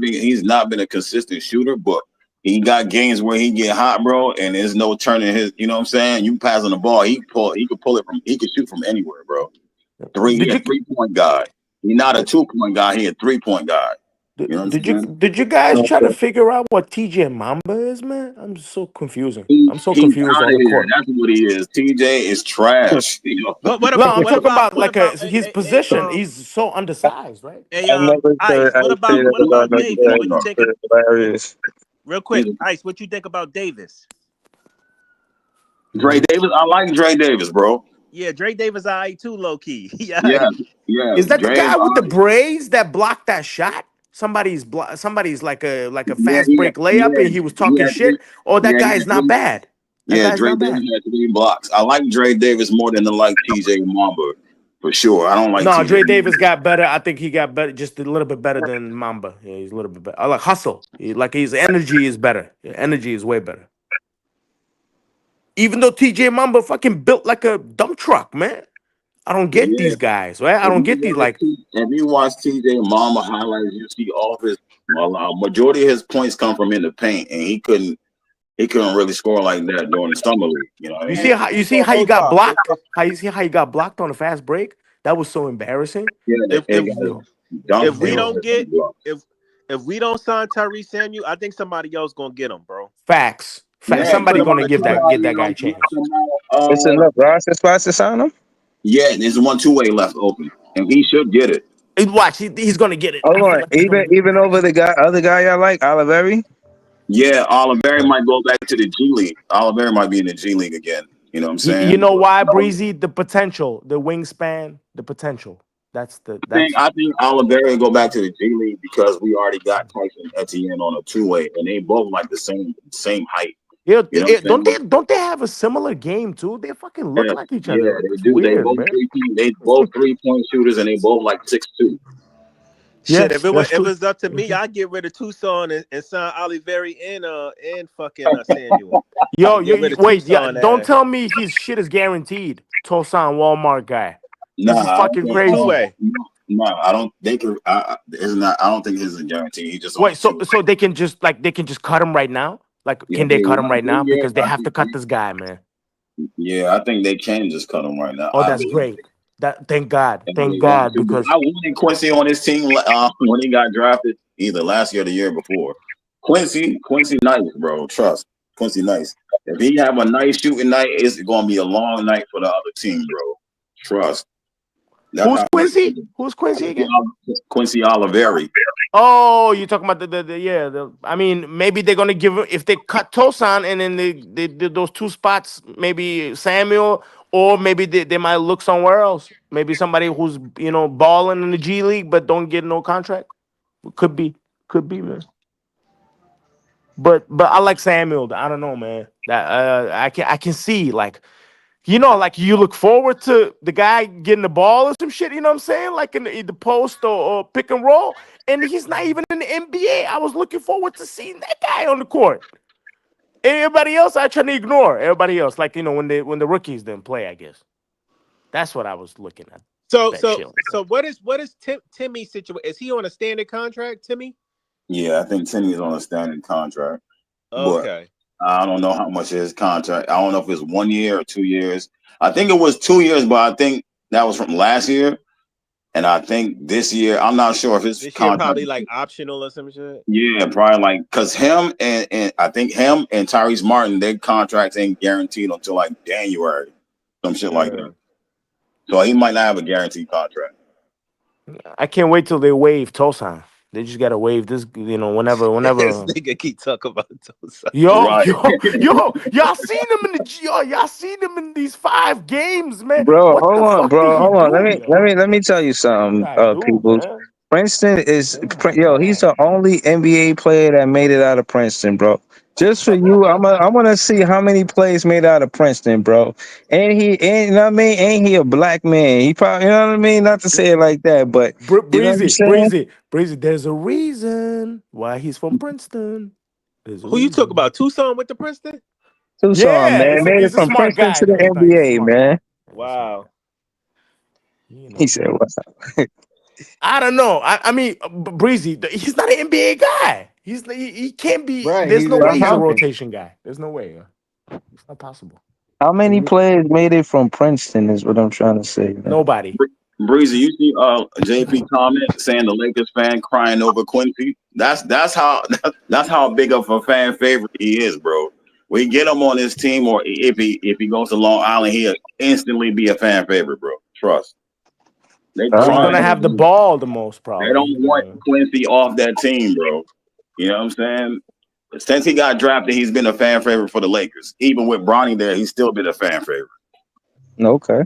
been a consistent shooter, but he got games where he get hot, bro, and there's no turning his. You know what I'm saying? You passing the ball, he could pull it from. He could shoot from anywhere, bro. He a 3-point guy. He's not a 2-point guy. He a 3-point guy. You know what I'm saying? Did you guys try to figure out what TJ Mamba is, man? I'm so confusing. I'm so He's confused out on of the here. court. That's what he is. TJ is trash. You know? What No, I'm what talking about what like his position. He's so undersized, right? Hey, I never Ice, said I what say that about about Davis? What you think? hilarious. Real quick, Ice, what you think about Davis? Dre Davis, I like Dre Davis, bro. Yeah, Dre Davis all right too, low key. Yeah. Is that the Dre, guy with the braids that blocked that shot? Somebody's like a fast break layup, and he was talking shit. Oh, that guy's not bad. That guy's Dre not bad. Davis had 3 blocks. I like Dre Davis more than I like TJ Mamba, for sure. I don't like No, TJ. Dre Davis got better. I think he got better, just a little bit better than Mamba. Yeah, he's a little bit better. I like hustle. His energy is better. Yeah, energy is way better. Even though TJ Mamba fucking built like a dump truck, man. I don't get these guys, right? I don't get these like. If you watch TJ Mamba highlights, you see all of his majority of his points come from in the paint, and he couldn't really score like that during the summer league. You know what I mean? You see how he got blocked? How you see how he got blocked on a fast break? That was so embarrassing. Yeah, if we don't sign Tyrese Samuel, I think somebody else gonna get him, bro. Facts. Somebody gonna get that guy a chance. It's enough roster spots to sign him. Yeah, there's 1 2-way left open, and he should get it. Watch, he's gonna get it. Hold on, even over the other guy I like, Oliveri. Yeah, Oliveri might go back to the G League. Oliveri might be in the G League again. You know what I'm saying? You know why, Breezy? The potential, the wingspan, the potential. I think Oliveri will go back to the G League because we already got Tyson Etienne on a 2-way, and they both like the same height. Yeah, don't they have a similar game too? They fucking look like each other. Yeah, they do. Weird, they both 3-point shooters, and they both like 6'2". Shit, if it was up to me, I'd get rid of Tucson and sign Oliveri and fucking Samuel. Yo, wait, don't tell me his shit is guaranteed. Tosan Walmart guy. This is fucking crazy. No, I don't. They could. It's not. I don't think it's a guarantee. He just on a Wait, so two. so they can just cut him right now? Like, Yeah, can they cut him one right now? year. Because they I have to think. cut this guy, man. Yeah, I think they can just cut him right now. Oh, I that's believe great. Thank God. if Thank they want God, to. But because I wanted Quincy on his team when he got drafted, either last year or the year before. Quincy Nice, bro. Trust Quincy Nice. If he have a nice shooting night, it's going to be a long night for the other team, bro. Trust. That's who's how Quincy? Who's Quincy again? Quincy Oliveri. Oh, you're talking about I mean, maybe they're gonna give him if they cut Tosan and then they did those two spots, maybe Samuel, or maybe they might look somewhere else. Maybe somebody who's balling in the G League but don't get no contract. Could be, man. But I like Samuel. I don't know, man. That I can see like. Like you look forward to the guy getting the ball or some shit, you know what I'm saying? Like in the post or pick and roll. And he's not even in the NBA. I was looking forward to seeing that guy on the court. Everybody else, I try to ignore. Everybody else, like, when the rookies didn't play, I guess. That's what I was looking at. So That shit. what is Timmy's situation? Is he on a standard contract, Timmy? Yeah, I think Timmy's on a standard contract. Okay. But I don't know how much his contract. I don't know if it's 1 year or 2 years. I think it was 2 years, but I think that was from last year. And I think this year, I'm not sure if his This year contract probably like optional or some shit. Yeah, probably like because him and I think him and Tyrese Martin, their contracts ain't guaranteed until like January, some shit like that. So he might not have a guaranteed contract. I can't wait till they waive Tosan. They just gotta waive this, whenever. This nigga keep talking about Tosan. Y'all seen him y'all seen him in these 5 games, man. Bro, What the fuck did he hold on. do, Let me tell you something, people. man? Princeton is he's the only NBA player that made it out of Princeton, bro. Just for you, I want to see how many plays made out of Princeton, bro. And you know what I mean? Ain't he a black man? He probably, you know what I mean? Not to say it like that, but you know what I'm saying? Breezy. There's a reason why he's from Princeton. Who you talk about? Tucson with the Princeton? Tucson, man. Made it he's a from smart Princeton guy, to the though. NBA, man. Wow. He said, "What's up?" I don't know. I mean, Breezy, he's not an NBA guy. He can't be. Right, There's he's no a way he's a helper. rotation guy. There's no way. It's not possible. How many players made it from Princeton is what I'm trying to say, man. Nobody. Breezy, you see JP comment saying the Lakers fan crying over Quincy. That's how big of a fan favorite he is, bro. We get him on his team, or if he goes to Long Island, he'll instantly be a fan favorite, bro. Trust. He's gonna have the ball the most, probably. They don't want Quincy off that team, bro. You know what I'm saying? Since he got drafted, he's been a fan favorite for the Lakers. Even with Bronny there, he's still been a fan favorite. Okay.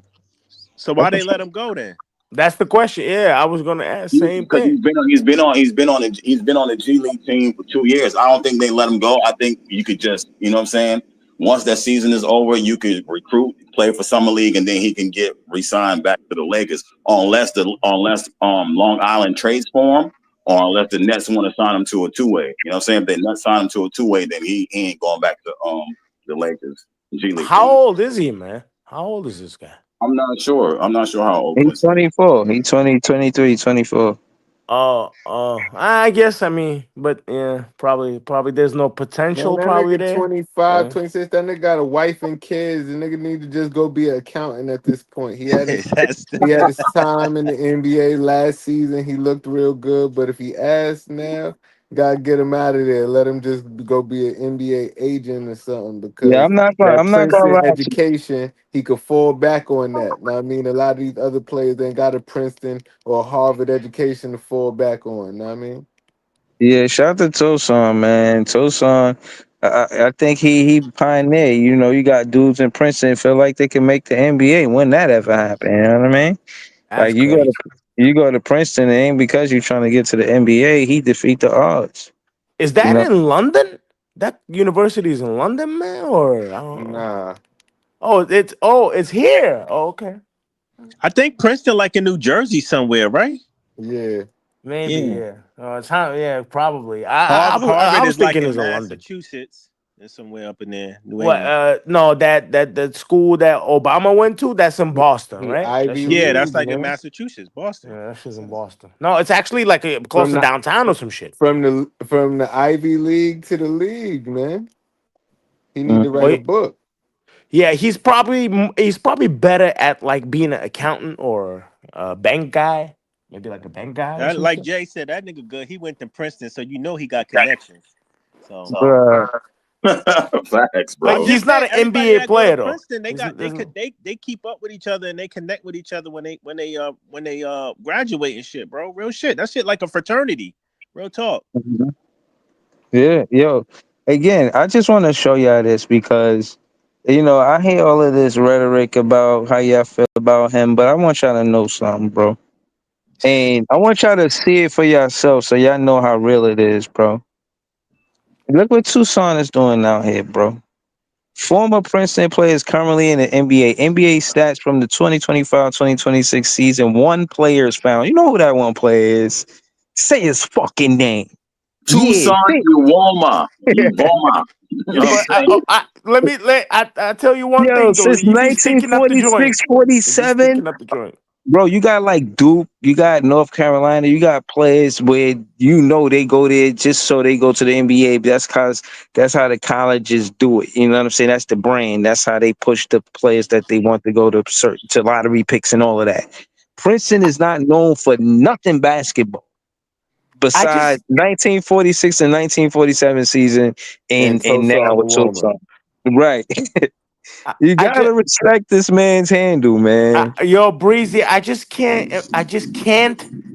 So why they let him go then? That's the question. Yeah, I was gonna ask same thing. He's been on the G League team for 2 years. I don't think they let him go. I think you could just, you know what I'm saying? Once that season is over, you could recruit, play for summer league, and then he can get re-signed back to the Lakers, unless Long Island trades for him, or unless the Nets want to sign him to a two-way. You know what I'm saying? If they not sign him to a two-way, then he ain't going back to the Lakers G League. How old is he, man? How old is this guy? I'm not sure how old. He's 24. He's 23, 24. I guess, but yeah, probably there's no potential Man, that probably nigga there. 25, 26, that nigga got a wife and kids. The nigga need to just go be an accountant at this point. He had his time in the NBA last season. He looked real good, but if he asks now, gotta get him out of there. Let him just go be an NBA agent or something, because Yeah, I'm not gonna lie. education, he could fall back on that. Now, I mean, a lot of these other players ain't got a Princeton or a Harvard education to fall back on. Know what I mean? Yeah, shout out to Tosan, man. Tosan, I think he pioneered. You know, you got dudes in Princeton feel like they can make the NBA when that ever happened. You know what I mean? That's like you go to Princeton, it ain't because you're trying to get to the NBA. He defeat the odds. Is that in London? That university is in London, man, or I don't know. Nah. It's here. Oh, okay. I think Princeton like in New Jersey somewhere, right? Yeah. Maybe, yeah. It's probably. Harvard I was is like thinking in it's in London. Massachusetts. It's somewhere up in there, New What? England. No, that school that Obama went to. That's in Boston, The right? That Ivy shit. Yeah, that's League, like in man. Massachusetts, Boston. Yeah, that shit's in Boston. No, it's actually like close From to the downtown or some shit. from the Ivy League to the league, man. He need to write a Wait, book. yeah, he's probably better at like being an accountant or a bank guy, maybe like a bank guy or some Like shit. Jay said, that nigga good. He went to Princeton, so you know he got connections. So Bruh. Facts, But I'm bro. he's just not saying, an everybody NBA that go to player though. Princeton, they got they could they keep up with each other and they connect with each other when they graduate and shit, bro. Real shit. That shit like a fraternity. Real talk. Mhm. Yeah, yo. Again, I just want to show y'all this because I hear all of this rhetoric about how y'all feel about him, but I want y'all to know something, bro. And I want y'all to see it for yourself so y'all know how real it is, bro. Look what Tucson is doing out here, bro. Former Princeton players currently in the NBA. NBA stats from the 2025-2026 season. One player is found. You know who that one player is? Say his fucking name. Yeah. Tucson, Uwoma. Uwoma. You know what I'm But saying? I tell you one Yo, thing though. since He be stinking up the joint. 1946, He be 47, stinking up the joint. bro, you got like Duke, you got North Carolina, you got players where they go there just so they go to the NBA. But that's how the colleges do it. You know what I'm saying? That's the brand. That's how they push the players that they want to go to lottery picks and all of that. Princeton is not known for nothing basketball I besides just 1946 and 1947 season And and now Tucson, with Woman. Tucson. Right. I, You I gotta just respect this man's handle, man. yo Breezy. I just can't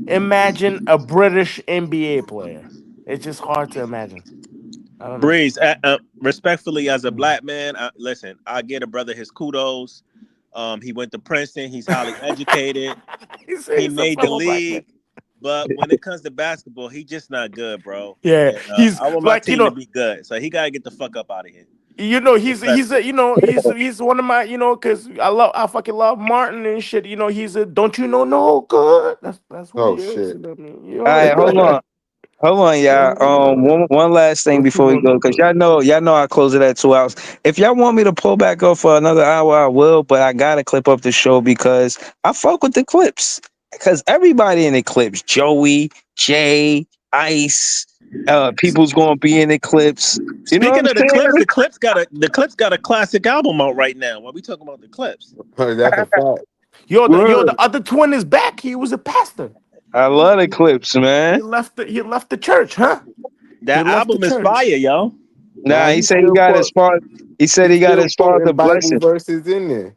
imagine a British NBA player. It's just hard to imagine. I don't know. Breeze, respectfully, as a black man, listen, I get a brother his kudos. He went to Princeton. He's highly educated. He He says a made the fellow black man. league, but when it comes to basketball, he just not good, bro. Yeah, And he's I want my like team to be good, so he gotta get the fuck up out of here. he's a Respectfully. he's one of my because I fucking love Martin and shit. He's a don't you know no good. That's what Oh he is. shit. You know what I mean? All right, hold on. Hold on, y'all. One last thing Don't you before we know go, no because good? y'all know I close it at 2 hours. If y'all want me to pull back up for another hour, I will, but I gotta clip up the show because I fuck with the clips. Because everybody in the clips, Joey, Jay, Ice, people's gonna be in the clips. You know what Speaking I'm of saying? the Clips got a classic album out right now. While we talking about the Clips, That's a fact. The Word. other twin is back. He was a pastor. I love the clips, man. He left the church, huh? He that left the album is church. fire, yo. Nah, Nah, he said he got his father. He said he's he got still his father quoting Bible blessing. verses in there.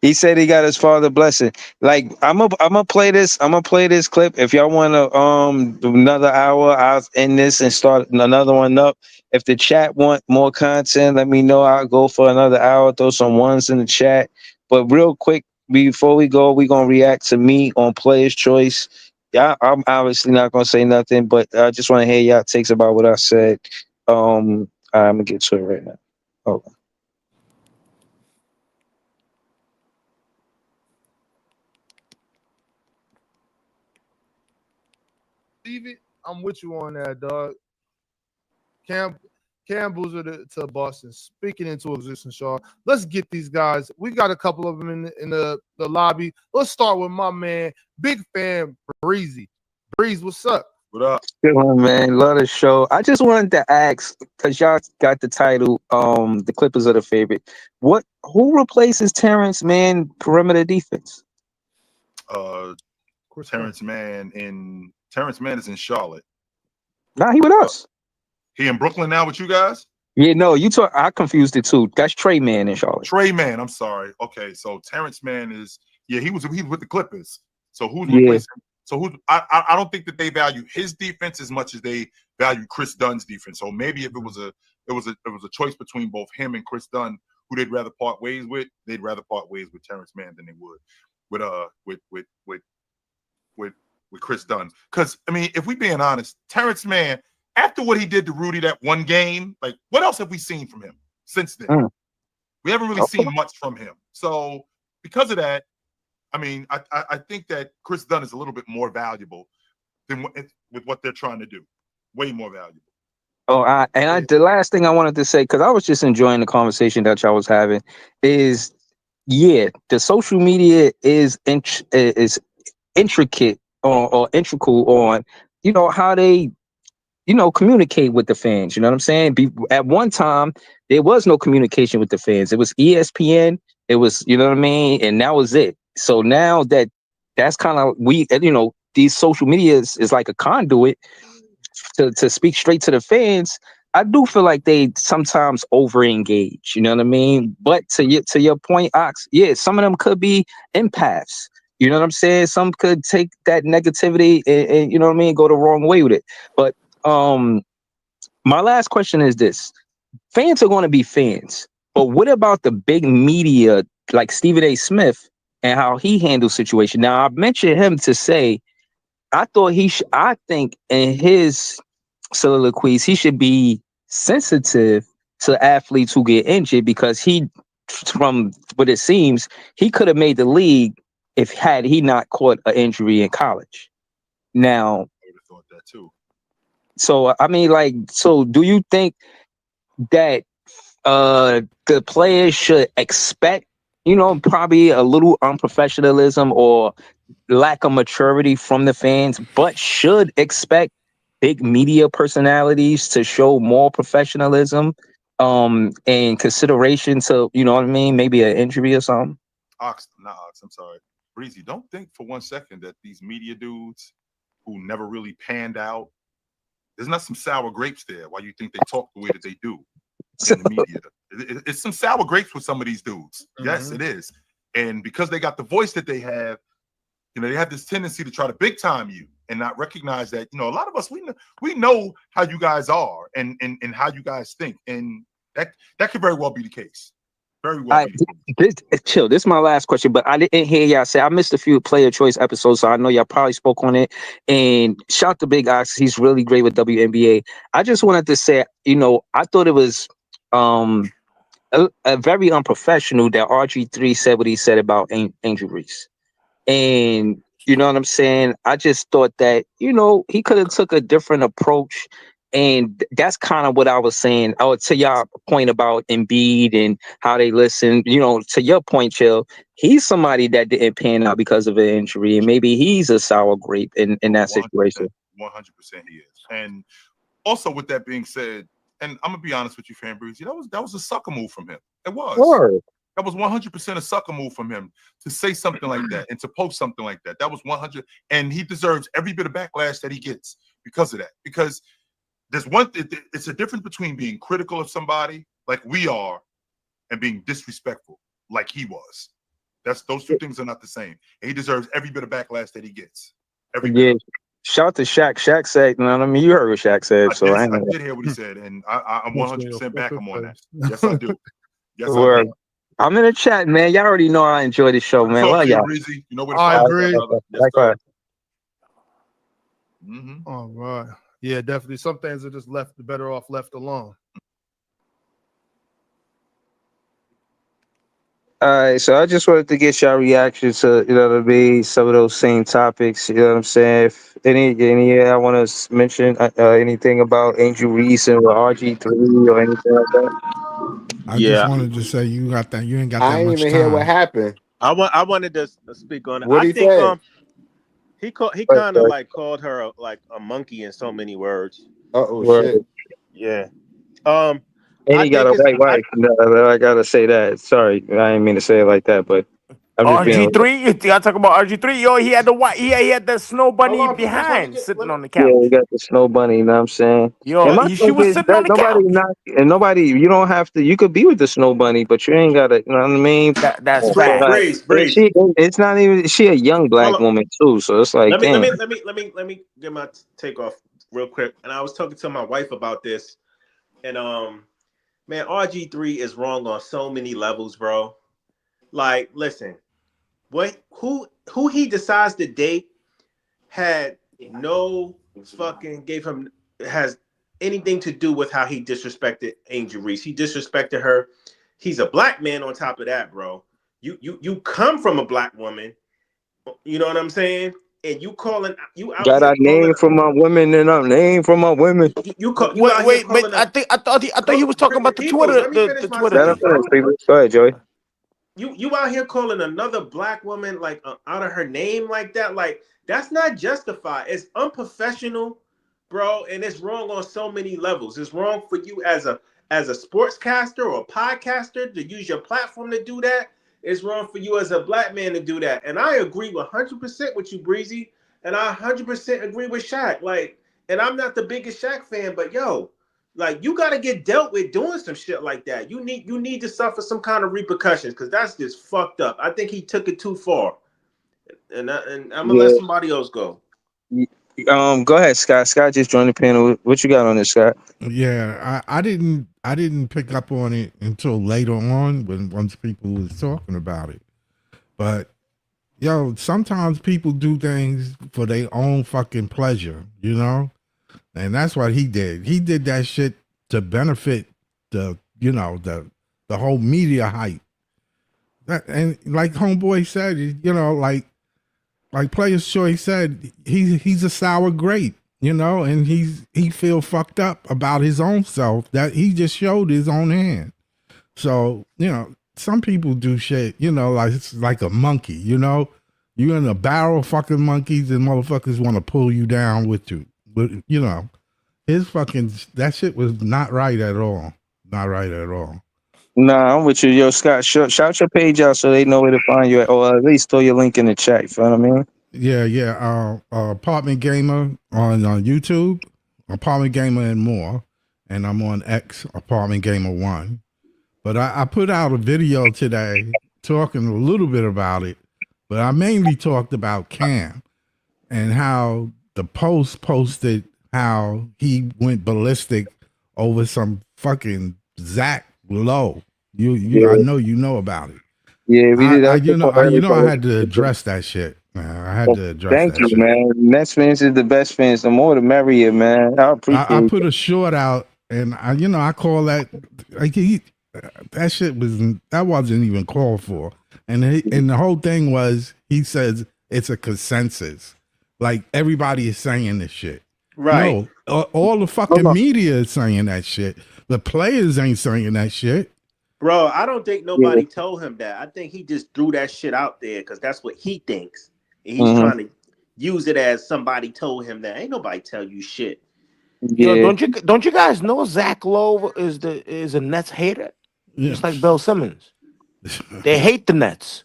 He said he got his father blessing. Like I'm gonna play this. I'm gonna play this clip. If y'all want to do another hour, I'll end this and start another one up. If the chat want more content, let me know. I'll go for another hour. Throw some ones in the chat. But real quick before we go, we gonna react to me on Player's Choice. Yeah, I'm obviously not gonna say nothing, but I just want to hear y'all takes about what I said. I'm gonna get to it right now. Oh. Leave it. I'm with you on that, dog. Campbell's to Boston. Speaking into existence, Shaw. Let's get these guys. We got a couple of them in the lobby. Let's start with my man, big fan Breezy. Breeze, what's up? What up? Good one, man. Love the show. I just wanted to ask, because y'all got the title, the Clippers are the favorite. Who replaces Terrence Mann perimeter defense? Terrence Mann is in Charlotte. Nah, he with us. He in Brooklyn now with you guys? Yeah, no, I confused it too. That's Trey Mann in Charlotte. Trey Mann, I'm sorry. Okay, so Terrence Mann is he was with the Clippers. So who's Yeah. replacing? So I don't think that they value his defense as much as they value Chris Dunn's defense. So maybe if it was a choice between both him and Chris Dunn, who they'd rather part ways with, they'd rather part ways with Terrence Mann than they would with Chris Dunn. Because I mean, if we being honest, Terrence Mann, after what he did to Rudy that one game, like what else have we seen from him since then? We haven't really seen much from him. So because of that, I mean, I think that Chris Dunn is a little bit more valuable than with what they're trying to do. Way more valuable. The last thing I wanted to say, because I was just enjoying the conversation that y'all was having, is yeah, the social media is intricate or integral on, how they, communicate with the fans. You know what I'm saying? At one time, there was no communication with the fans. It was ESPN. It was, you know what I mean? And that was it. So now that's kind of, these social media is like a conduit to speak straight to the fans. I do feel like they sometimes over engage, you know what I mean? But to your point, Ox, yeah, some of them could be empaths. You know what I'm saying? Some could take that negativity and you know what I mean, go the wrong way with it. But my last question is this. Fans are going to be fans. But what about the big media like Stephen A. Smith and how he handles situation? Now, I mentioned him to say I think in his soliloquies, he should be sensitive to athletes who get injured because from what it seems, he could have made the league had he not caught an injury in college. Now, I would have thought that too. so I mean, do you think that the players should expect, probably a little unprofessionalism or lack of maturity from the fans, but should expect big media personalities to show more professionalism and consideration to, you know what I mean, maybe an injury or something? Ox, I'm sorry. Breezy, don't think for 1 second that these media dudes who never really panned out, there's not some sour grapes there why you think they talk the way that they do in the media. It's some sour grapes with some of these dudes. Yes, it is. And because they got the voice that they have, they have this tendency to try to big time you and not recognize that, a lot of us, we know how you guys are and how you guys think. And that could very well be the case. Very well be the case. Chill. This is my last question, but I didn't hear y'all say. I missed a few player choice episodes, so I know y'all probably spoke on it. And shout out to Big Ox. He's really great with WNBA. I just wanted to say, I thought it was a very unprofessional that RG3 said what he said about Angel Reese. And you know what I'm saying? I just thought that, he could have took a different approach. And that's kind of what I was saying. I would to y'all point about Embiid and how they listen, to your point, Chill, he's somebody that didn't pan out because of an injury. And maybe he's a sour grape in that situation. 100% he is. And also with that being said, and I'm gonna be honest with you, Fan Breezy, that was a sucker move from him. It was. Word. That was 100% a sucker move from him to say something like that and to post something like that. That was 100, and he deserves every bit of backlash that he gets because of that. Because it's a difference between being critical of somebody like we are and being disrespectful like he was. Those two things are not the same. And he deserves every bit of backlash that he gets. Every bit. Shout out to Shaq. Shaq said, you heard what Shaq said. I did hear what he said, and I'm 100% back him on that. Yes, I do. Yes, I do. I'm in the chat, man. Y'all already know I enjoy the show, man. Love y'all. Breezy. You know what I agree. Yes, all right. Yeah, definitely. Some things are just better off left alone. All right, so I just wanted to get y'all reaction to, some of those same topics. You know what I'm saying? If any I want to mention anything about Angel Reese and RG3 or anything like that. I just wanted to say you ain't got that I much didn't even time. hear what happened. I wanted to speak on it. What I he think said? he kind of like called her a monkey in so many words. Shit. Yeah. And he got a white wife. I gotta say that. Sorry, I didn't mean to say it like that, but I'm just being. RG3, you gotta talk about RG3. Yo, he had the snow bunny behind sitting on the couch. Yeah, you got the snow bunny. You know what I'm saying? Yo, she was sitting on the couch. Nobody. You don't have to. You could be with the snow bunny, but you ain't gotta. You know what I mean? That's fact. Breeze. It's not even. She a young black woman too, so it's like. Let me get my take off real quick. And I was talking to my wife about this, and man, RG3 is wrong on so many levels, bro. Like, listen, who he decides to date has anything to do with how he disrespected Angel Reese. He disrespected her. He's a black man on top of that, bro. You come from a black woman, you know what I'm saying? and you calling you out Got here our name calling from my women and our name from my women. you out here Wait, but calling I thought he was talking about the peoples. Twitter, Let me finish the my Twitter Let him sentence, thing. finish, bro. people. Go ahead, Joey. You out here calling another black woman like out of her name like that, like that's not justified. It's unprofessional, bro, and it's wrong on so many levels. It's wrong for you as a sportscaster or a podcaster to use your platform to do that. It's wrong for you as a black man to do that. And I agree 100% with you, Breezy, and I 100% agree with Shaq. Like, and I'm not the biggest Shaq fan, but yo, like you got to get dealt with doing some shit like that. You need to suffer some kind of repercussions because that's just fucked up. I think he took it too far, and I'm gonna let Yeah. somebody else go. Go ahead, Scott. Scott just joined the panel. What you got on this, Scott? Yeah, I didn't pick up on it until later on when once people was talking about it. But yo, sometimes people do things for their own fucking pleasure, you know? And that's what he did. He did that shit to benefit the the whole media hype. And like homeboy said, like Players Choice said, he's a sour grape, and he feel fucked up about his own self that he just showed his own hand. So, some people do shit, like it's like a monkey, you're in a barrel of fucking monkeys and motherfuckers want to pull you down with you. But his fucking that shit was not right at all. Not right at all. Nah, I'm with you, yo, Scott. Shout your page out so they know where to find you, or at least throw your link in the chat. You feel what I mean? Yeah. Apartment Gamer on YouTube, Apartment Gamer and more, and I'm on X, Apartment Gamer 1. But I put out a video today talking a little bit about it, but I mainly talked about Cam and how the Post posted how he went ballistic over some fucking Zach Lowe. I know you know about it. Yeah, we did. I That's the part I had to everybody- address that shit. Man. I had to address Thank that you, shit. man. Nets fans is the best fans. The more, the merrier, man. I appreciate I it. put a short out, and I call that like that shit that wasn't even called for, and the whole thing was he says it's a consensus, like everybody is saying this shit. Right. No, all the fucking media is saying that shit. The players ain't saying that shit. Bro, I don't think nobody told him that. I think he just threw that shit out there because that's what he thinks. And he's trying to use it as somebody told him that. Ain't nobody tell you shit. Yeah. Yo, don't you guys know Zach Lowe is a Nets hater? Yeah. Just like Bill Simmons. They hate the Nets.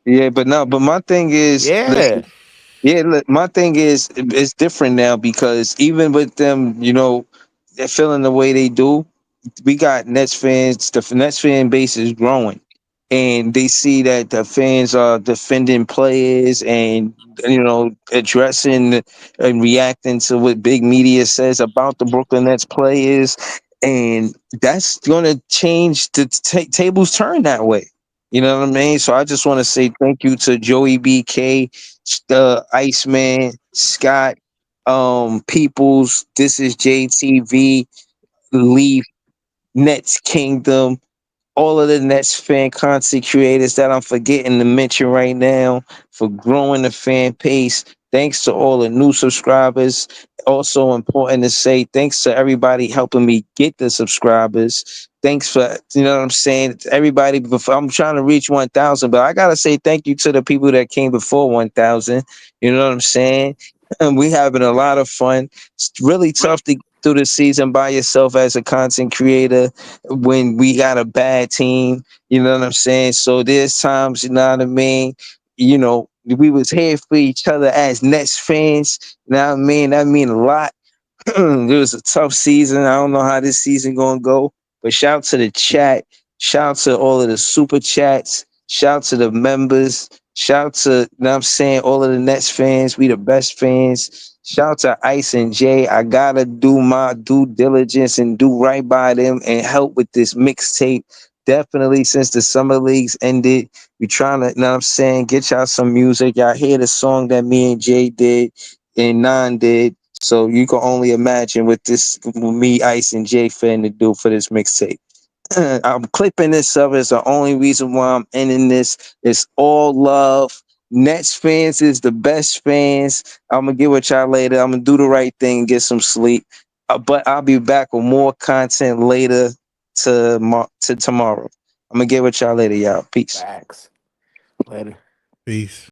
Yeah, but my thing is, Yeah. look, my thing is, it's different now because even with them, they're feeling the way they do. We got Nets fans. The Nets fan base is growing, and they see that the fans are defending players and addressing and reacting to what big media says about the Brooklyn Nets players, and that's gonna change the tables turn that way. You know what I mean? So I just want to say thank you to Joey BK, Iceman, Scott, Peoples. This is JTV, Leaf, Nets Kingdom, all of the Nets fan content creators that I'm forgetting to mention right now for growing the fan base. Thanks to all the new subscribers. Also important to say thanks to everybody helping me get the subscribers. Thanks for, what I'm saying, everybody. Before I'm trying to reach 1,000, but I gotta say thank you to the people that came before 1,000. You know what I'm saying? And we having a lot of fun. It's really tough to get through the season by yourself as a content creator when we got a bad team, you know what I'm saying? So there's times, you know what I mean? We was here for each other as Nets fans. You know what I mean? That mean a lot. It was a tough season. I don't know how this season gonna go, but shout out to the chat. Shout out to all of the super chats. Shout out to the members. Shout out to, you know what I'm saying, all of the Nets fans. We the best fans. Shout out to Ice and Jay. I gotta do my due diligence and do right by them and help with this mixtape. Definitely since the summer leagues ended, we trying to, you know what I'm saying, get y'all some music. Y'all hear the song that me and Jay did and Nan did. So you can only imagine what me, Ice, and Jay finna do for this mixtape. I'm clipping this up as the only reason why I'm ending this. It's all love. Nets fans is the best fans. I'm gonna get with y'all later. I'm gonna do the right thing, get some sleep. But I'll be back with more content later to tomorrow. I'm gonna get with y'all later, y'all. Peace. Facts. Later. Peace.